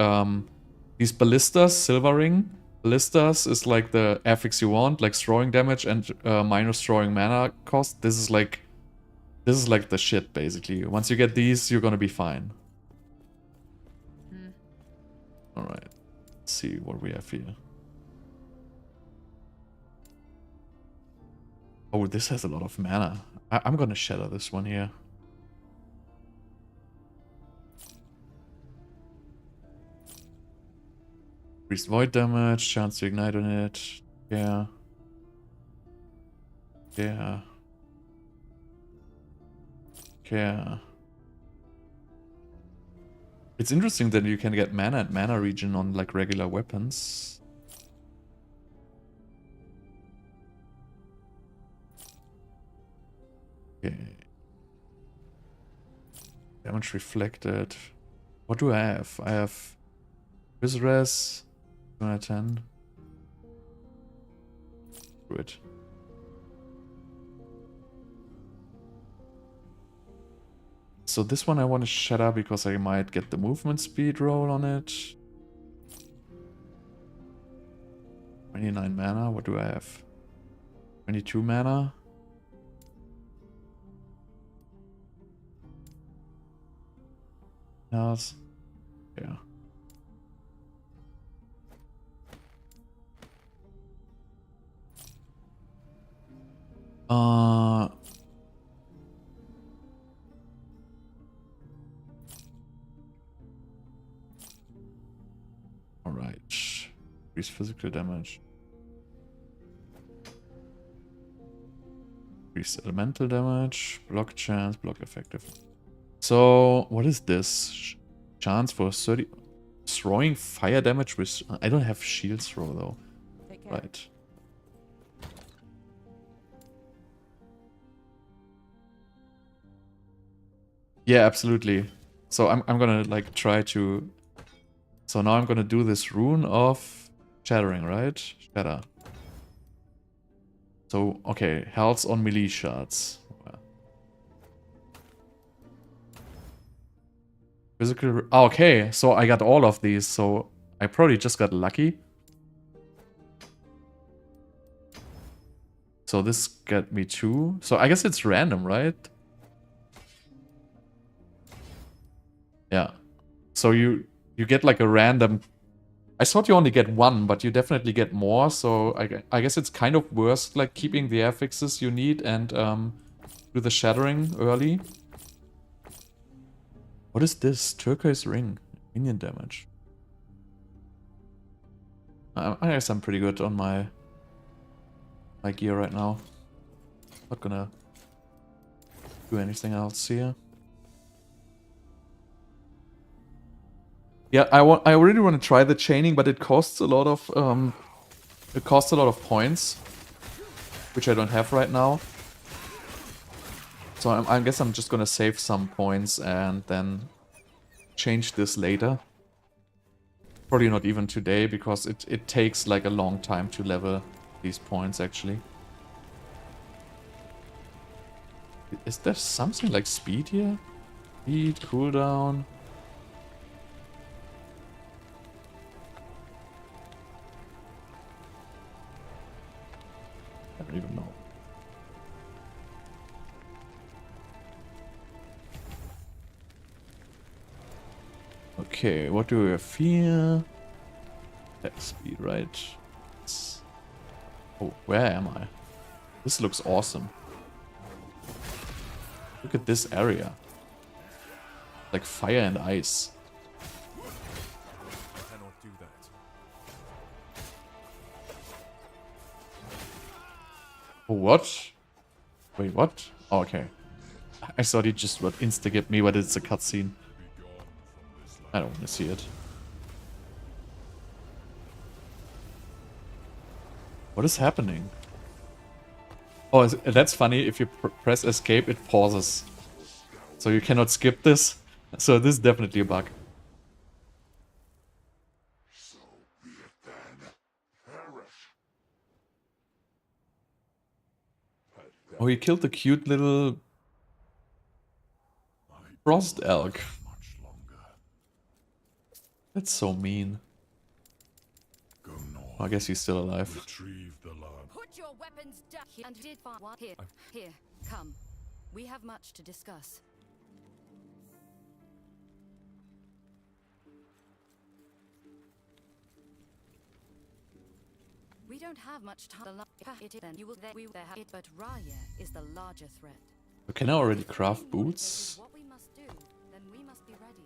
S1: these ballistas, silver ring ballistas is like the affix you want, like throwing damage and minus throwing mana cost. This is like the shit basically. Once you get these, you're gonna be fine. All right, let's see what we have here. Oh, this has a lot of mana. I'm gonna shatter this one here. Increased void damage, chance to ignite on it. Yeah. Yeah. Yeah. It's interesting that you can get mana and mana regen on like regular weapons. Okay. Damage reflected. What do I have? I have Res, 210. Do it. So this one I want to shatter because I might get the movement speed roll on it. 29 mana. What do I have? 22 mana. Yes. Yeah. Alright. Increase physical damage. Increase elemental damage. Block chance, block effective. So, what is this? Chance for 30... Throwing fire damage with... I don't have shield throw though.
S2: Take care.
S1: Right. Yeah, absolutely. So I'm gonna like try to... So now I'm gonna do this rune of shattering, right? Shatter. So, okay, health on melee shards. Physical... Oh, okay, so I got all of these, so I probably just got lucky. So this got me 2. So I guess it's random, right? Yeah. So you get like a random... I thought you only get 1, but you definitely get more. So I guess it's kind of worth like keeping the affixes you need and do the shattering early. What is this? Turquoise ring. Minion damage. I guess I'm pretty good on my gear right now. Not gonna do anything else here. Yeah, I really want to try the chaining, but it costs a lot of points, which I don't have right now. So I guess I'm just gonna save some points and then change this later. Probably not even today, because it takes like a long time to level these points actually. Is there something like speed here? Speed, cooldown. I don't even know. Okay, what do we have here? Attack speed, right? Oh, where am I? This looks awesome. Look at this area. Like fire and ice.
S3: I cannot do that.
S1: Oh, what? Wait, what? Oh, okay. I thought he just would insta-get me, but it's a cutscene. I don't want to see it. What is happening? Oh, that's funny. If you press escape, it pauses. So you cannot skip this. So this is definitely a bug. Oh, he killed the cute little frost elk. That's so mean. I guess he's still alive.
S3: Retrieve the lab.
S6: Put your weapons down. And did find one here. Here, come. We have much to discuss. We don't have much time. Then you will there we there have it, but Raya is the larger threat.
S1: Can I already craft boots?
S6: What we must do, then we must be ready.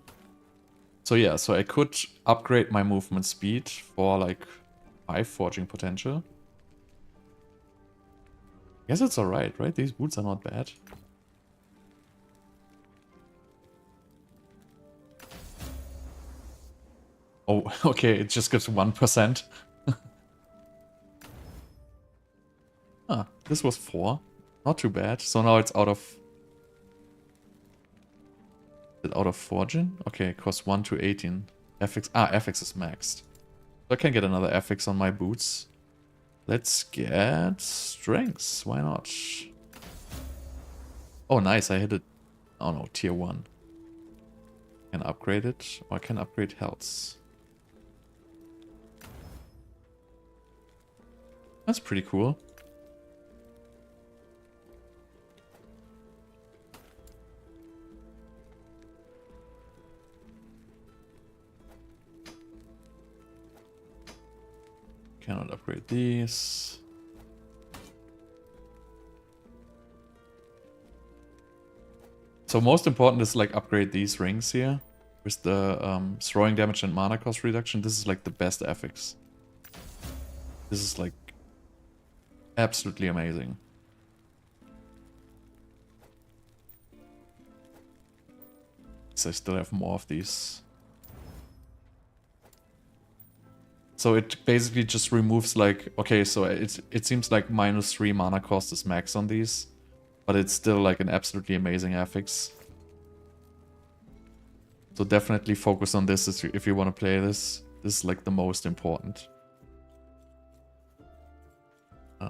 S1: So yeah, so I could upgrade my movement speed for like 5 forging potential. I guess it's alright, right? These boots are not bad. Oh, okay, it just gives 1%. Ah, this was 4. Not too bad. So now it's out of... Is it out of forging? Okay, it costs 1 to 18. FX... Ah, FX is maxed. So I can get another FX on my boots. Let's get strengths. Why not? Oh, nice. I hit it. Oh no, tier 1. Can upgrade it. Or I can upgrade health. That's pretty cool. Cannot upgrade these. So most important is like upgrade these rings here. With the throwing damage and mana cost reduction. This is like the best affix. This is like absolutely amazing. So I still have more of these. So it basically just removes like, okay, so it seems like -3 mana cost is max on these, but it's still like an absolutely amazing affix. So definitely focus on this if you want to play this. This is like the most important.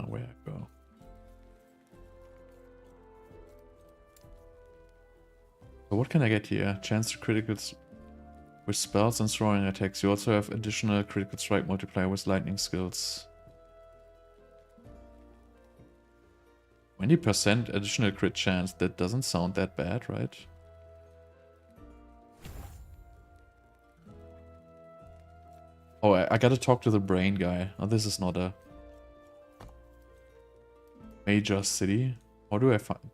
S1: Where I go? So what can I get here? Chance to criticals with spells and throwing attacks. You also have additional critical strike multiplier with lightning skills. 20% additional crit chance. That doesn't sound that bad, right? Oh, I gotta talk to the brain guy. Oh, this is not a major city. How do I find?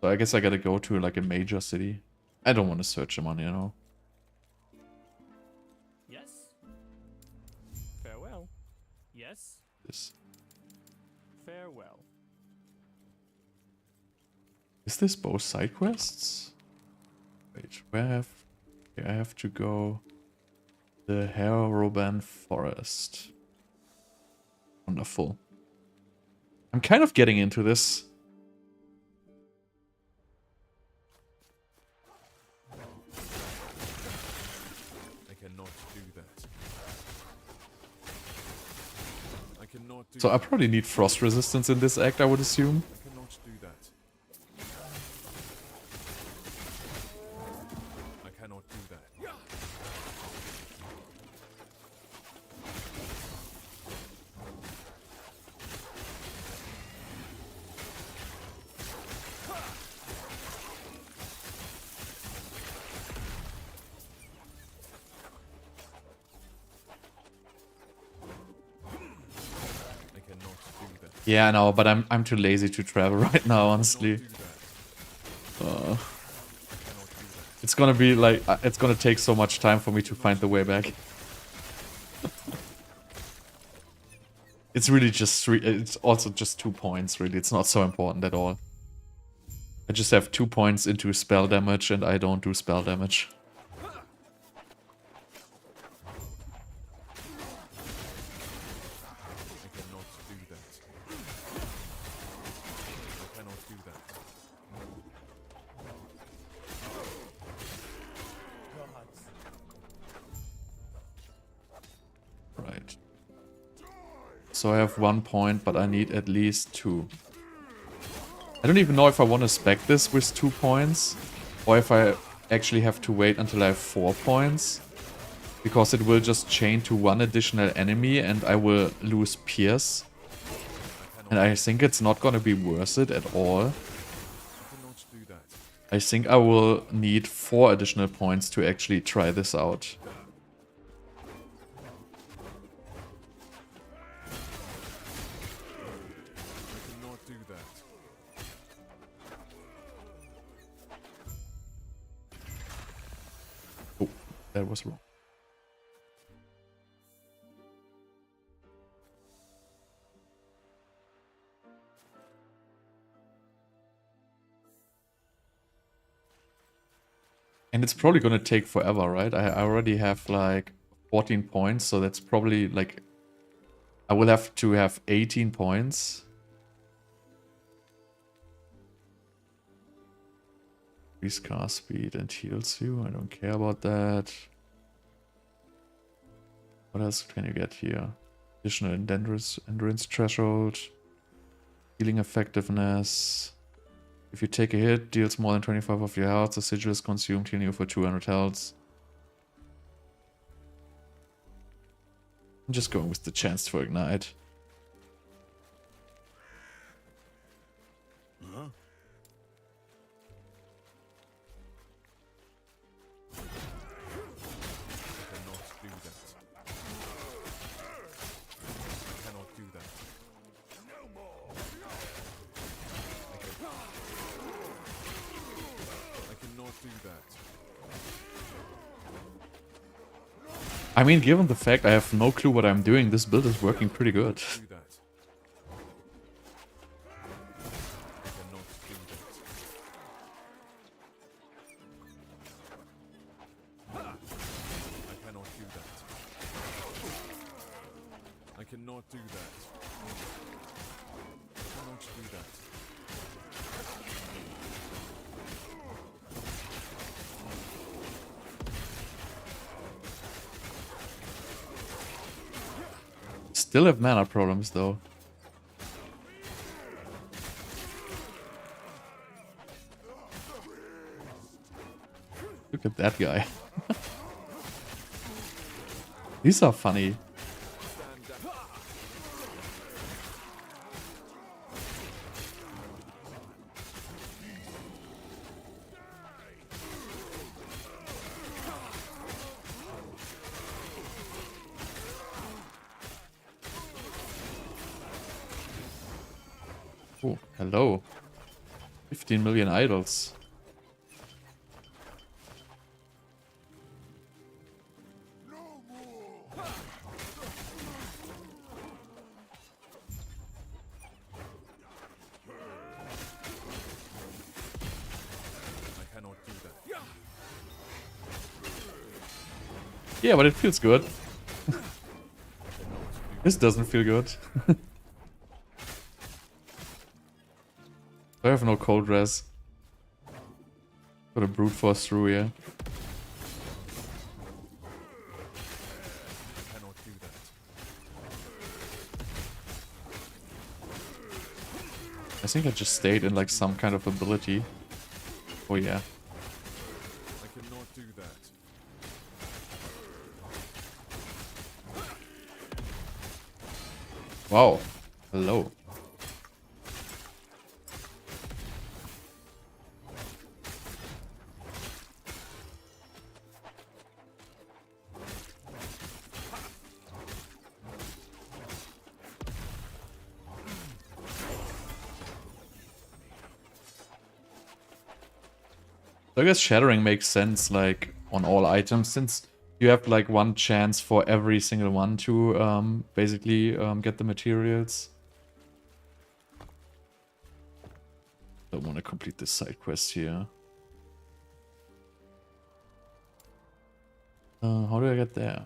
S1: So I guess I gotta go to like a major city. I don't want to search them on, you know.
S5: Yes. Farewell. Yes.
S1: This.
S5: Farewell.
S1: Is this both side quests? Wait, where I have to go the Hammerdin forest. Wonderful. I'm kind of getting into this.
S3: I cannot do that. I cannot do
S1: So I
S3: that.
S1: probably need frost resistance in this act, I would assume.
S3: I cannot do that. I cannot do that. I cannot do that.
S1: Yeah, I know, but I'm too lazy to travel right now, honestly.
S3: Do that.
S1: Uh,
S3: I cannot do that.
S1: it's gonna be like, it's gonna take so much time for me to find the way back. It's really just 3, it's also just 2 points, really. It's not so important at all. I just have 2 points into spell damage and I don't do spell damage.
S3: I cannot do that. I cannot do that.
S1: Right. So I have 1 point, but I need at least 2. I don't even know if I want to spec this with 2 points, or if I actually have to wait until I have 4 points, because it will just chain to 1 additional enemy and I will lose Pierce. And I think it's not gonna be worth it at all.
S3: I cannot do that.
S1: I think I will need 4 additional points to actually try this out.
S3: I cannot do that.
S1: Oh, that was wrong. And it's probably gonna take forever, right? I already have like 14 points, so that's probably like... I will have to have 18 points. Increase cast speed and heals you. I don't care about that. What else can you get here? Additional endurance threshold. Healing effectiveness. If you take a hit, deals more than 25 of your health. The sigil is consumed, healing you for 200 health. I'm just going with the chance for ignite.
S3: I cannot do that. I cannot do that. I cannot do that.
S1: I mean, given the fact I have no clue what I'm doing, this build is working pretty good.
S3: Do that. I cannot do that. I cannot do that. I cannot do that. I cannot do that.
S1: Still have mana problems though. Look at that guy. These are funny. Oh, hello. 15 million idols.
S3: I cannot do that.
S1: Yeah, but it feels good. This doesn't feel good. I have no cold res. Got a brute force through here.
S3: I cannot do that.
S1: I think I just stayed in like some kind of ability. Oh yeah.
S3: I cannot do that.
S1: Wow. Hello. So I guess shattering makes sense, like, on all items, since you have, like, 1 chance for every single one to, basically, get the materials. Don't want to complete this side quest here. How do I get there?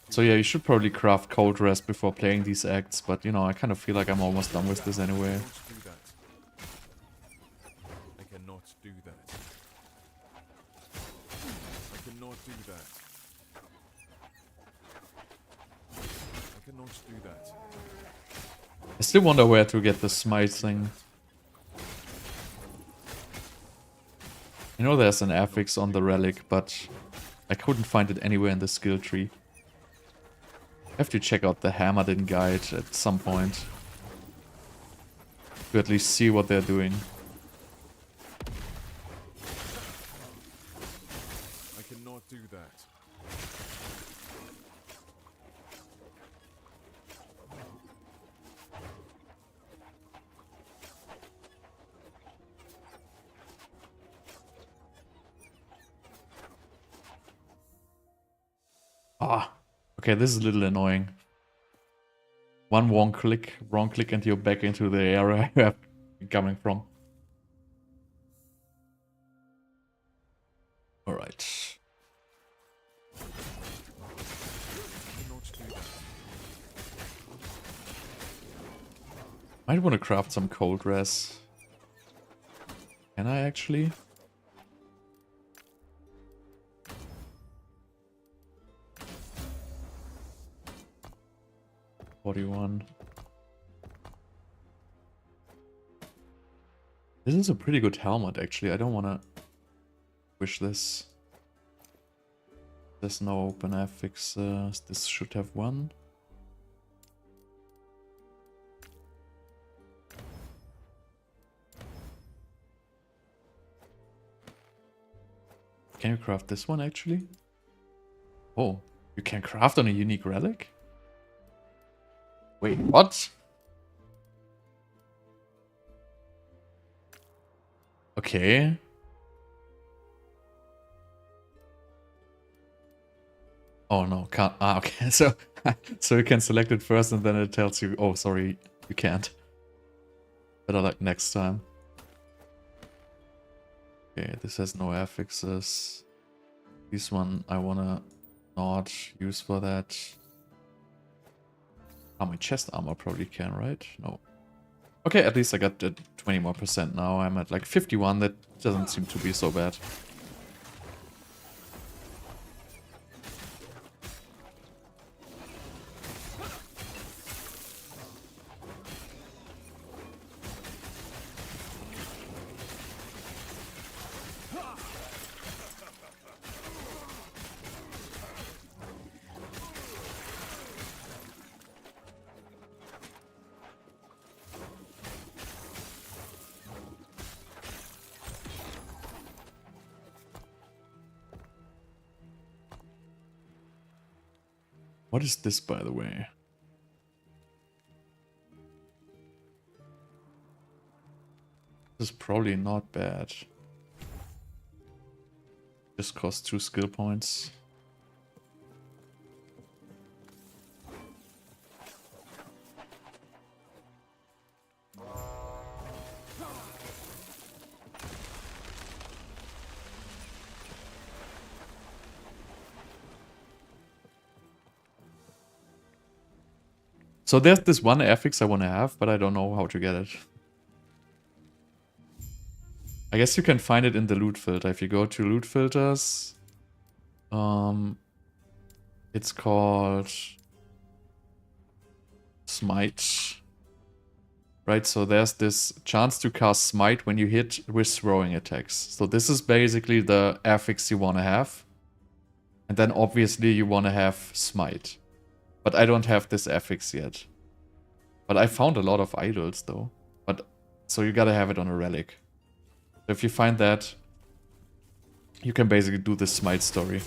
S1: So yeah, you should probably craft cold rest before playing these acts, but you know, I kind of feel like I'm almost done with this anyway.
S3: I cannot do that. I cannot do that. I cannot do that.
S1: I still wonder where to get the smite thing. You know there's an affix on the relic, but I couldn't find it anywhere in the skill tree. I have to check out the Hammerdin guide at some point. To at least see what they're doing.
S3: I cannot do that.
S1: Ah, okay, this is a little annoying. One wrong click and you're back into the area you have been coming from. Alright. Might want to craft some cold res. Can I actually? $41. This is a pretty good helmet, actually. I don't want to wish this. There's no open affixes. This should have one. Can you craft this one, actually? Oh, you can craft on a unique relic? Wait, what? Okay. Oh no, can't. Ah, okay. So, so you can select it first and then it tells you, oh, sorry, you can't. Better luck next time. Okay, this has no affixes. This one I wanna not use for that. Oh, my chest armor probably can, right? No. Okay, at least I got 20% more now. I'm at like 51. That doesn't seem to be so bad. What is this, by the way? This is probably not bad. Just costs 2 skill points. So there's this one affix I want to have, but I don't know how to get it. I guess you can find it in the loot filter. If you go to loot filters, it's called Smite. Right, so there's this chance to cast Smite when you hit with throwing attacks. So this is basically the affix you want to have. And then obviously you want to have Smite. But I don't have this affix yet. But I found a lot of idols though. But so you gotta have it on a relic. So if you find that, you can basically do the smite story.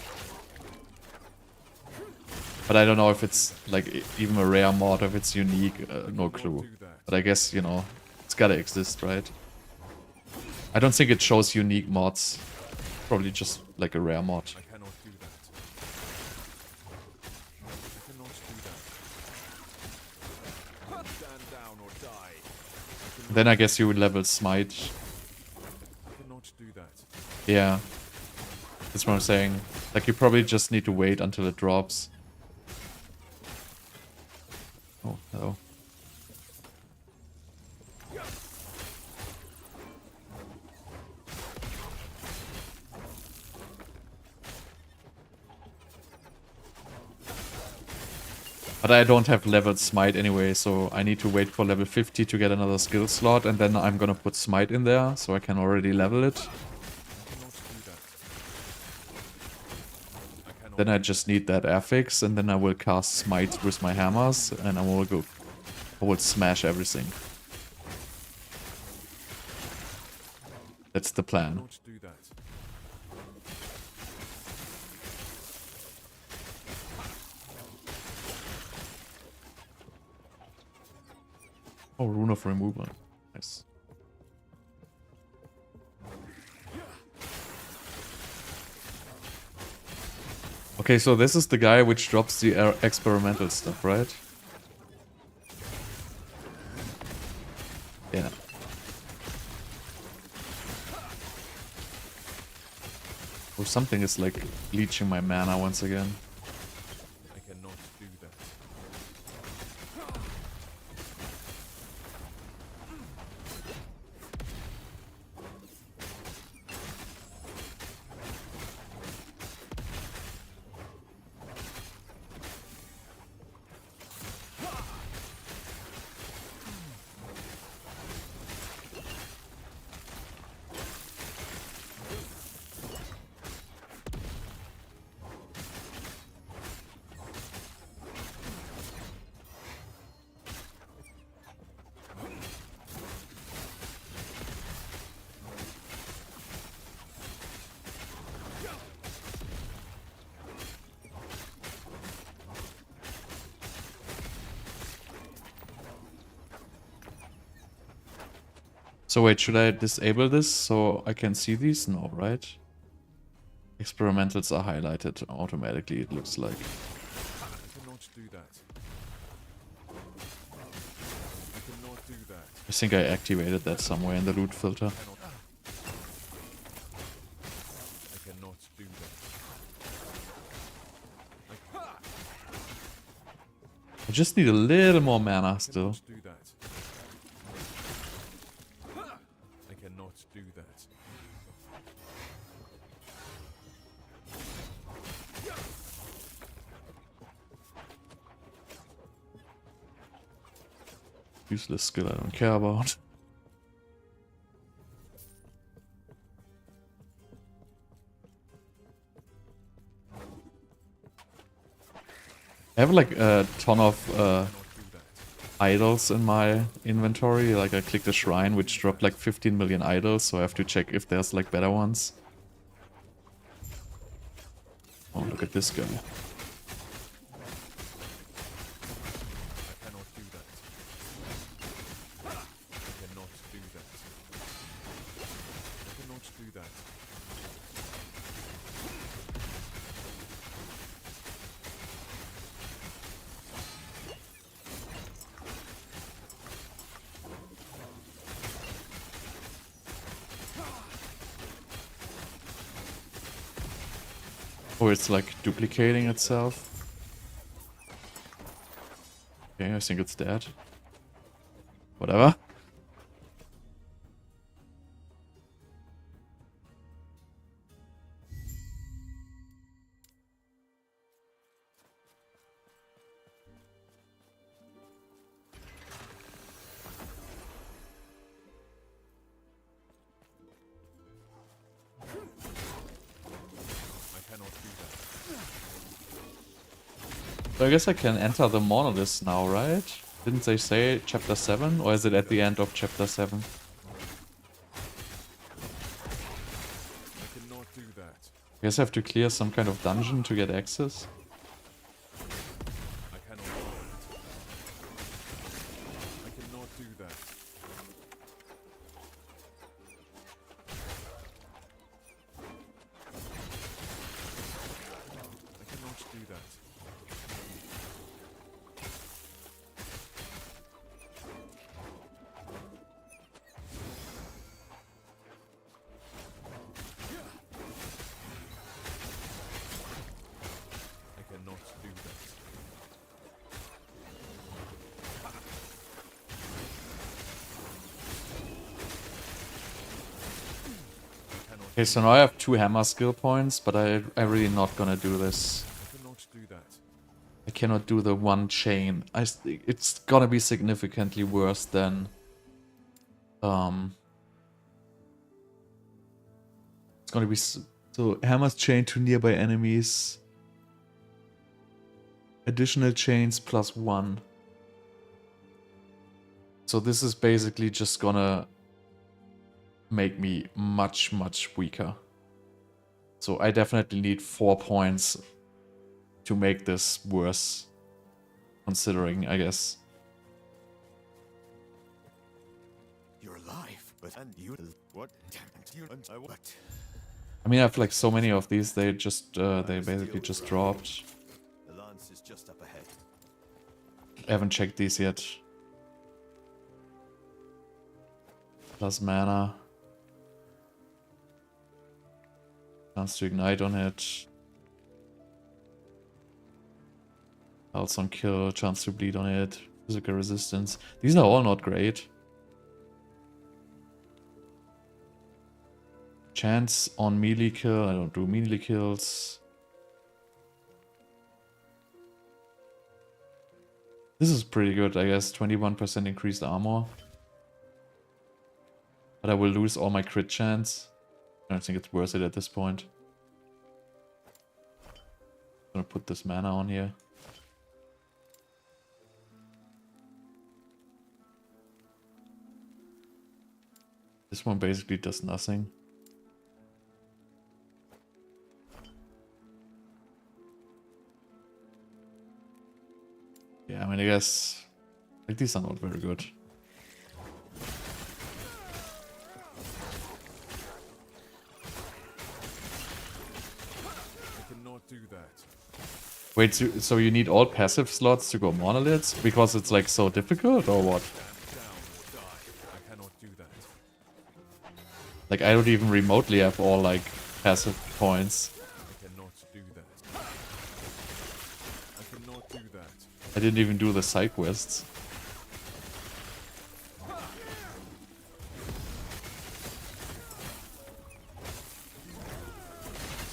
S1: But I don't know if it's like even a rare mod, if it's unique, no clue. But I guess, you know, it's gotta exist, right? I don't think it shows unique mods. Probably just like a rare mod.
S3: I cannot do that. I cannot do that. Stand down or die.
S1: Then I guess you would level smite.
S3: I cannot do that.
S1: Yeah. That's what I'm saying. Like you probably just need to wait until it drops. Oh, hello. But I don't have leveled smite anyway, so I need to wait for level 50 to get another skill slot, and then I'm gonna put smite in there, so I can already level it.
S3: I cannot do that. I cannot.
S1: Then I just need that affix, and then I will cast smite with my hammers, and I will smash everything. That's the
S3: I
S1: plan.
S3: cannot do that.
S1: Oh, rune of removal. Nice. Okay, so this is the guy which drops the experimental stuff, right? Yeah. Or something is like leeching my mana once again.
S3: I cannot do that.
S1: So wait, should I disable this so I can see these? No, right? Experimentals are highlighted automatically, it looks like.
S3: I cannot do that. I cannot do that.
S1: I think I activated that somewhere in the loot filter.
S3: I cannot do that.
S1: I just need a little more mana still.
S3: Do that. I cannot do that.
S1: Useless skill I don't care about. I have like a ton of idols in my inventory. Like I clicked a shrine which dropped like 15 million idols, so I have to check if there's like better ones. Oh, look at this guy.
S3: I cannot do that. I cannot do that. I cannot do that.
S1: Oh, it's like duplicating itself. Okay, I think it's dead. Whatever.
S3: I cannot do that.
S1: So I guess I can enter the Monoliths now, right? Didn't they say chapter 7? Or is it at the end of chapter 7?
S3: I cannot do do that.
S1: I guess I have to clear some kind of dungeon to get access.
S3: I cannot do that. I cannot do that. I cannot do that. I cannot do that.
S1: Okay, so now I have 2 hammer skill points, but I'm really not gonna do this.
S3: I cannot do that.
S1: I cannot do the 1 chain. It's gonna be significantly worse than... It's gonna be... So, hammers chain to nearby enemies. Additional chains plus 1. So this is basically just gonna make me much, much weaker. So I definitely need 4 points to make this worse. Considering, I guess.
S7: You're alive, but and you what? You and I what?
S1: I mean, I have like so many of these, they just, they basically just dropped.
S7: The lance is just up ahead.
S1: I haven't checked these yet. Plus mana. Chance to ignite on it. Pulse on kill, chance to bleed on it. Physical resistance. These are all not great. Chance on melee kill. I don't do melee kills. This is pretty good, I guess. 21% increased armor. But I will lose all my crit chance. I don't think it's worth it at this point. I'm gonna put this mana on here. This one basically does nothing. Yeah, I mean, I guess like these are not very good.
S3: I cannot do that.
S1: Wait, so you need all passive slots to go monoliths because it's like so difficult, or what?
S3: Stand down or die. I cannot do that.
S1: Like I don't even remotely have all like passive points.
S3: I cannot do that. I cannot do that.
S1: I didn't even do the side quests.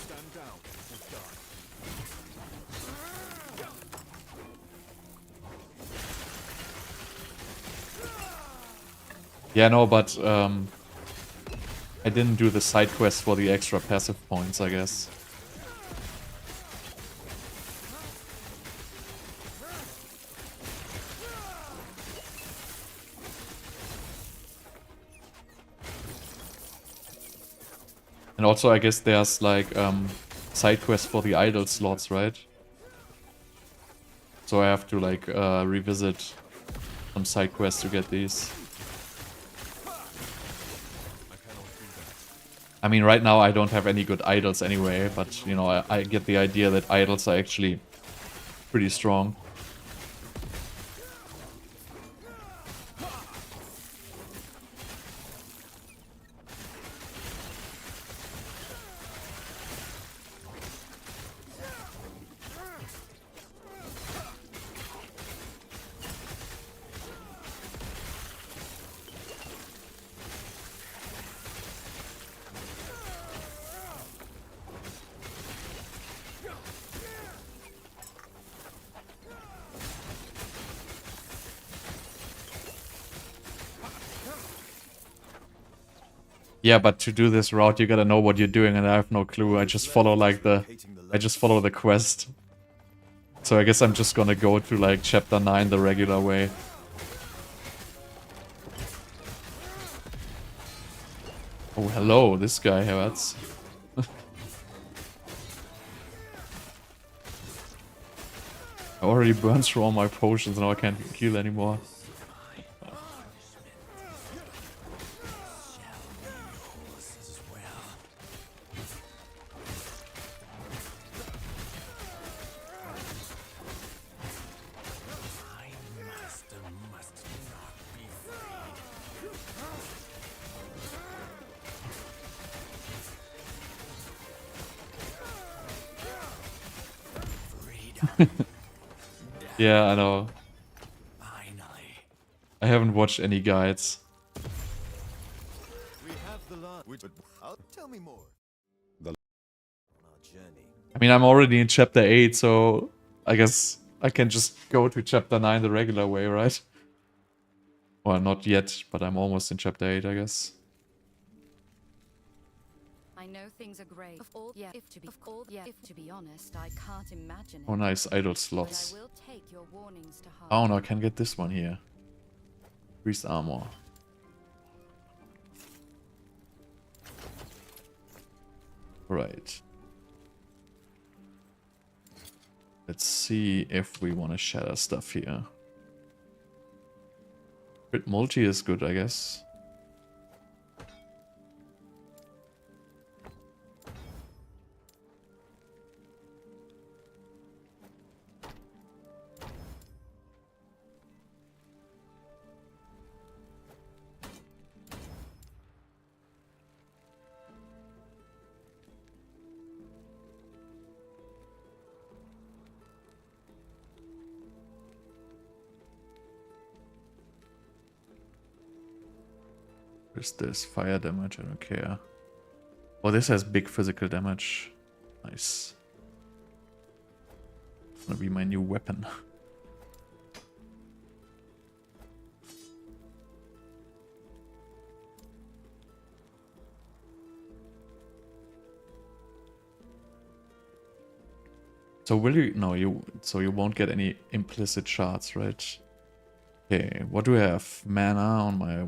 S3: Stand down or die.
S1: Yeah, no, but I didn't do the side quest for the extra passive points, I guess. And also, I guess there's like side quests for the idle slots, right? So I have to like revisit some side quests to get these. I mean, right now I don't have any good idols anyway, but you know, I get the idea that idols are actually pretty strong. Yeah, but to do this route, you gotta know what you're doing, and I have no clue. I just follow like the quest. So I guess I'm just gonna go to like chapter 9 the regular way. Oh, hello, this guy hurts. I already burned through all my potions, now I can't heal anymore. Yeah, I know.
S4: Finally.
S1: I haven't watched any guides.
S7: We have the line. Tell me more. On our journey.
S1: I mean, I'm already in chapter 8, so I guess I can just go to chapter 9 the regular way, right? Well, not yet, but I'm almost in chapter 8, I guess.
S6: I know things are great. If to be honest, I can't imagine it.
S1: Oh, nice, idle
S6: But
S1: slots.
S6: I will take your warnings to heart.
S1: Oh no, I can get this one here. Increased armor. Right. Let's see if we want to shatter stuff here. Crit multi is good, I guess. Where's this? Fire damage, I don't care. Oh, this has big physical damage. Nice. Gonna be my new weapon. So will you? No, so you won't get any implicit shards, right? Okay, what do I have? Mana on my...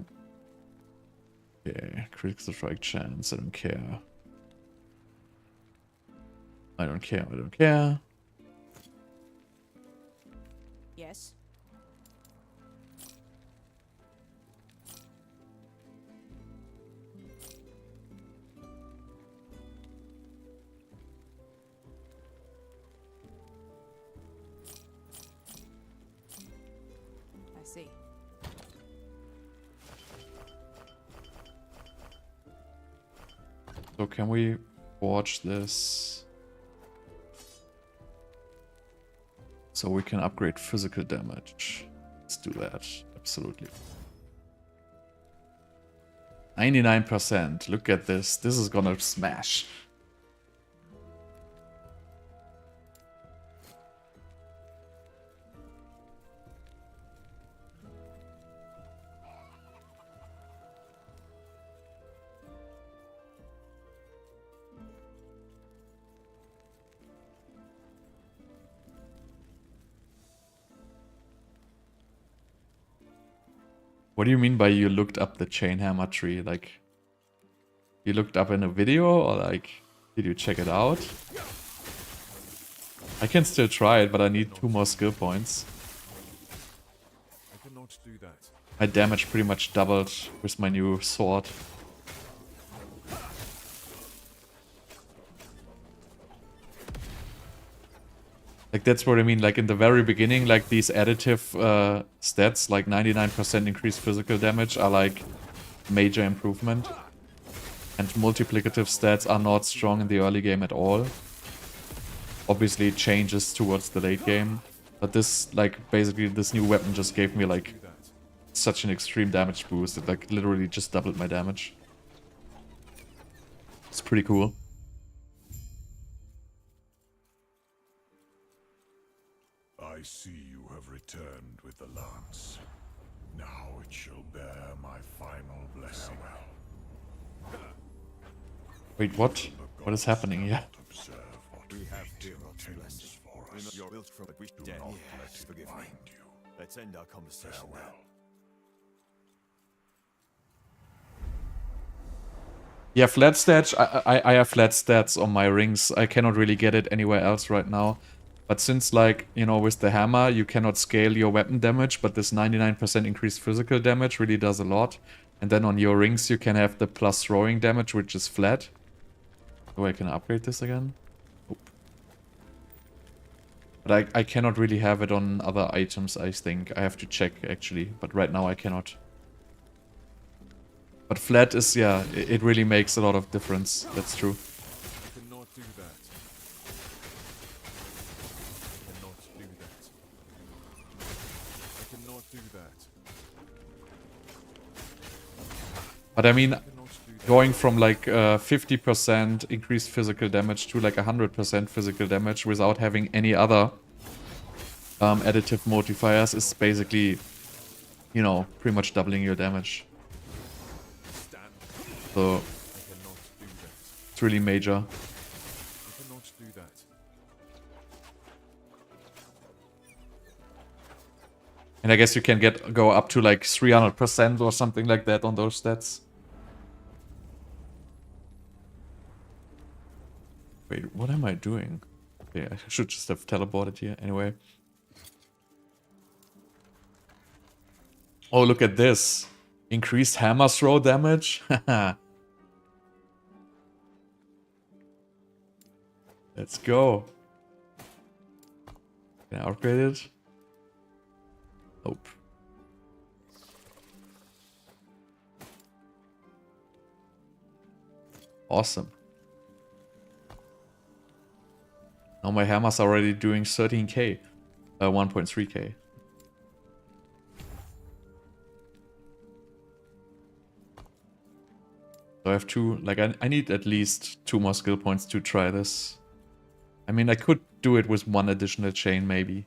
S1: Okay, critical strike chance, I don't care. I don't care, I don't care.
S2: Yes. I see.
S1: So can we watch this? So we can upgrade physical damage. Let's do that, absolutely. 99%, look at this. This is gonna smash. What do you mean by you looked up the chain hammer tree? Like, you looked up in a video, or like, did you check it out? I can still try it, but I need 2 more skill points.
S3: I cannot do that.
S1: My damage pretty much doubled with my new sword. Like, that's what I mean, like in the very beginning, like these additive stats, like 99% increased physical damage are like major improvement. And multiplicative stats are not strong in the early game at all. Obviously it changes towards the late game. But this, like, basically this new weapon just gave me like such an extreme damage boost. It like literally just doubled my damage. It's pretty cool.
S3: I see you have returned with the lance. Now it shall bear my final blessing.
S1: Wait, what? What is happening here?
S3: Observe what
S7: We have
S3: fate
S7: Tyrell's
S3: intends
S7: blessing.
S3: for
S7: We're
S3: us.
S7: not your will from it. We
S3: Do
S7: dead.
S3: not
S7: Yes,
S3: let it
S7: forgive me.
S3: bind you.
S7: Let's end our conversation now.
S3: Farewell.
S1: Yeah, flat stats. I have flat stats on my rings. I cannot really get it anywhere else right now. But since, like, you know, with the hammer, you cannot scale your weapon damage, but this 99% increased physical damage really does a lot. And then on your rings, you can have the plus throwing damage, which is flat. Oh, I can upgrade this again? Nope. But I cannot really have it on other items, I think. I have to check, actually. But right now, I cannot. But flat is, yeah, it really makes a lot of difference. That's true.
S3: I cannot do that. I cannot do that. I cannot do that.
S1: But I mean, going from like 50% increased physical damage to like 100% physical damage without having any other additive modifiers is basically, you know, pretty much doubling your damage. So it's really major.
S3: I cannot do that.
S1: And I guess you can go up to like 300% or something like that on those stats. Wait, what am I doing? Okay, I should just have teleported here anyway. Oh, look at this. Increased hammer throw damage. Let's go. Can I upgrade it? Nope. Awesome. Now my hammer's already doing 13k. 1.3k. So I have two, like I need at least 2 more skill points to try this. I mean, I could do it with 1 additional chain, maybe.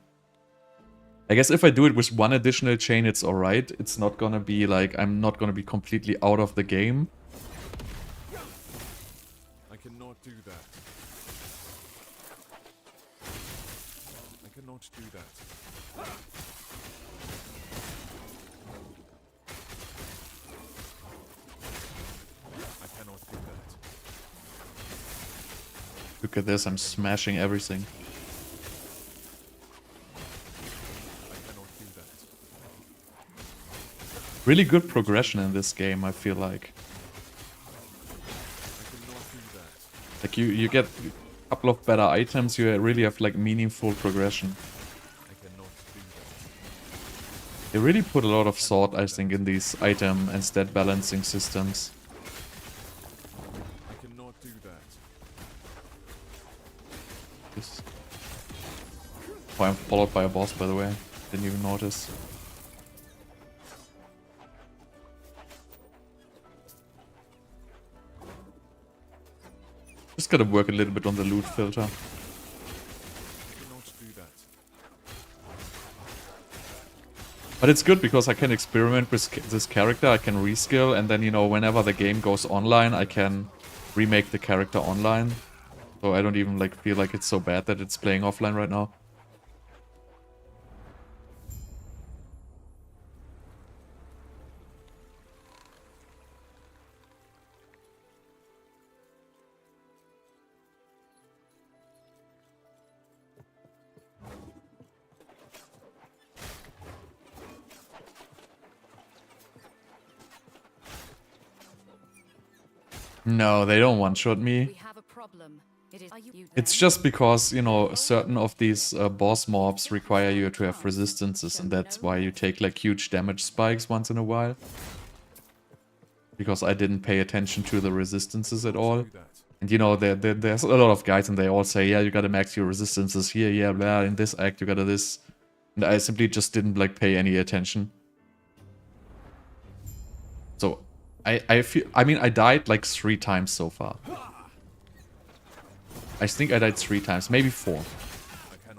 S1: I guess if I do it with 1 additional chain, it's alright. It's not gonna be like, I'm not gonna be completely out of the game.
S3: I cannot do that. I cannot do that. I cannot do that.
S1: Look at this, I'm smashing everything. Really good progression in this game, I feel like. Like you get a couple of better items, you really have like meaningful progression. They really put a lot of thought, I think, in these item and stat balancing systems.
S3: I cannot do that.
S1: Oh, I'm followed by a boss, by the way. Didn't even notice. Just gotta work a little bit on the loot filter.
S3: I cannot do that.
S1: But it's good because I can experiment with this character, I can reskill, and then, you know, whenever the game goes online, I can remake the character online. So I don't even like feel like it's so bad that it's playing offline right now. No, they don't one-shot me.
S6: We have a problem.
S1: It's just because, you know, certain of these boss mobs require you to have resistances, and that's why you take like huge damage spikes once in a while. Because I didn't pay attention to the resistances at all. And you know, there's a lot of guys and they all say, yeah, you gotta max your resistances here, yeah, blah, in this act you gotta this. And I simply just didn't like pay any attention. So I feel, I mean, I died like 3 times so far. I think I died 3 times, maybe 4.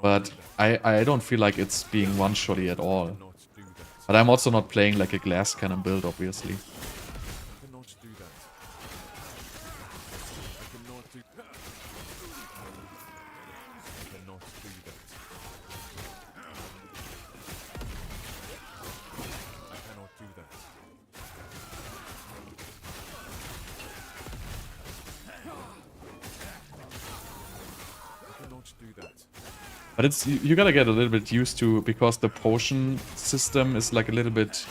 S1: But I don't feel like it's being one-shotty at all. But I'm also not playing like a glass cannon build, obviously.
S3: I cannot do that. I cannot do that. I cannot do that. I cannot do that.
S1: But it's you gotta get a little bit used to, because the potion system is like a little bit,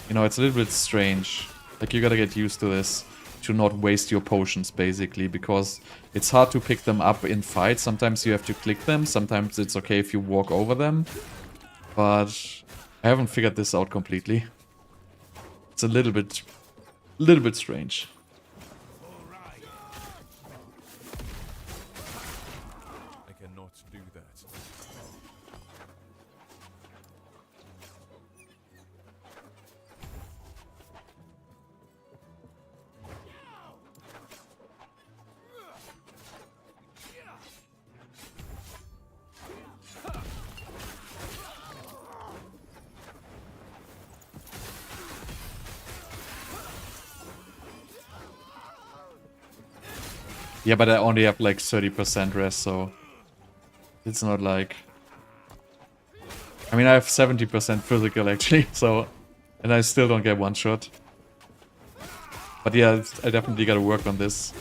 S1: you know, it's a little bit strange. Like you gotta get used to this, to not waste your potions basically, because it's hard to pick them up in fights. Sometimes you have to click them, sometimes it's okay if you walk over them. But I haven't figured this out completely. It's a little bit strange.
S3: I cannot do that.
S1: Yeah, but I only have like 30% rest, so it's not like... I mean, I have 70% physical actually, so... And I still don't get one shot. But yeah, I definitely gotta work on this.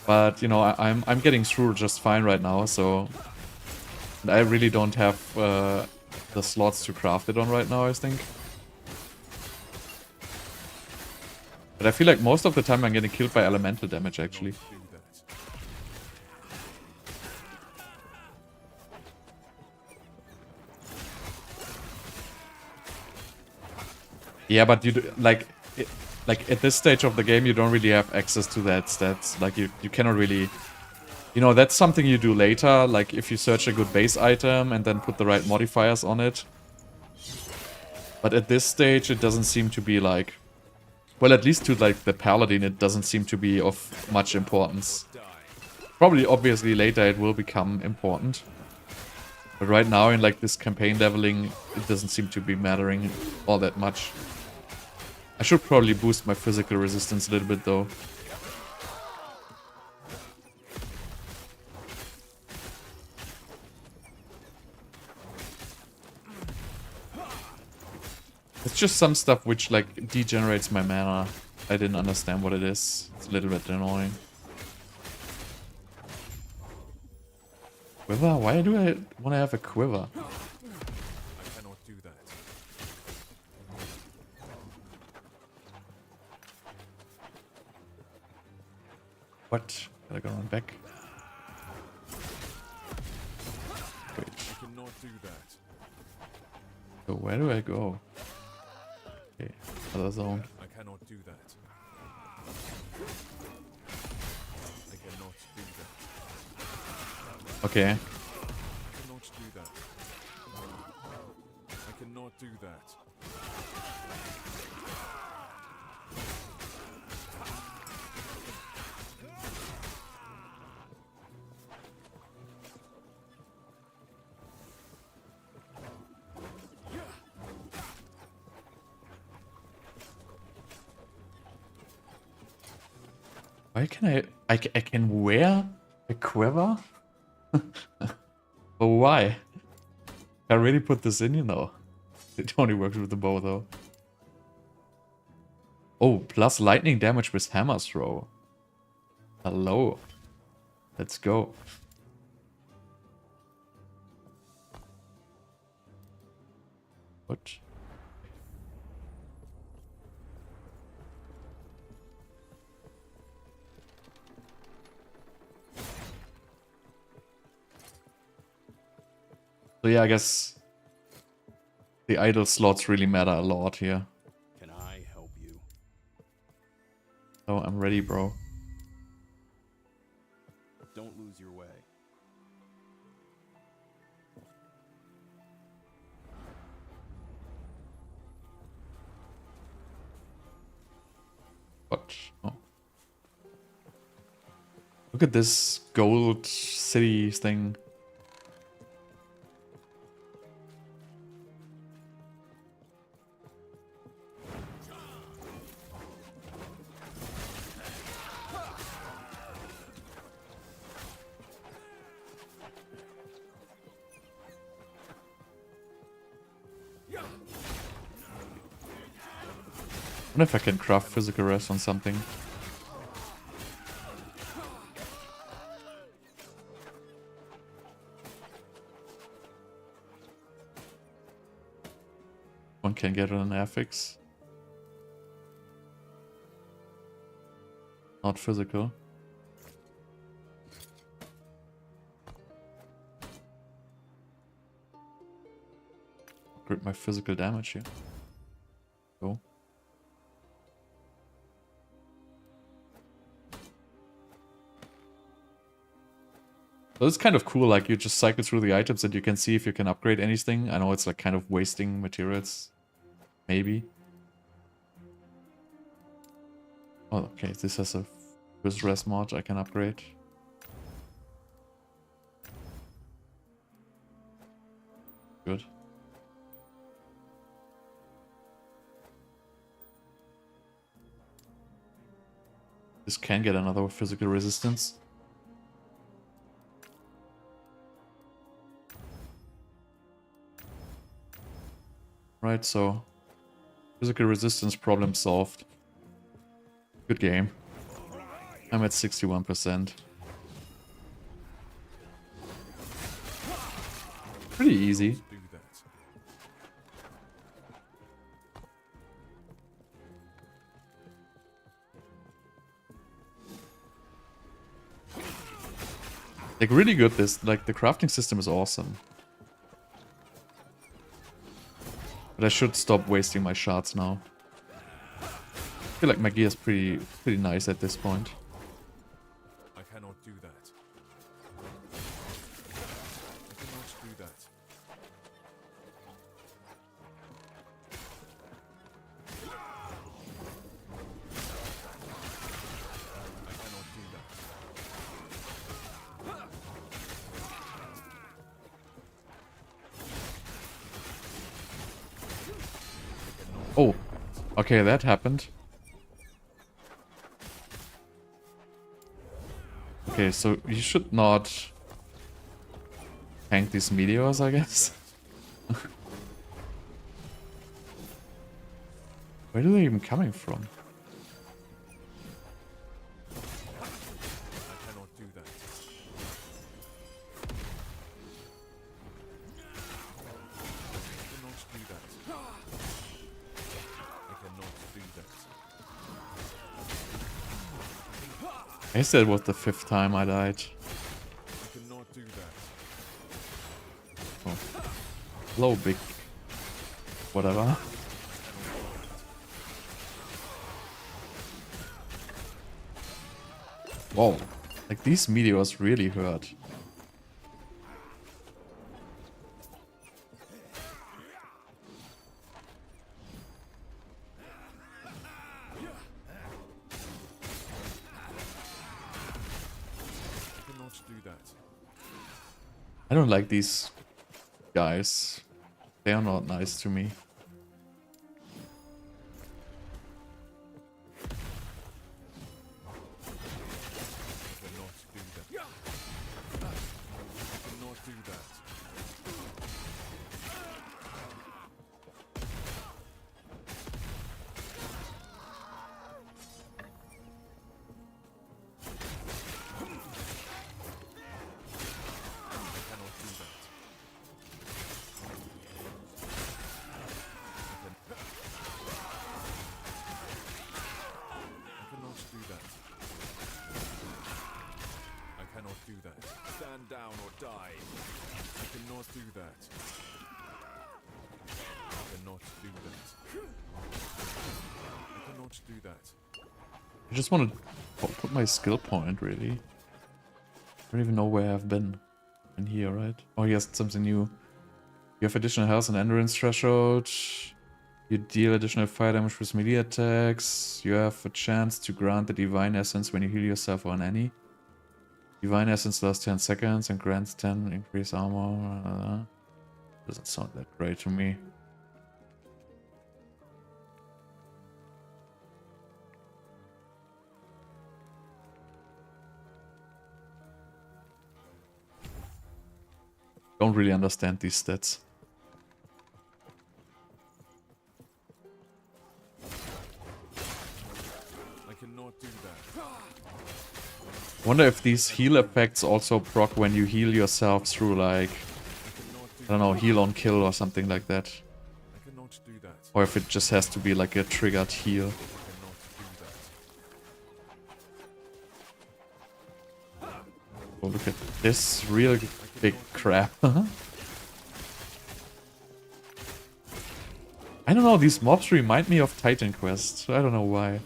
S1: But, you know, I'm getting through just fine right now, so... And I really don't have the slots to craft it on right now, I think. But I feel like most of the time I'm getting killed by elemental damage, actually.
S3: Do that.
S1: Yeah, but you do, like at this stage of the game, you don't really have access to that stats. Like you cannot really, you know, that's something you do later. Like if you search a good base item and then put the right modifiers on it. But at this stage, it doesn't seem to be like, well, at least to like the Paladin, it doesn't seem to be of much importance. Probably, obviously, later it will become important. But right now, in like this campaign leveling, it doesn't seem to be mattering all that much. I should probably boost my physical resistance a little bit, though. It's just some stuff which, like, degenerates my mana. I didn't understand what it is. It's a little bit annoying. Quiver? Why do I want to have a quiver?
S3: I cannot do that.
S1: What? Gotta go run back. Wait.
S3: I cannot do that.
S1: So where do I go? Okay, other zone.
S3: I cannot do that. I cannot do that.
S1: Okay.
S3: I cannot do that. I cannot do that.
S1: Why can I can wear a quiver? But why? I really put this in, you know. It only works with the bow, though. Oh, plus lightning damage with hammer throw. Hello. Let's go. What? So yeah, I guess the idle slots really matter a lot here.
S7: Can I help you?
S1: Oh, I'm ready, bro.
S7: Don't lose your way.
S1: What? Oh. Look at this gold city thing. I wonder if I can craft physical rest on something. one can get an affix. Not physical. Upgrade my physical damage here. Go. So it's kind of cool, like you just cycle through the items and you can see if you can upgrade anything. I know it's like kind of wasting materials. Maybe. Oh, okay, this has a first res mod I can upgrade. Good. This can get another physical resistance. Right, so physical resistance problem solved. Good game. I'm at 61%. Pretty easy. Like really good, this, like the crafting system is awesome. But I should stop wasting my shards now. I feel like my gear is pretty nice at this point.
S3: I cannot do that. I cannot do that. I cannot do that.
S1: Oh, okay, that happened. Okay, so you should not tank these meteors, I guess. Where are they even coming from?
S3: I cannot do that. I cannot do that. I cannot do that.
S1: I guess that was the 5th time I died.
S3: I cannot do that.
S1: Oh. Hello, big... whatever. Whoa. Like, these meteors really hurt. I don't like these guys. They are not nice to me. I just want to put my skill point, really. I don't even know where I've been. In here, right? Oh, yes, something new. You have additional health and endurance threshold. You deal additional fire damage with melee attacks. You have a chance to grant the Divine Essence when you heal yourself or an enemy. Divine Essence lasts 10 seconds and grants 10 increased armor. Doesn't sound that great to me. Don't really understand these stats.
S3: I cannot do that.
S1: Wonder if these heal effects also proc when you heal yourself through, like, I don't know, heal on kill or something like that.
S3: I cannot do that.
S1: Or if it just has to be like a triggered heal. Oh, look at this real big crap. I don't know, these mobs remind me of Titan Quest. I don't know why.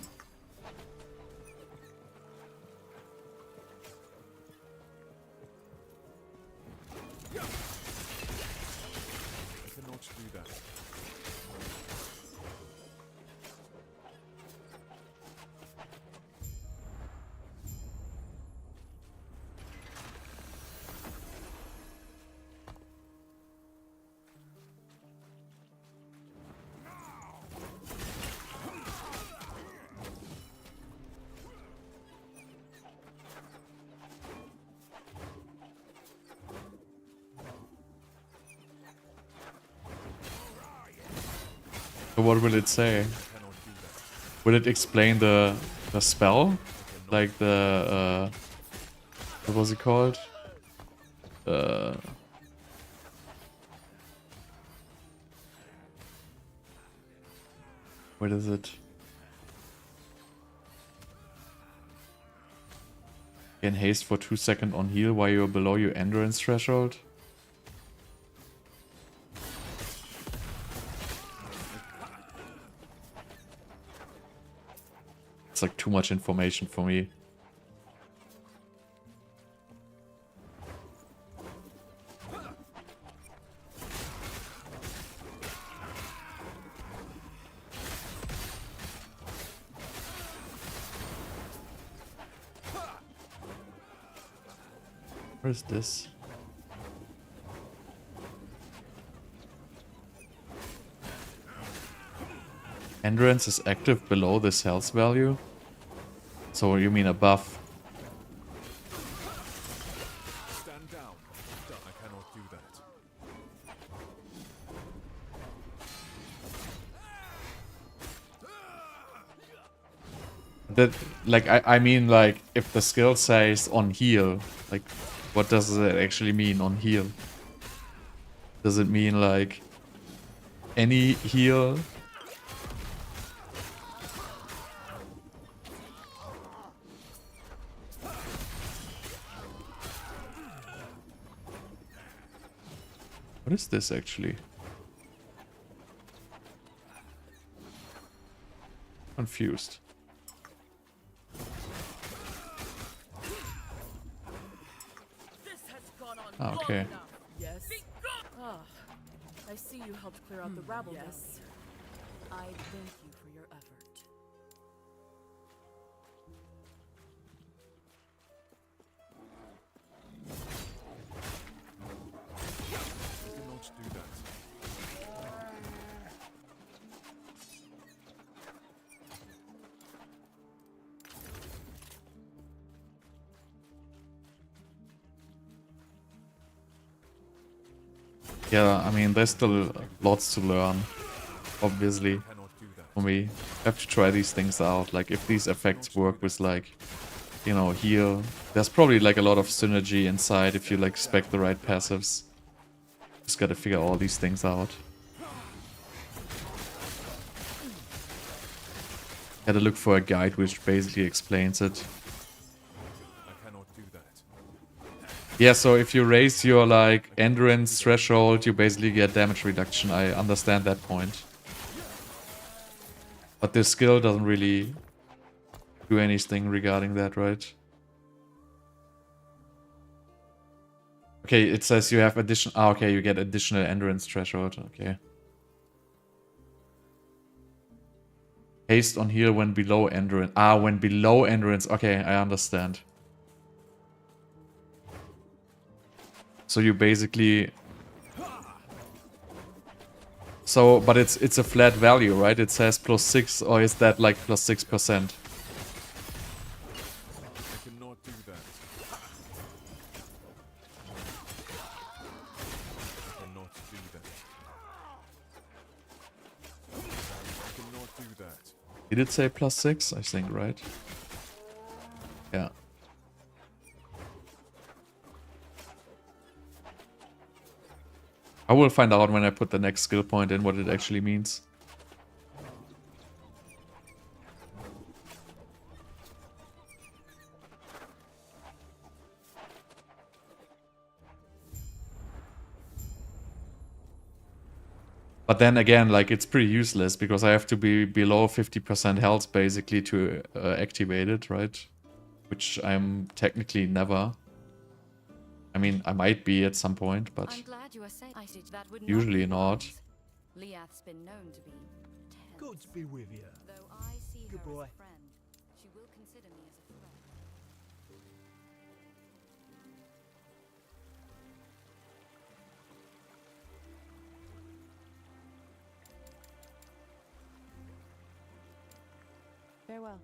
S1: So what will it say? Will it explain the spell? Like the what was it called? What is it? Gain haste for 2 seconds on heal while you're below your endurance threshold. It's like too much information for me. Where is this? Endurance is active below this health value. So you mean above?
S3: Stand down. I cannot do that.
S1: That, like, I mean, like, if the skill says on heal, like, what does it actually mean on heal? Does it mean, like, any heal? What is this actually? Confused. Ah, okay.
S8: Yes. Ah, I see you helped clear out the rabble. Yes. I thank you for your effort.
S3: I cannot do that.
S1: Yeah, I mean, there's still lots to learn, obviously, for me. I have to try these things out, like, if these effects work with, like, you know, heal. There's probably, like, a lot of synergy inside if you, like, spec the right passives. Just gotta figure all these things out. Gotta look for a guide which basically explains it. Yeah, so if you raise your, like, endurance threshold, you basically get damage reduction. I understand that point. But this skill doesn't really do anything regarding that, right? Okay, it says you have additional... Ah, okay, you get additional endurance threshold. Okay. Haste on heal when below endurance. Ah, when below endurance. Okay, I understand. So you basically... So, but it's a flat value, right? It says +6, or is that like +6%?
S3: I cannot do that. I cannot do that. I cannot do that.
S1: Did it say +6? I think, right? Yeah. I will find out when I put the next skill point in what it actually means. But then again, like, it's pretty useless because I have to be below 50% health basically to activate it, right? Which I'm technically never. I mean, I might be at some point, but
S6: I'm glad you are saying that would
S1: usually
S6: not.
S1: not.
S6: Liath's been known to be tense.
S5: Good to be with you.
S6: Though I see
S5: Good
S6: her
S5: boy.
S6: as a friend, she will consider me as a threat.
S2: Farewell.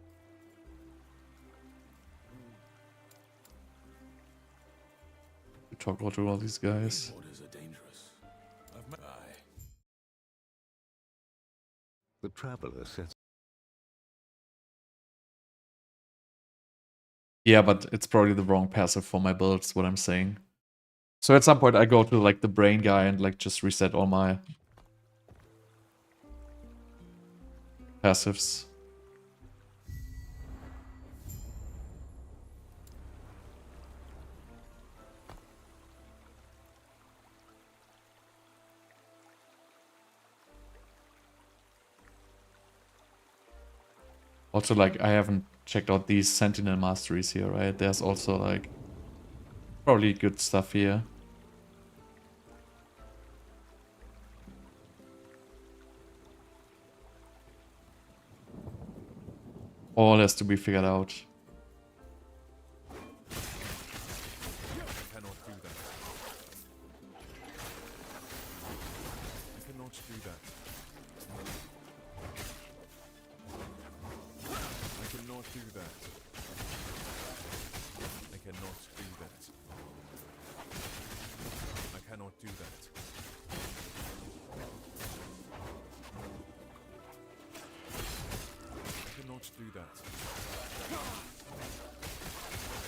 S1: We talk about all these guys.
S3: Orders are dangerous. I've met. Aye.
S7: The traveler sets.
S1: Yeah, but it's probably the wrong passive for my builds, what I'm saying. So at some point I go to like the brain guy and like just reset all my passives. Also, like, I haven't checked out these Sentinel Masteries here, right? There's also, like, probably good stuff here. All has to be figured out.
S3: Cannot do that. I cannot do that. I cannot do that. I cannot do that. I cannot do that. I cannot do that.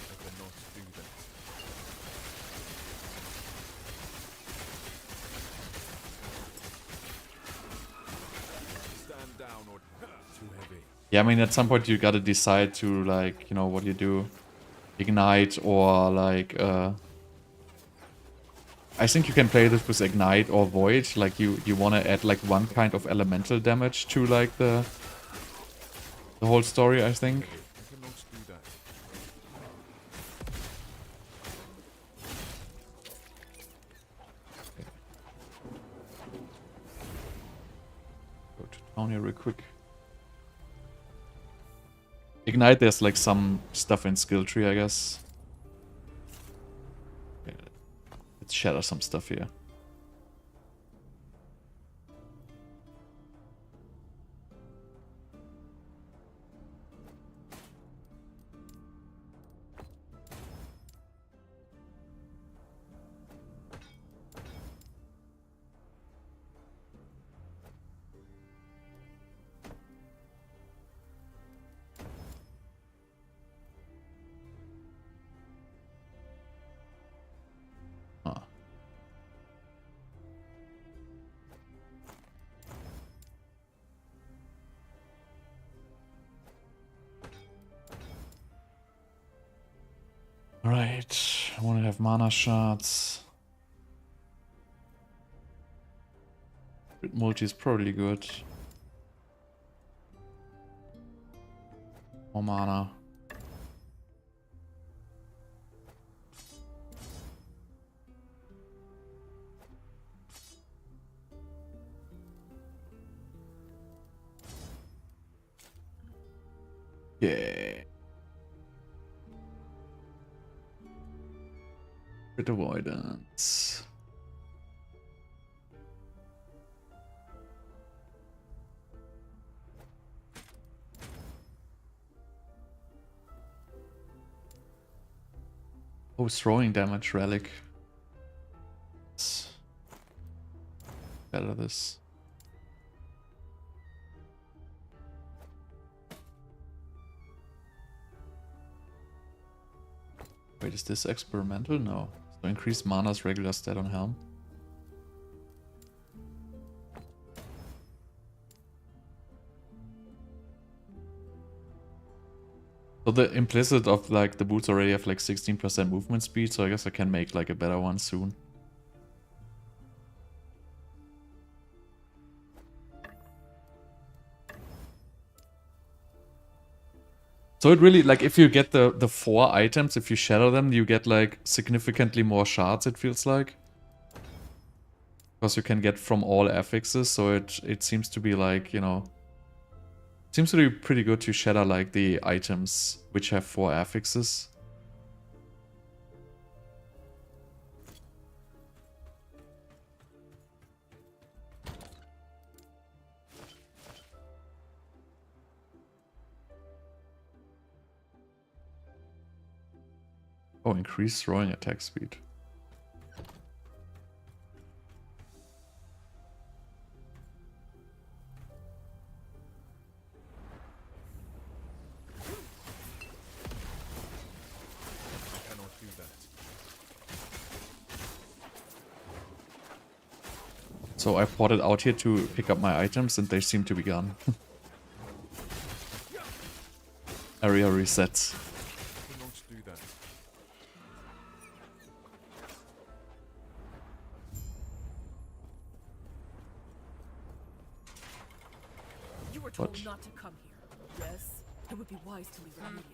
S3: I cannot do that. Stand down or too heavy.
S1: Yeah, I mean, at some point you gotta decide to, like, you know, what you do. Ignite or, like, I think you can play this with Ignite or Void. Like, you wanna add, like, one kind of elemental damage to, like, the whole story, I think.
S3: I cannot do that.
S1: Go to town here real quick. Ignite, there's like some stuff in skill tree, I guess. Okay, let's shatter some stuff here. Huh. Alright, I want to have mana shards. Crit multi is probably good. More mana. Yeah. Crit avoidance. Oh, throwing damage relic. Let's better this. Wait, is this experimental? No. So increase mana's regular stat on helm. So the implicit of like the boots already have like 16% movement speed, so I guess I can make like a better one soon. So it really, like, if you get the 4 items, if you shatter them, you get, like, significantly more shards, it feels like. Because you can get from all affixes, so it seems to be, like, you know... Seems to be pretty good to shatter, like, the items which have 4 affixes. Oh, increase throwing attack speed. So I ported out here to pick up my items and they seem to be gone. Area resets.
S8: You were told
S1: What?
S8: not to come here. Yes, it would be wise to leave immediately.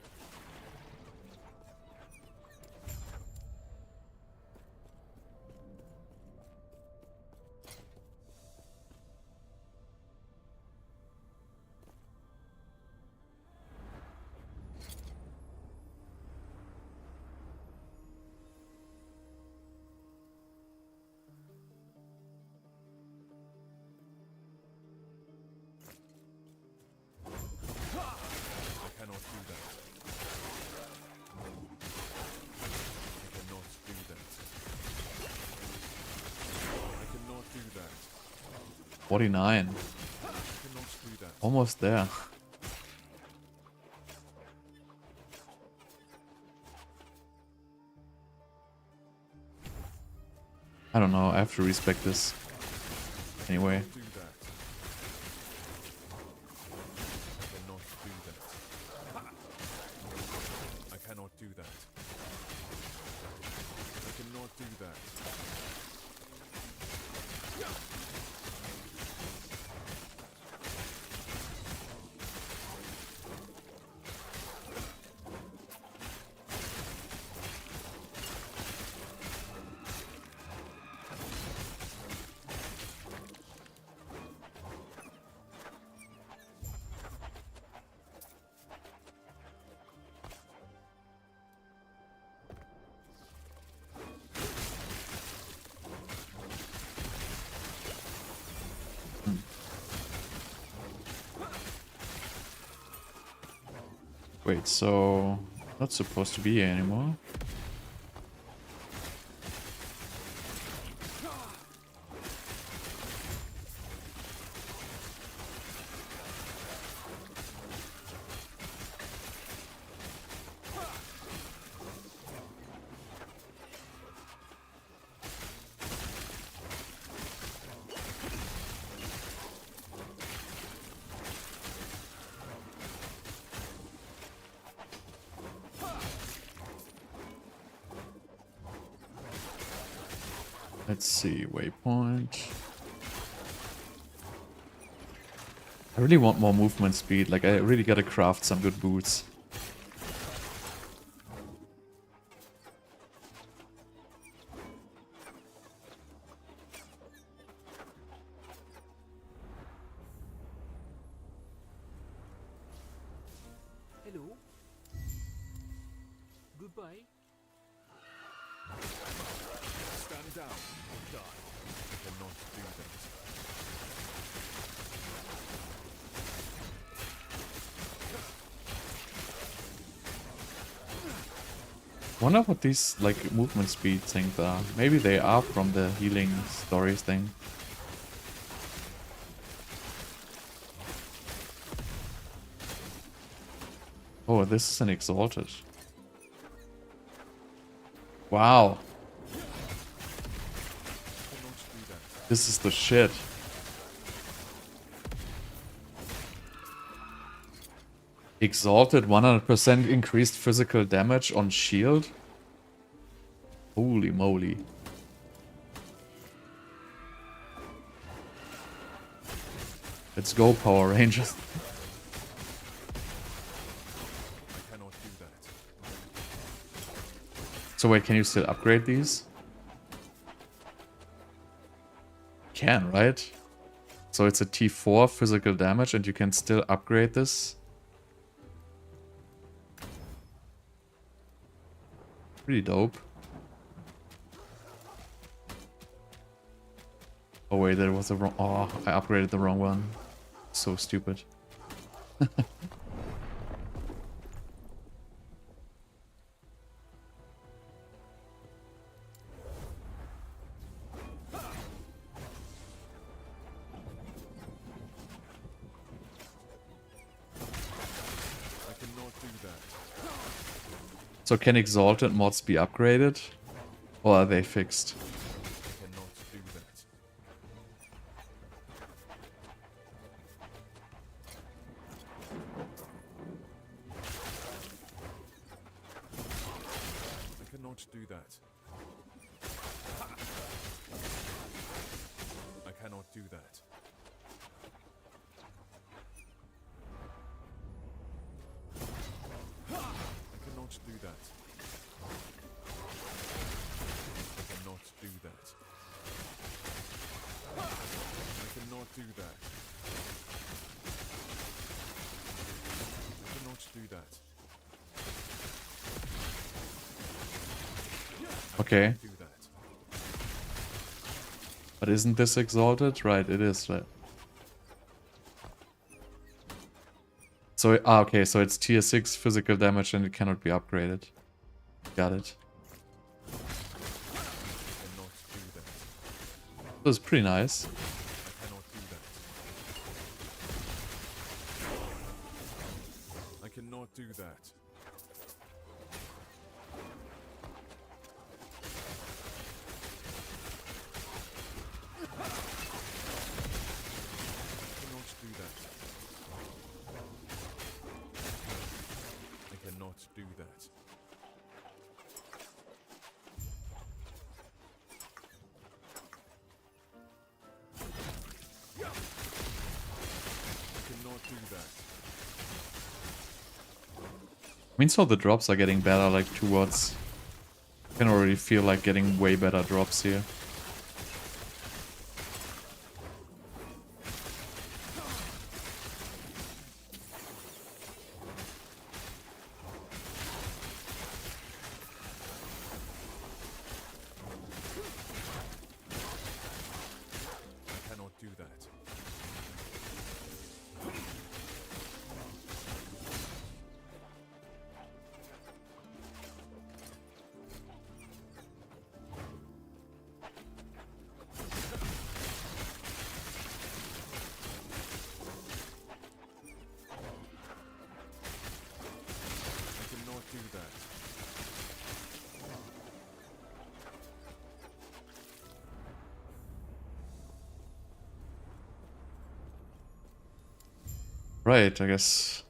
S3: Do that.
S1: 49. Almost there. I don't know, I have to respect this. Anyway.
S3: Do that. I cannot do that. I cannot do that.
S1: Wait, so... Not supposed to be here anymore. Let's see, waypoint. I really want more movement speed, like I really gotta craft some good boots.
S5: Hello. Goodbye.
S3: Stand down. Die. I cannot do that.
S1: Wonder what these like movement speed things are. Maybe they are from the healing stories thing. Oh, this is an exalted. Wow. This is the shit. Exalted 100% increased physical damage on shield? Holy moly. Let's go, Power Rangers.
S3: I
S1: So wait, can you still upgrade these? Can, right? So it's a T4 physical damage and you can still upgrade this. Pretty dope. Oh wait, that was the wrong... Oh, I upgraded the wrong one. So stupid. So can exalted mods be upgraded? Or are they fixed? Okay. But isn't this exalted? Right, it is, right? So, okay, so it's tier 6 physical damage and it cannot be upgraded. Got it. That's pretty nice.
S3: I cannot do that. Do that. I cannot do that.
S1: I mean, so the drops are getting better, like towards... I can already feel like getting way better drops here. Right, I guess.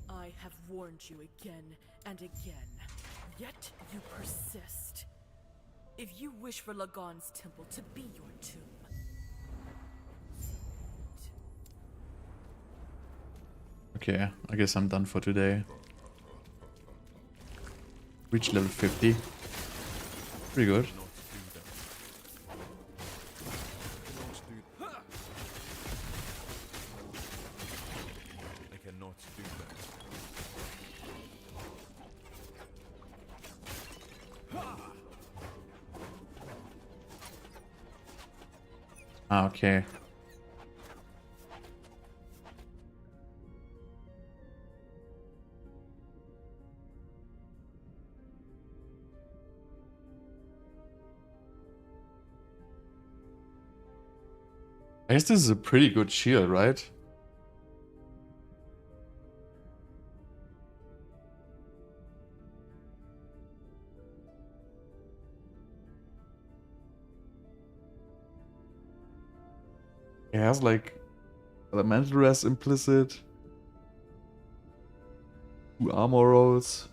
S8: I have warned you again and again, yet you persist. If you wish for Lagan's temple to be your tomb,
S1: Okay, I guess I'm done for today. Reach level 50. Pretty good. Ah, okay. I guess this is a pretty good shield, right? It has like elemental rest implicit, 2 armor rolls.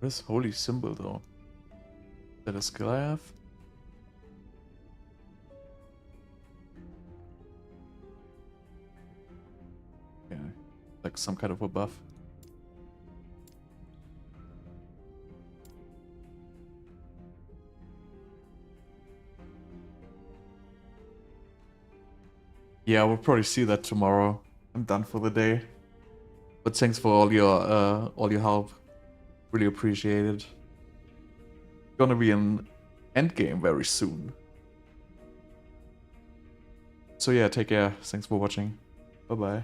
S1: This holy symbol though. Is that a skill I have? Yeah, like some kind of a buff. Yeah, we'll probably see that tomorrow. I'm done for the day. But thanks for all your help. Really appreciate it. Gonna be an endgame very soon. So yeah, take care. Thanks for watching. Bye bye.